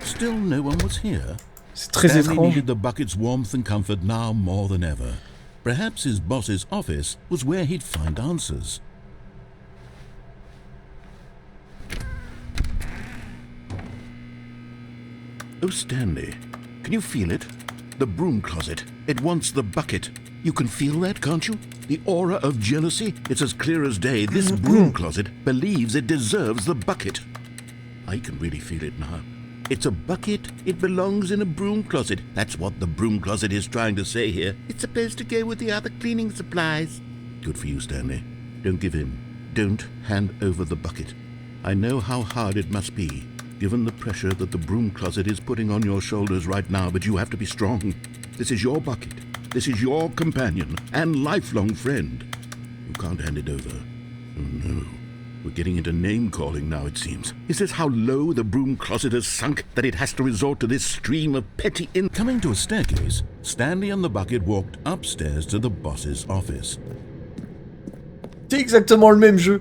Still no one was here. C'est très Stanley étrange. needed the bucket's warmth and comfort now more than ever. Perhaps his boss's office was where he'd find answers. Oh, Stanley, can you feel it? The broom closet. It wants the bucket. You can feel that, can't you? The aura of jealousy. It's as clear as day. This broom closet believes it deserves the bucket. I can really feel it now. It's a bucket. It belongs in a broom closet. That's what the broom closet is trying to say here. It's supposed to go with the other cleaning supplies. Good for you, Stanley. Don't give in. Don't hand over the bucket. I know how hard it must be, given the pressure that the broom closet is putting on your shoulders right now, but you have to be strong. This is your bucket. This is your companion and lifelong friend. You can't hand it over. Oh, no. We're getting into name-calling now, it seems. Is this how low the broom closet has sunk that it has to resort to this stream of petty Coming to a staircase, Stanley and the bucket walked upstairs to the boss's office. C'est exactement le même jeu.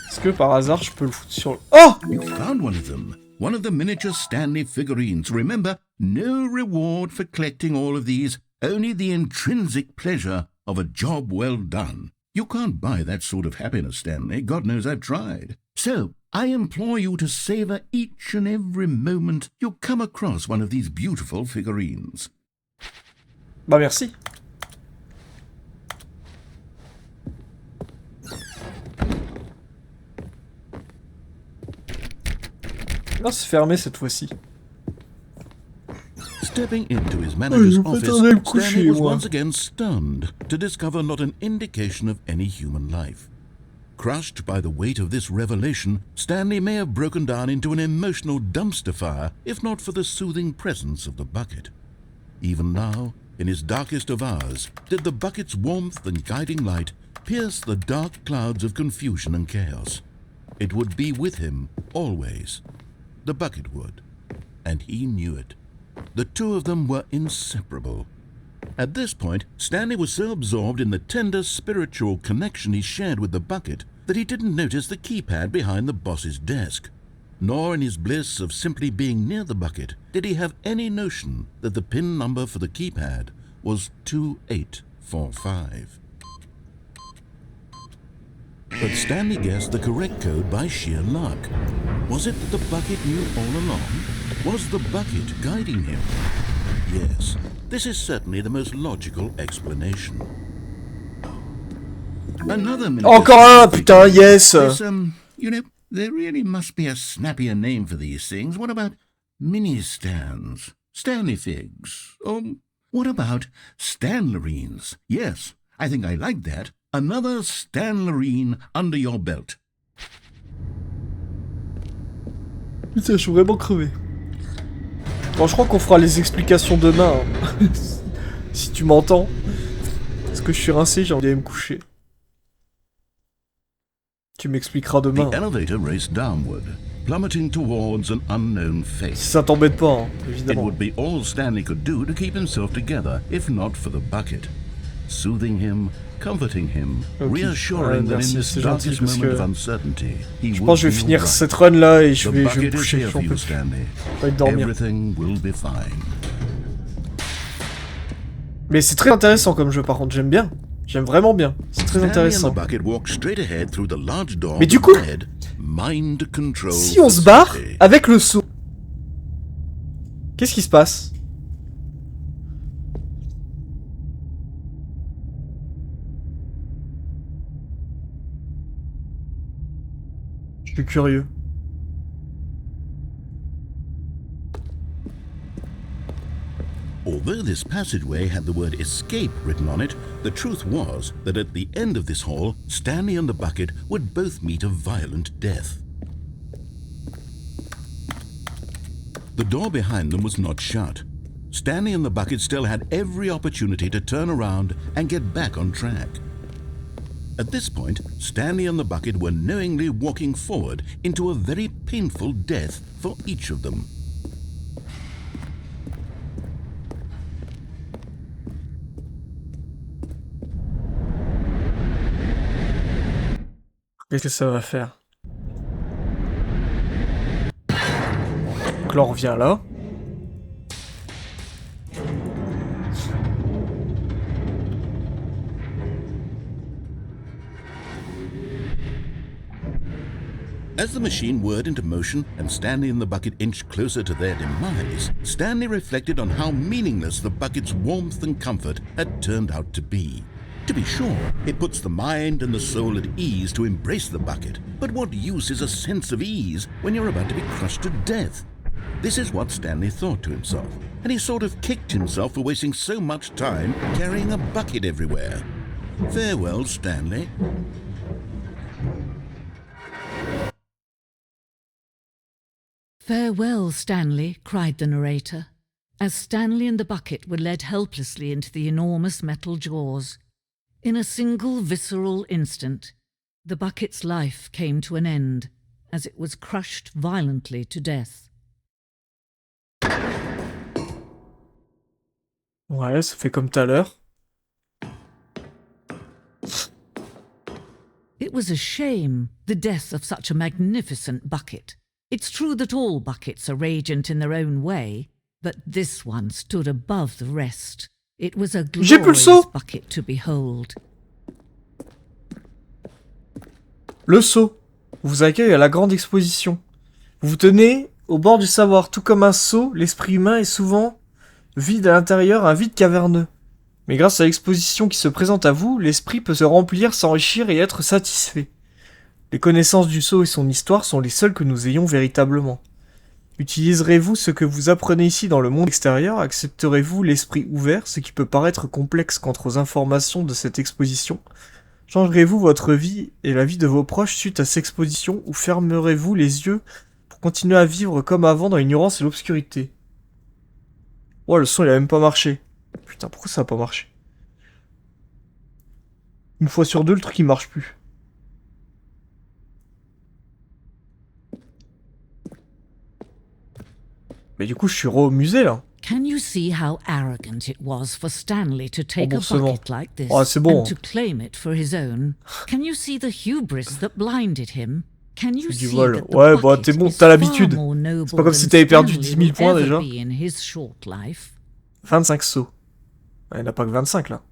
Est-ce que par hasard je peux le foutre sur le... Oh! You found one of them. One of the miniature Stanley figurines. Remember, no reward for collecting all of these, only the intrinsic pleasure of a job well done. You can't buy that sort of happiness, Stanley. God knows I've tried. So, I implore you to savor each and every moment you come across one of these beautiful figurines. Bah merci. Non, c'est fermé cette fois-ci. Stepping into his manager's office, coucher, Stanley was moi. once again stunned to discover not an indication of any human life. Crushed by the weight of this revelation, Stanley may have broken down into an emotional dumpster fire if not for the soothing presence of the bucket. Even now, in his darkest of hours, did the bucket's warmth and guiding light pierce the dark clouds of confusion and chaos. It would be with him always. The bucket would, and he knew it. The two of them were inseparable. At this point, Stanley was so absorbed in the tender spiritual connection he shared with the bucket that he didn't notice the keypad behind the boss's desk. Nor in his bliss of simply being near the bucket did he have any notion that the PIN number for the keypad was 2845. But Stanley guessed the correct code by sheer luck. Was it that the bucket knew all along? Was the bucket guiding him? Yes, this is certainly the most logical explanation. Another Encore un, putain, yes! You know, there really must be a snappier name for these things. What about mini-stands? Stanley figs? Or what about Stanlerines? Yes, I think I like that. Another Stanlerine under your belt. Putain, je suis vraiment crevé. Bon, je crois qu'on fera les explications demain. Hein. Si tu m'entends. Parce que je suis rincé, j'ai envie d'aller me coucher. Tu m'expliqueras demain. The elevator raced downward, plummeting towards an unknown fate. Si ça t'embête pas, hein, It évidemment. would be all Stanley could do to keep himself together, if not for the bucket. Soothing him, comforting him, reassuring that in merci, this c'est gentil, darkest parce moment que of uncertainty, he je would pense que je vais be finir all right. cette run là et je The vais me bucket is coucher. here J'en for peux you, plus. Stanley. Je vais dormir. Everything will be fine. Mais c'est très intéressant comme jeu par contre, j'aime bien. J'aime vraiment bien. C'est très Stanley and intéressant. the bucket walked straight ahead through the large door Mais du that coup, read, Mind Control si on se barre Facility. avec le saut, qu'est-ce qui se passe? Je suis curieux. Although this passageway had the word escape written on it, the truth was that at the end of this hall, Stanley and the bucket would both meet a violent death. The door behind them was not shut. Stanley and the bucket still had every opportunity to turn around and get back on track. At this point, Stanley and the bucket were knowingly walking forward into a very painful death for each of them. Qu'est-ce que ça va faire? Donc là on revient là. As the machine whirred into motion and Stanley and the bucket inched closer to their demise, Stanley reflected on how meaningless the bucket's warmth and comfort had turned out to be. To be sure, it puts the mind and the soul at ease to embrace the bucket, but what use is a sense of ease when you're about to be crushed to death? This is what Stanley thought to himself, and he sort of kicked himself for wasting so much time carrying a bucket everywhere. Farewell, Stanley. Farewell, Stanley, cried the narrator. as Stanley and the bucket were led helplessly into the enormous metal jaws. In a single visceral instant, the bucket's life came to an end as it was crushed violently to death. Ouais, ça fait comme tout à l'heure. It was a shame, the death of such a magnificent bucket. It's true that all buckets are radiant in their own way, but this one stood above the rest. It was a glorious bucket to behold. Le seau vous accueille à la grande exposition. Vous vous tenez au bord du savoir. Tout comme un seau, l'esprit humain est souvent vide à l'intérieur, un vide caverneux. Mais grâce à l'exposition qui se présente à vous, l'esprit peut se remplir, s'enrichir et être satisfait. Les connaissances du sceau et son histoire sont les seules que nous ayons véritablement. Utiliserez-vous ce que vous apprenez ici dans le monde extérieur? Accepterez-vous l'esprit ouvert, ce qui peut paraître complexe quant aux informations de cette exposition? Changerez-vous votre vie et la vie de vos proches suite à cette exposition, ou fermerez-vous les yeux pour continuer à vivre comme avant dans l'ignorance et l'obscurité? Oh, le son il a même pas marché. Putain, pourquoi ça a pas marché? Une fois sur deux, le truc il marche plus. Mais du coup, je suis au musée là. Can you see how arrogant it was for Stanley to take a bucket like this c'est bon. and to claim it for his own? Can you see the hubris that blinded him? Can you see that the ouais, bah t'es bucket bon, is t'as far l'habitude. more noble C'est pas comme than si t'avais perdu Stanley 10 000 points will déjà. ever be in his short life? 25 sauts. Il n'y en a pas que 25 là.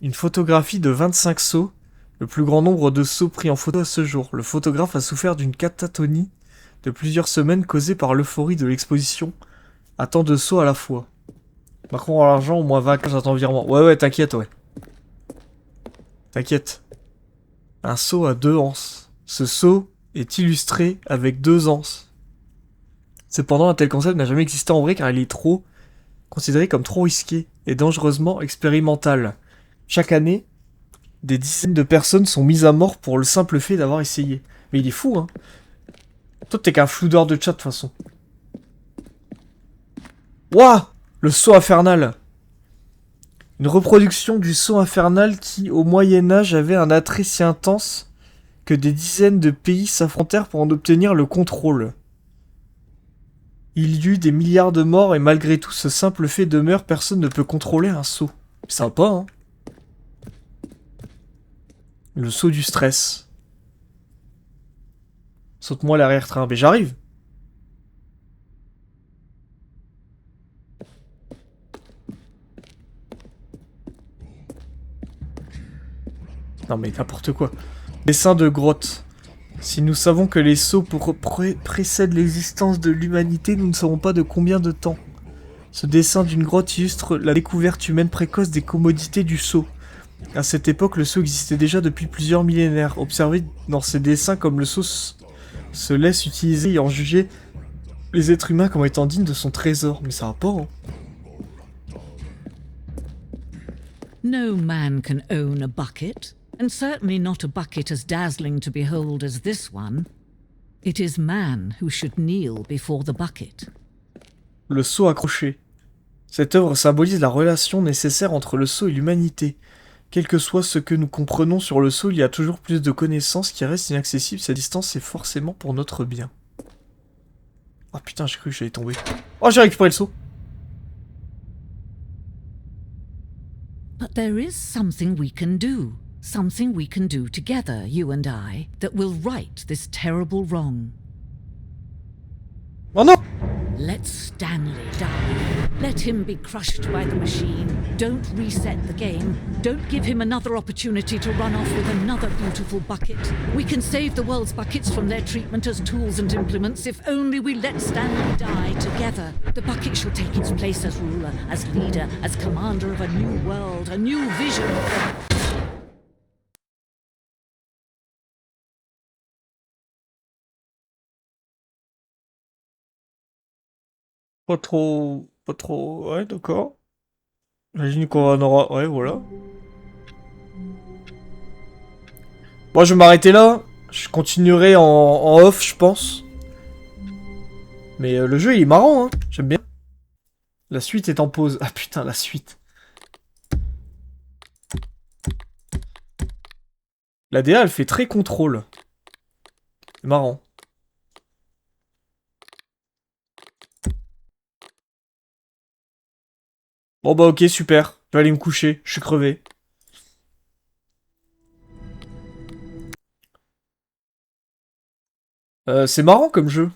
Une photographie de 25 sauts. Le plus grand nombre de sauts pris en photo à ce jour. Le photographe a souffert d'une catatonie de plusieurs semaines causée par l'euphorie de l'exposition à tant de sauts à la fois. Macron à l'argent, au moins 20 j'attends virement. Ouais, t'inquiète, ouais. T'inquiète. Un seau à 2 anses. Ce seau est illustré avec 2 anses. Cependant, un tel concept n'a jamais existé en vrai car il est considéré comme trop risqué et dangereusement expérimental. Chaque année, des dizaines de personnes sont mises à mort pour le simple fait d'avoir essayé. Mais il est fou, hein. Toi, t'es qu'un floudeur de chat, de toute façon. Ouah! Le sceau infernal. Une reproduction du sceau infernal qui, au Moyen-Âge, avait un attrait si intense que des dizaines de pays s'affrontèrent pour en obtenir le contrôle. Il y eut des milliards de morts et malgré tout ce simple fait demeure, personne ne peut contrôler un sceau. Sympa, hein? Le sceau du stress. Saute-moi l'arrière-train. Mais j'arrive. Non mais n'importe quoi. Dessin de grotte. Si nous savons que les sceaux précèdent l'existence de l'humanité, nous ne savons pas de combien de temps. Ce dessin d'une grotte illustre la découverte humaine précoce des commodités du sceau. À cette époque, le sceau existait déjà depuis plusieurs millénaires. Observez dans ces dessins comme le sceau se laisse utiliser et en juger les êtres humains comme étant dignes de son trésor. Mais ça va pas, hein. No man can own a bucket, and certainly not a bucket as dazzling to behold as this one. It is man who should kneel before the bucket. Le sceau accroché. Cette œuvre symbolise la relation nécessaire entre le sceau et l'humanité. Quel que soit ce que nous comprenons sur le sceau, il y a toujours plus de connaissances qui restent inaccessibles. Cette distance est forcément pour notre bien. Oh putain, j'ai cru que j'allais tomber. Oh, j'ai récupéré le sceau. But there is something we can do. Something we can do together, you and I, that will right this terrible wrong. Oh non! Let Stanley die. Let him be crushed by the machine. Don't reset the game. Don't give him another opportunity to run off with another beautiful bucket. We can save the world's buckets from their treatment as tools and implements if only we let Stanley die together. The bucket shall take its place as ruler, as leader, as commander of a new world, a new vision. Pas trop... Pas trop... Ouais, d'accord. J'imagine qu'on en aura... Ouais, voilà. Bon, je vais m'arrêter là. Je continuerai en off, je pense. Mais le jeu, il est marrant, hein. J'aime bien. La suite est en pause. Ah putain, la suite. La DA, elle fait très contrôle. C'est marrant. Bon bah ok, super. Je vais aller me coucher. Je suis crevé. C'est marrant comme jeu.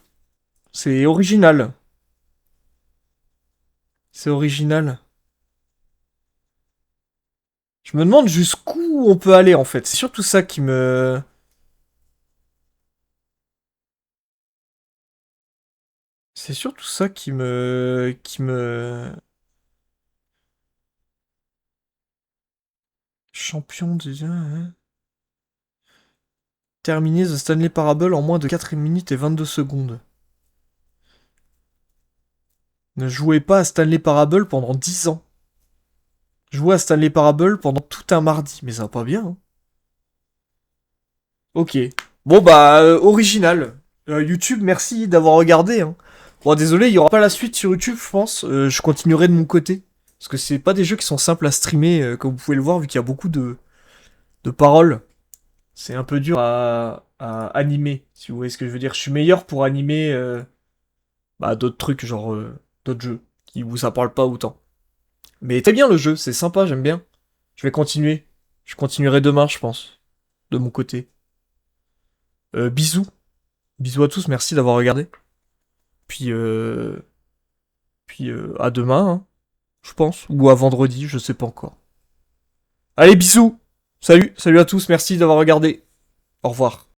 C'est original. C'est original. Je me demande jusqu'où on peut aller en fait. C'est surtout ça qui me... C'est surtout ça qui me... Champion déjà, hein. Terminer The Stanley Parable en moins de 4 minutes et 22 secondes. Ne jouez pas à Stanley Parable pendant 10 ans. Jouez à Stanley Parable pendant tout un mardi. Mais ça va pas bien, hein. Ok. Bon bah, original. YouTube, merci d'avoir regardé, hein. Bon, désolé, il y aura pas la suite sur YouTube, je pense. Je continuerai de mon côté. Parce que c'est pas des jeux qui sont simples à streamer, comme vous pouvez le voir, vu qu'il y a beaucoup de paroles. C'est un peu dur à animer, si vous voyez ce que je veux dire. Je suis meilleur pour animer d'autres trucs, genre d'autres jeux, où ça parle pas autant. Mais très bien le jeu, c'est sympa, j'aime bien. Je vais continuer. Je continuerai demain, je pense. De mon côté. Bisous. Bisous à tous, merci d'avoir regardé. Puis, à demain, hein, je pense. Ou à vendredi, je sais pas encore. Allez, bisous. Salut à tous, merci d'avoir regardé. Au revoir.